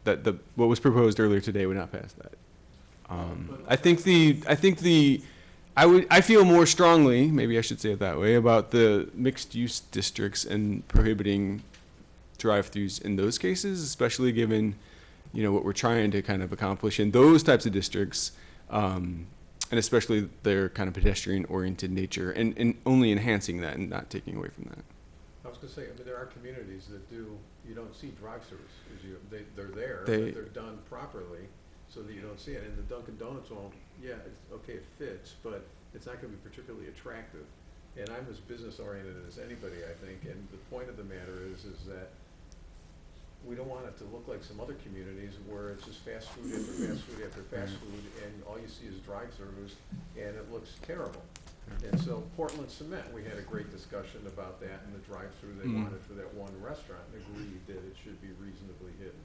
What was proposed earlier today would not pass that. I feel more strongly, maybe I should say it that way, about the mixed use districts and prohibiting drive-throughs in those cases, especially given, what we're trying to kind of accomplish in those types of districts, and especially their kind of pedestrian-oriented nature, and only enhancing that and not taking away from that. I was gonna say, there are communities that you don't see drive-throughs, they're there, They- but they're done properly, so that you don't see it, and the Dunkin' Donuts won't, it fits, but it's not gonna be particularly attractive. And I'm as business-oriented as anybody, I think, and the point of the matter is that we don't want it to look like some other communities where it's just fast food after fast food after fast food, and all you see is drive-throughs, and it looks terrible. And so Portland Cement, we had a great discussion about that and the drive-through they wanted for that one restaurant, and agreed that it should be reasonably hidden.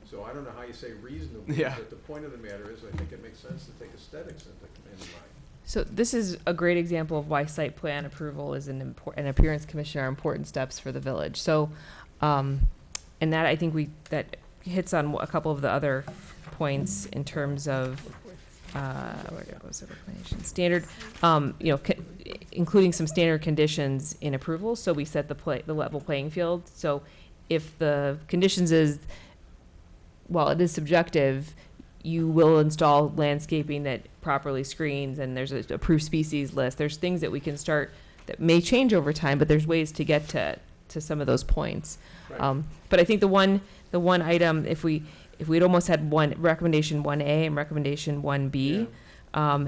So I don't know how you say reasonably, Yeah. but the point of the matter is, I think it makes sense to take aesthetics into mind. So this is a great example of why site plan approval is an appearance commission are important steps for the village. So, and that I think that hits on a couple of the other points in terms of where goes the reclamation standard, including some standard conditions in approval. So we set the level playing field. So if the conditions is, while it is subjective, you will install landscaping that properly screens, and there's a approved species list. There's things that we can start that may change over time, but there's ways to get to some of those points. Right. But I think the one item, if we'd almost had one recommendation 1A and recommendation 1B,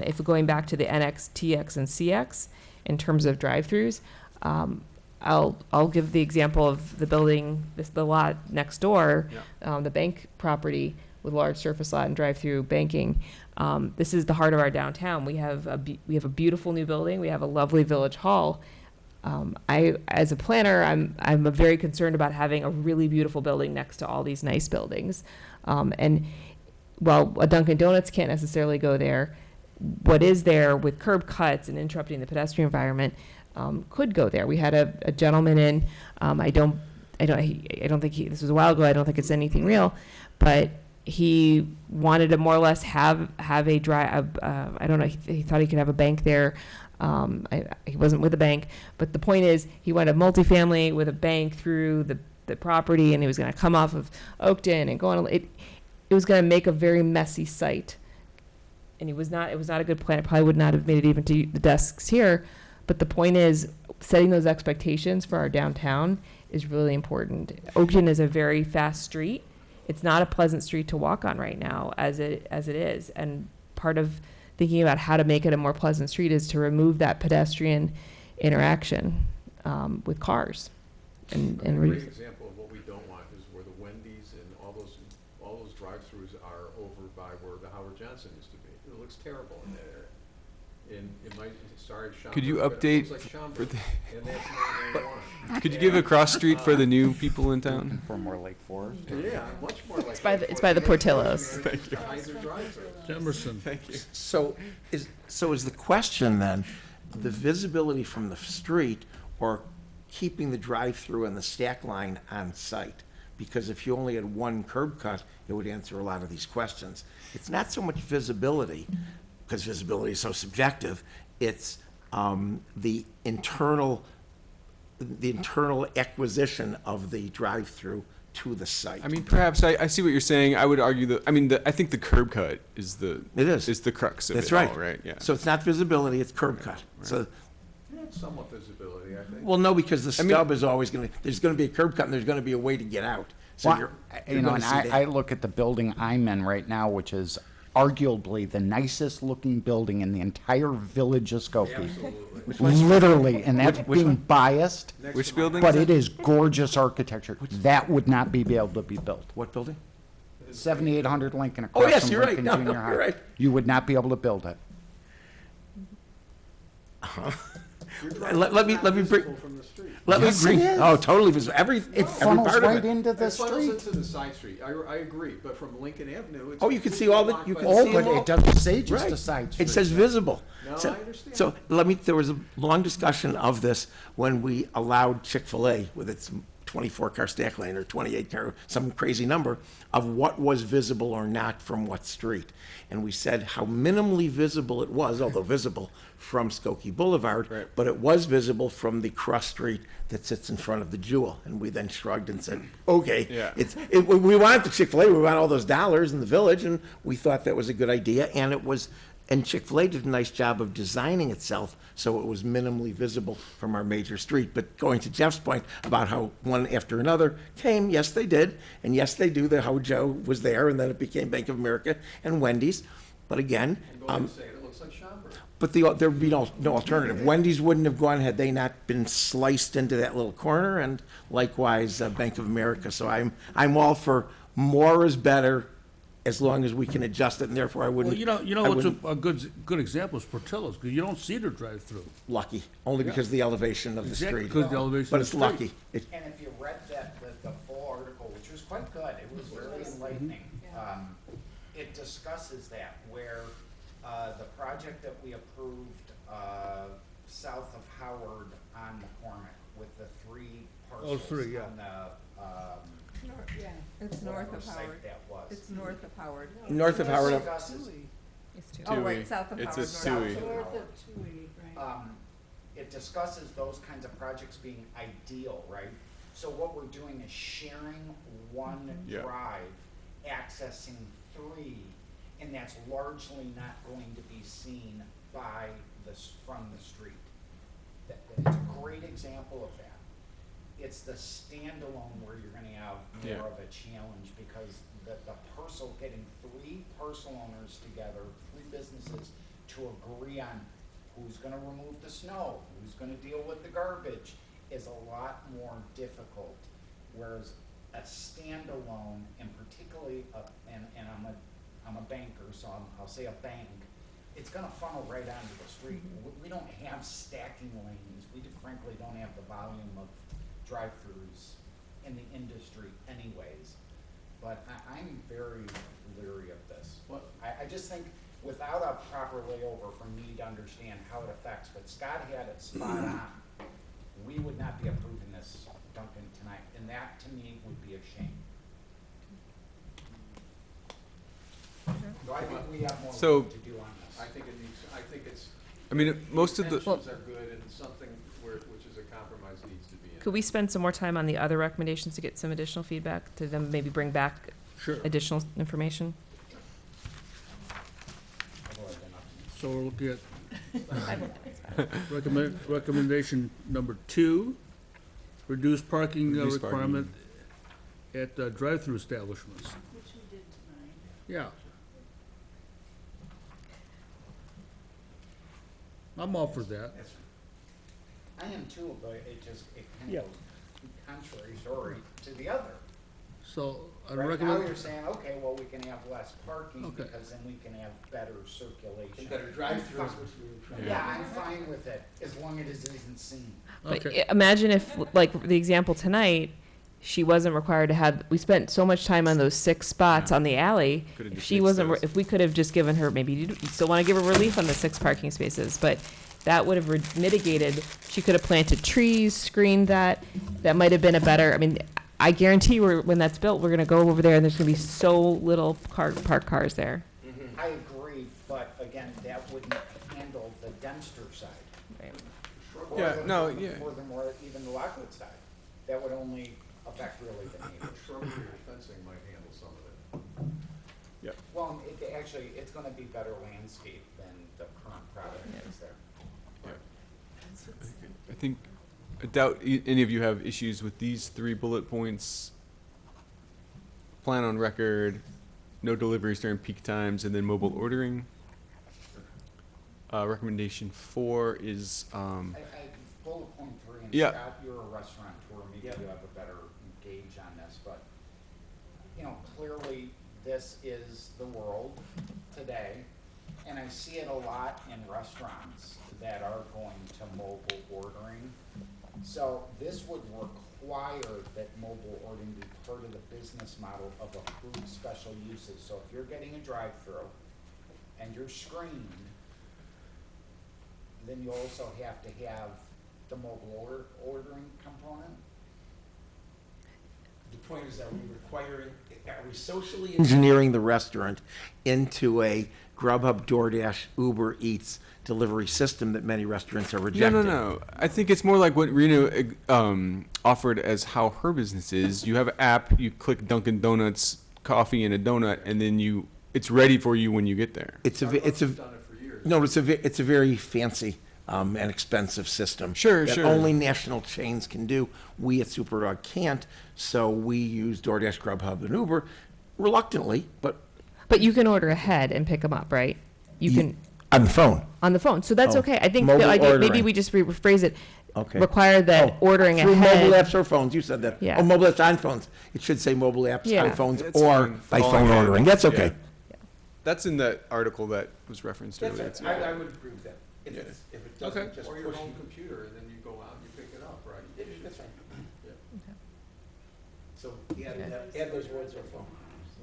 if we're going back to the NX, TX, and CX in terms of drive-throughs, I'll give the example of the building, the lot next door, the bank property with large surface lot and drive-through banking. This is the heart of our downtown. We have a beautiful new building. We have a lovely village hall. As a planner, I'm very concerned about having a really beautiful building next to all these nice buildings. And while a Dunkin' Donuts can't necessarily go there, what is there with curb cuts and interrupting the pedestrian environment could go there. We had a gentleman in. I don't think this was a while ago. I don't think it's anything real, but he wanted to more or less have a drive. I don't know. He thought he could have a bank there. He wasn't with a bank, but the point is he wanted a multifamily with a bank through the property, and he was going to come off of Oakton and go on. It was going to make a very messy site, and it was not a good plan. It probably would not have made it even to the desks here. But the point is, setting those expectations for our downtown is really important. Oakton is a very fast street. It's not a pleasant street to walk on right now, as it is, and part of thinking about how to make it a more pleasant street is to remove that pedestrian interaction with cars. And A great example of what we don't want is where the Wendy's and all those drive-throughs are over by where the Howard Johnson used to be. It looks terrible in that area. And it might, sorry, Schaumburg. Could you but it update looks like Schaumburg, for the- and that's not what we want. Could you give a cross street for the new people in town? For more Lake Forest? Yeah, much more like. It's by the Portillo's. Thank you. Emerson. Thank you. So is the question then, the visibility from the street or keeping the drive-through and the stack line on site? Because if you only had one curb cut, it would answer a lot of these questions. It's not so much visibility, because visibility is so subjective. It's the internal acquisition of the drive-through to the site. I mean, perhaps I see what you're saying. I would argue that, I think the curb cut is the crux of That's it right. all, right? Yeah. So it's not visibility, it's curb cut. So Somewhat visibility, I think. Well, no, because the I mean- stub is always gonna, there's gonna be a curb cut and there's gonna be a way to get out. So Well, you're you know, gonna and see that. I look at the building I'm in right now, which is arguably the nicest looking building in the entire village of Skokie. Literally, and that's being biased. Which building But is it is gorgeous architecture. That would not be able to be built. What building? 7800 Lincoln Oh, across yes, from you're right. Lincoln No, Junior no, High. you're right. You would not be able to build it. Let me bring, let me Yes, bring, it is. oh, totally visible, every funnels part of right it. into the It funnels street. into the side street. I agree, but from Lincoln Avenue, it's. Oh, you can see all the, you can Oh, see but them all. it doesn't say just Right. a side It street. says visible. No, So- I understand. So there was a long discussion of this when we allowed Chick-fil-A with its 24-car stack lane or 28-car, some crazy number, of what was visible or not from what street. And we said how minimally visible it was, although visible from Skokie Boulevard, but it was visible from the cross street that sits in front of the Jewel. And we then shrugged and said, okay, Yeah. we wanted the Chick-fil-A, we want all those dollars in the village, and we thought that was a good idea, and it was, and Chick-fil-A did a nice job of designing itself so it was minimally visible from our major street. But going to Jeff's point about how one after another came, yes, they did, and yes, they do, the how Joe was there, and then it became Bank of America and Wendy's. But again, It looks like Schaumburg. but there would be no alternative. Wendy's wouldn't have gone had they not been sliced into that little corner, and likewise, Bank of America. So I'm all for more is better, as long as we can adjust it, and therefore I Well, wouldn't. you know I what's wouldn't- a good example is Portillo's, because you don't see their drive-through. Lucky, only because of the elevation of the Exactly, street. because the elevation But of it's the lucky. street. And if you read the full article, which was quite good, it was very enlightening. It discusses that, where the project that we approved south of Howard on McCormick with the three parcels three, yeah. on the, Yeah, it's north whatever of site Howard. that was. It's north of Howard. North of Howard. Discusses- Oh, wait, Dewey. south of It's Howard. a north Dewey. of North Howard. of Tui, right. It discusses those kinds of projects being ideal, right? So what we're doing is sharing one Yeah. drive, accessing three, and that's largely not going to be seen from the street. It's a great example of that. It's the standalone where you're gonna have Yeah. more of a challenge, because the parcel, getting three parcel owners together, three businesses, to agree on who's gonna remove the snow, who's gonna deal with the garbage, is a lot more difficult. Whereas a standalone, and particularly, and I'm a banker, so I'll say a bank, it's gonna funnel right onto the street. We don't have stacking lanes, we frankly don't have the volume of drive-throughs in the industry anyways. But I'm very leery of this. I just think without a proper layover for me to understand how it affects, but Scott had it spot on, we would not be approving this, Duncan, tonight, and that to me would be a shame. So I think we have more So- work to do on this. I think it needs, I think it's. I mean, most of the. Intentions are good, and something which is a compromise needs to be in. Could we spend some more time on the other recommendations to get some additional feedback, to them maybe bring back Sure. additional information? So we're looking at recommendation number 2, reduce parking Reduce parking. requirement at drive-through establishments. Which we did tonight. Yeah. I'm all for that. I am too, but it kind Yeah. of goes contrary, sorry, to the other. So I Right now, recommend. you're saying, okay, well, we can have less parking Okay. because then we can have better circulation. Better drive-throughs, which we were trying to. Yeah, I'm fine with it, as long as it isn't seen. But Okay. imagine if, like, the example tonight, she wasn't required to have, we spent so much time on those 6 spots on the alley. Could've If just she mixed wasn't, those. if we could have just given her, maybe you still want to give her relief on the 6 parking spaces, but that would have mitigated, she could have planted trees, screened that. That might have been a better, I mean, I guarantee when that's built, we're going to go over there and there's going to be so little parked cars there. I agree, but again, that wouldn't handle the Dempster side. Right. Yeah, no, yeah. Furthermore, even the Lockwood side, that would only affect really the neighbors. Shrubbery or fencing might handle some of it. Yep. Well, it's gonna be better landscape than the current product that's there. I think, I doubt any of you have issues with these 3 bullet points. Plan on record, no deliveries during peak times, and then mobile ordering. Recommendation 4 is, Bullet point 3, and Yeah. Scott, you're a restaurateur, maybe you have a better gauge on this, but, you know, clearly this is the world today, and I see it a lot in restaurants that are going to mobile ordering. So this would require that mobile ordering be part of the business model of approved special uses. So if you're getting a drive-through and you're screened, then you also have to have the mobile ordering component. The point is, are we socially engineering the restaurant into a Grubhub, DoorDash, Uber Eats delivery system that many restaurants are rejecting? No. I think it's more like what Rena offered as how her business is. You have an app, you click Dunkin' Donuts coffee and a donut, and then it's ready for you when you get there. It's a very fancy and expensive system. Sure. That only national chains can do. We at Superdog can't, so we use DoorDash, Grubhub, and Uber reluctantly, but you can order ahead and pick them up, right? You can on the phone. on the phone, so that's Oh, okay. I think mobile the idea, maybe ordering. we just rephrase it. Okay. Require that ordering through ahead. mobile apps or phones. You said that. Yeah. Oh, mobile apps on phones. It should say mobile apps Yeah. on phones That's or fine. by All phone ahead. ordering. That's okay. Yeah. That's in that article that was referenced earlier. That's right. I would agree with that. If Yeah. if it doesn't just Or your push home you. computer, and then you go out and you pick it up, right? That's right. So add those words to our phone.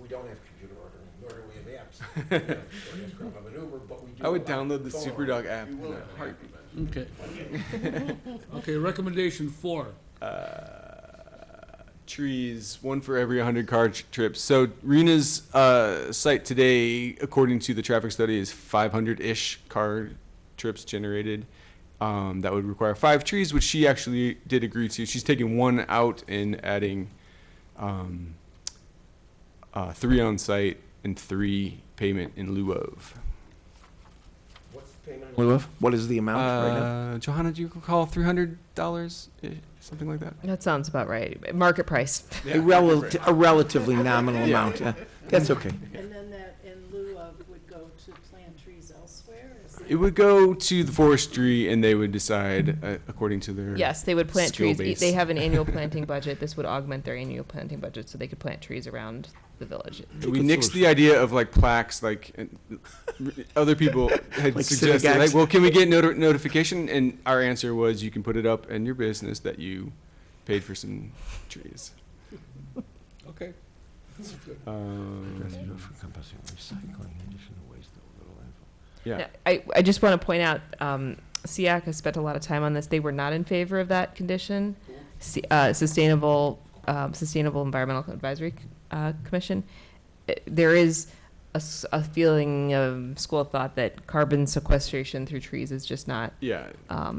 We don't have computer ordering, nor do we have apps. We have DoorDash, Grubhub, and Uber, but we do I would allow download the phone Superdog ordering. app in a heartbeat. Okay. Okay, recommendation 4. Trees, 1 for every 100 car trips. So Rena's site today, according to the traffic study, is 500-ish car trips generated. That would require 5 trees, which she actually did agree to. She's taking 1 out and adding 3 on site and 3 payment in lieu of. What's the payment in lieu of? What is the amount right now? Johanna, do you recall $300? Something like that? That sounds about right. Market price. A relatively nominal amount. That's okay. And then that in lieu of would go to plant trees elsewhere? Is It would go to the forestry, and they would decide according to their Yes, they would plant skill trees. base. They have an annual planting budget. This would augment their annual planting budget, so they could plant trees around the village. We nixed the idea of like plaques, like other people had Like suggested. civic Like, action. well, can we get notification? And our answer was, you can put it up in your business that you paid for some trees. Okay. Yeah. I just want to point out, SEAC has spent a lot of time on this. They were not in favor of that condition. Sustainable Environmental Advisory Commission. There is a feeling of school of thought that carbon sequestration through trees is just not. Yeah.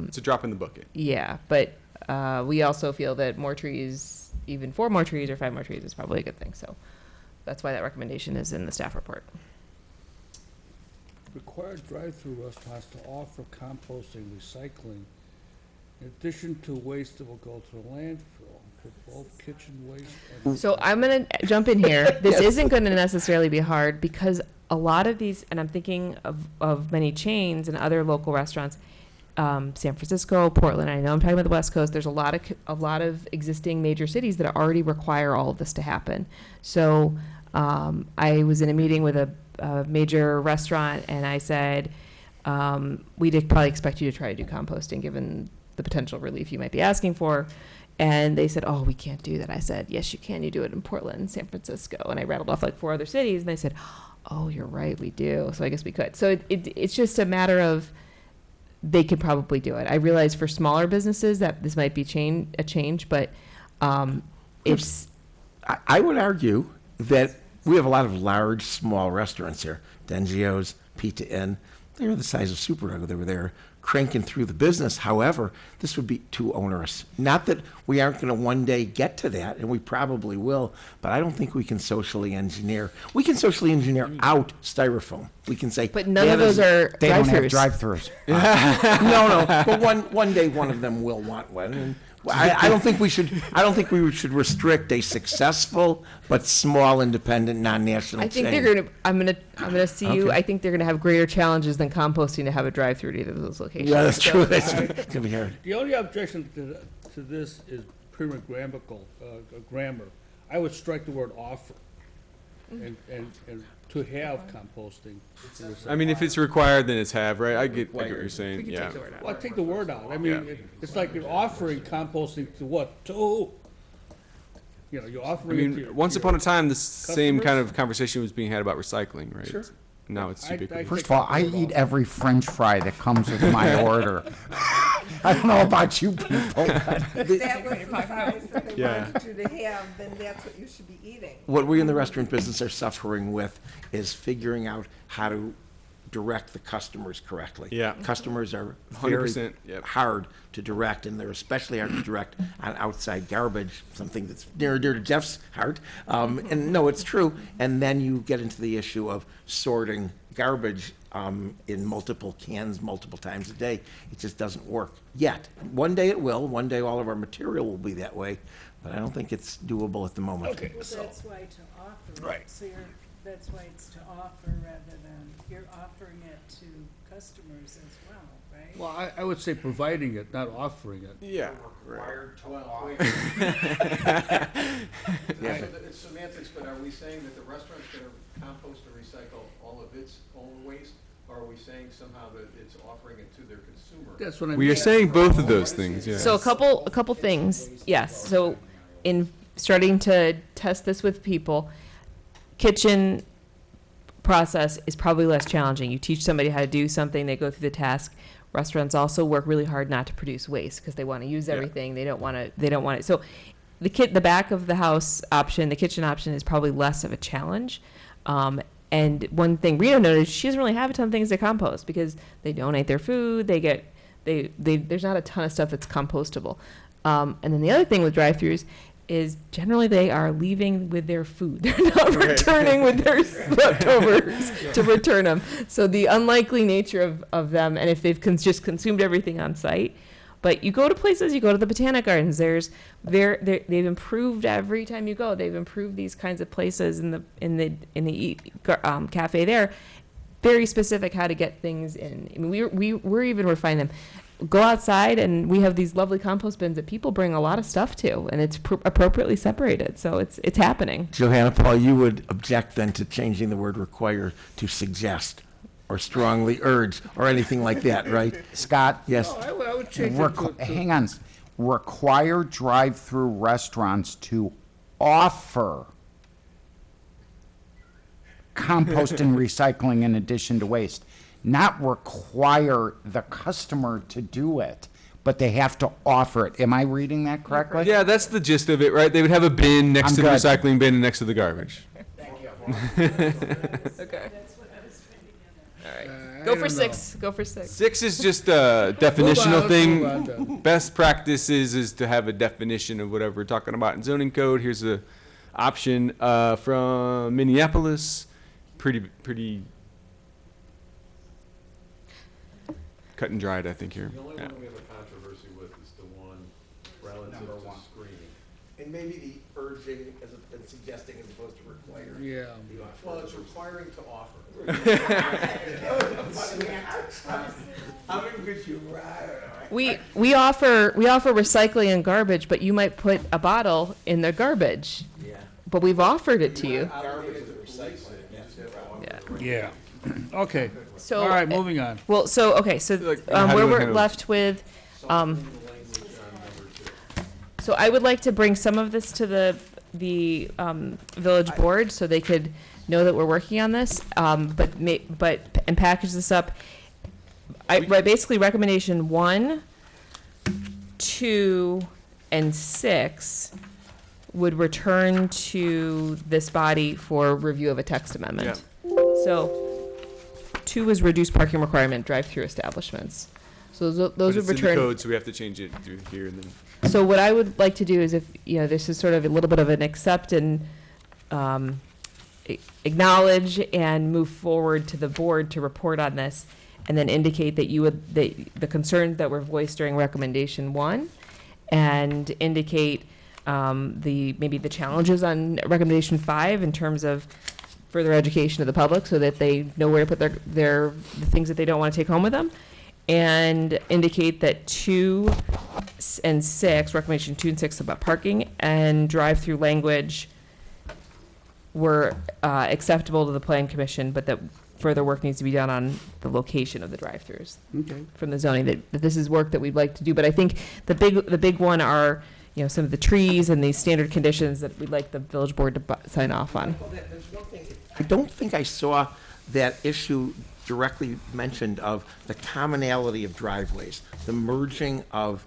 It's a drop in the bucket. Yeah, but we also feel that more trees, even 4 more trees or 5 more trees, is probably a good thing. So that's why that recommendation is in the staff report. Required drive-through restaurants to offer composting, recycling, in addition to waste that will go to the landfill for both kitchen waste and. So I'm going to jump in here. This isn't going to necessarily be hard because a lot of these, and I'm thinking of many chains and other local restaurants, San Francisco, Portland. I know I'm talking about the West Coast. There's a lot of existing major cities that already require all of this to happen. So I was in a meeting with a major restaurant, and I said, we'd probably expect you to try to do composting given the potential relief you might be asking for. And they said, oh, we can't do that. I said, yes, you can. You do it in Portland and San Francisco. And I rattled off like 4 other cities, and they said, oh, you're right, we do. So I guess we could. So it's just a matter of they could probably do it. I realize for smaller businesses that this might be a change, but it's... I would argue that we have a lot of large, small restaurants here. Dengio's, Pizza Inn. They're the size of Superdog. They were there. cranking through the business. However, this would be too onerous. Not that we aren't going to one day get to that, and we probably will, but I don't think we can socially engineer. We can socially engineer out styrofoam. We can say. But none of those are They don't have drive-throughs. drive-throughs. No, but one day one of them will want one. And I don't think we should. I don't think we should restrict a successful but small, independent, non-national I think chain. they're gonna. I'm gonna see you. Okay. I think they're gonna have greater challenges than composting to have a drive-through at either of those locations. Yeah, that's So- true. That's gonna be hard. The only objection to this is grammar. I would strike the word offer and to have composting. I mean, if it's required, then it's have, right? I get what you're saying, yeah. Well, take the word out. I mean, it's like you're offering composting to what? To who? You know, you're I offering it to mean, your- once your upon a time, the same kind customers? of conversation was being had about recycling, right? Sure. Now it's ubiquitous. First of all, I eat every French fry that comes with my order. I don't know about you people. but- If that was the size that they Yeah. wanted you to have, then that's what you should be eating. What we in the restaurant business are suffering with is figuring out how to direct the customers correctly. Yeah. Customers are very 100%, yep. hard to direct, and they're especially hard to direct on outside garbage, something that's near and dear to Jeff's heart. And no, it's true. And then you get into the issue of sorting garbage in multiple cans, multiple times a day. It just doesn't work yet. One day it will. One day all of our material will be that way. But I don't think it's doable at the moment. Okay, Well, so, that's why to offer. Right. So that's why it's to offer rather than, you're offering it to customers as well, right? well, I would say providing it, not offering it. Yeah. Yeah, so it's semantics, but are we saying that the restaurant's gonna compost and recycle all of its own waste? Or are we saying somehow that it's offering it to their consumer? That's what I mean. We are saying both of those things, yeah. So a couple things, yes. So in starting to test this with people, kitchen process is probably less challenging. You teach somebody how to do something, they go through the task. Restaurants also work really hard not to produce waste because they want to use everything. They don't want it. So the back of the house option, the kitchen option is probably less of a challenge. And one thing Rita noticed, she doesn't really have a ton of things to compost because they donate their food. There's not a ton of stuff that's compostable. And then the other thing with drive-throughs is generally they are leaving with their food. They're not returning with their leftovers to return them. So the unlikely nature of them, and if they've just consumed everything on site. But you go to places, you go to the Botanic Gardens, they've improved every time you go. They've improved these kinds of places in the cafe there. Very specific how to get things in. I mean, we're even refining them. Go outside, and we have these lovely compost bins that people bring a lot of stuff to, and it's appropriately separated. So it's happening. Johanna Paul, you would object then to changing the word require to suggest or strongly urge or anything like that, right? Scott? Yes. No, I would change it to. Hang on. Require drive-through restaurants to offer compost and recycling in addition to waste. Not require the customer to do it, but they have to offer it. Am I reading that correctly? Yeah, that's the gist of it, right? They would have a bin next I'm to the good. recycling bin and next to the garbage. Okay. All right. Go for six. Go for six. 6 is just a definitional Move thing. on then. Best practices is to have a definition of whatever we're talking about in zoning code. Here's a option from Minneapolis. Pretty cut and dried, I think, here. The only Yeah. one we have a controversy with is the one relative to screening. And maybe the urging and suggesting as opposed to requiring. Yeah. Well, it's requiring to offer. I'm in with you. We offer recycling and garbage, but you might put a bottle in the garbage. Yeah. But we've offered it to you. Garbage is recycling. Yeah. Okay. So All right, moving on. Well, so okay, so how where do we we're handle- left with, so I would like to bring some of this to the village board so they could know that we're working on this, and package this up. Basically, recommendation 1, 2, and 6 would return to this body for review of a text amendment. So 2 is reduced parking requirement, drive-through establishments. So those But would it's in the return. code, so we have to change it through here and then. So what I would like to do is, if, you know, this is sort of a little bit of an accept and acknowledge and move forward to the board to report on this, and then indicate that you would, that the concerns that were voiced during recommendation 1, and indicate maybe the challenges on recommendation 5 in terms of further education of the public, so that they know where to put the things that they don't want to take home with them, and indicate that 2 and 6, recommendation 2 and 6 about parking and drive-through language were acceptable to the plan commission, but that further work needs to be done on the location of the drive-throughs. Okay. From the zoning, that this is work that we'd like to do, but I think the big one are, you know, some of the trees and these standard conditions that we'd like the village board to sign off on. Well, there's one thing, I don't think I saw that issue directly mentioned of the commonality of driveways, the merging of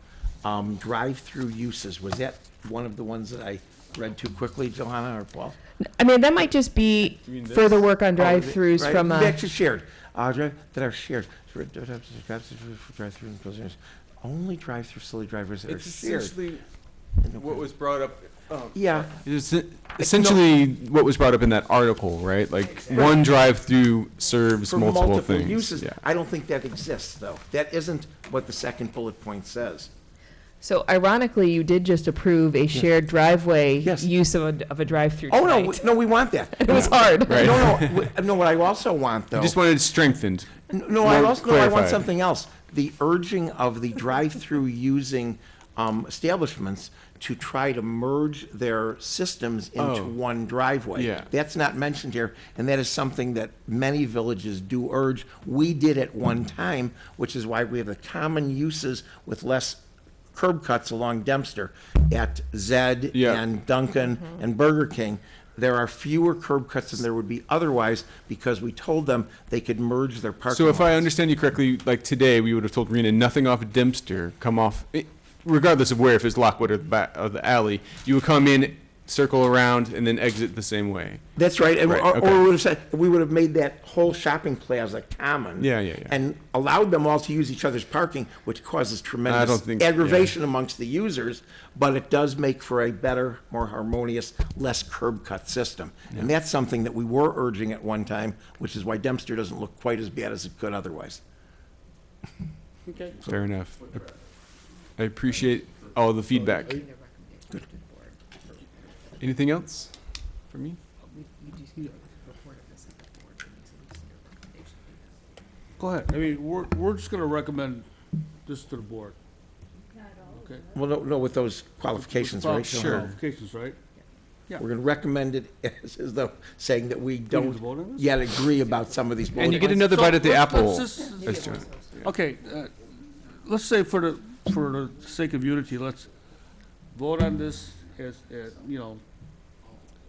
drive-through uses. Was that one of the ones that I read too quickly, Johanna or Paul? I mean, that might just be You mean this? further work on drive-throughs Right, from That's shared, that are shared. Drive-through, only drive-through facility drivers that are It's shared. essentially what was brought up. Yeah. It's essentially what was brought up in that article, right? Like one drive-through serves For multiple things. uses. Yeah. I don't think that exists, though. That isn't what the second bullet point says. So ironically, you did just approve a shared driveway Yes. use of a drive-through Oh, no, tonight. no, we want that. It was hard. Right. No, what I also want, though. You just wanted it strengthened. No, I want clarified. something else. The urging of the drive-through using establishments to try to merge their systems into Oh. one driveway. Yeah. That's not mentioned here, and that is something that many villages do urge. We did at one time, which is why we have the common uses with less curb cuts along Dempster. At Zed Yeah. and Dunkin' and Burger King, there are fewer curb cuts than there would be otherwise, because we told them they could merge their parking So if I lots. understand you correctly, like today, we would have told Rena nothing off of Dempster, come off, regardless of where, if it's Lockwood or the back of the alley, you would come in, circle around, and then exit the same way. That's right, and, Right, or okay. we would have said, we would have made that whole shopping plaza common. Yeah. And allowed them all to use each other's parking, which causes tremendous think- aggravation amongst the users, but it does make for a better, more harmonious, less curb cut system. And that's something that we were urging at one time, which is why Dempster doesn't look quite as bad as it could otherwise. Okay. Fair enough. I appreciate all the feedback. Good. Anything else for me? Go ahead. I mean, we're just gonna recommend this to the board. Okay. Well, no, with those qualifications, right? Sure. Qualifications, right? We're gonna recommend it as though saying that we need to don't vote on this? yet agree about some of these bullet And you get points. another bite at the let's apple. just- as John- Okay, let's say for the sake of unity, let's vote on this as, you know,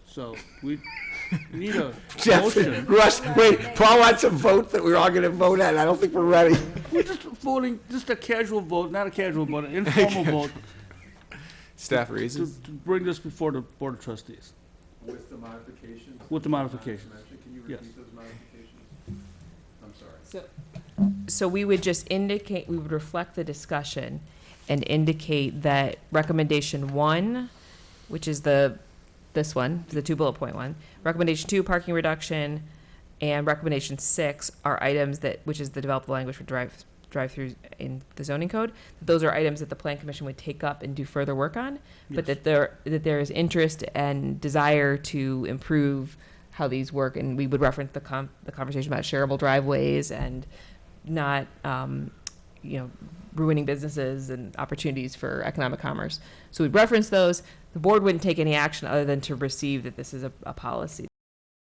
so we need a Jeff, motion. Russ, wait, Paul wants a vote that we're all gonna vote on. I don't think we're ready. We're just voting, just a casual vote, not a casual vote, an informal vote Staff to raises? bring this before the Board of Trustees. With the modifications? With the modifications. Can you Yes. repeat those modifications? I'm sorry. So we would just indicate, we would reflect the discussion and indicate that recommendation 1, which is this one, the 2 bullet point one, recommendation 2, parking reduction, and recommendation 6 are items that, which is the developed language for drive-throughs in the zoning code. Those are items that the plan commission would take up and do further work on, but Yes. that there is interest and desire to improve how these work, and we would reference the conversation about shareable driveways and not, ruining businesses and opportunities for economic commerce. So we'd reference those. The board wouldn't take any action other than to receive that this is a policy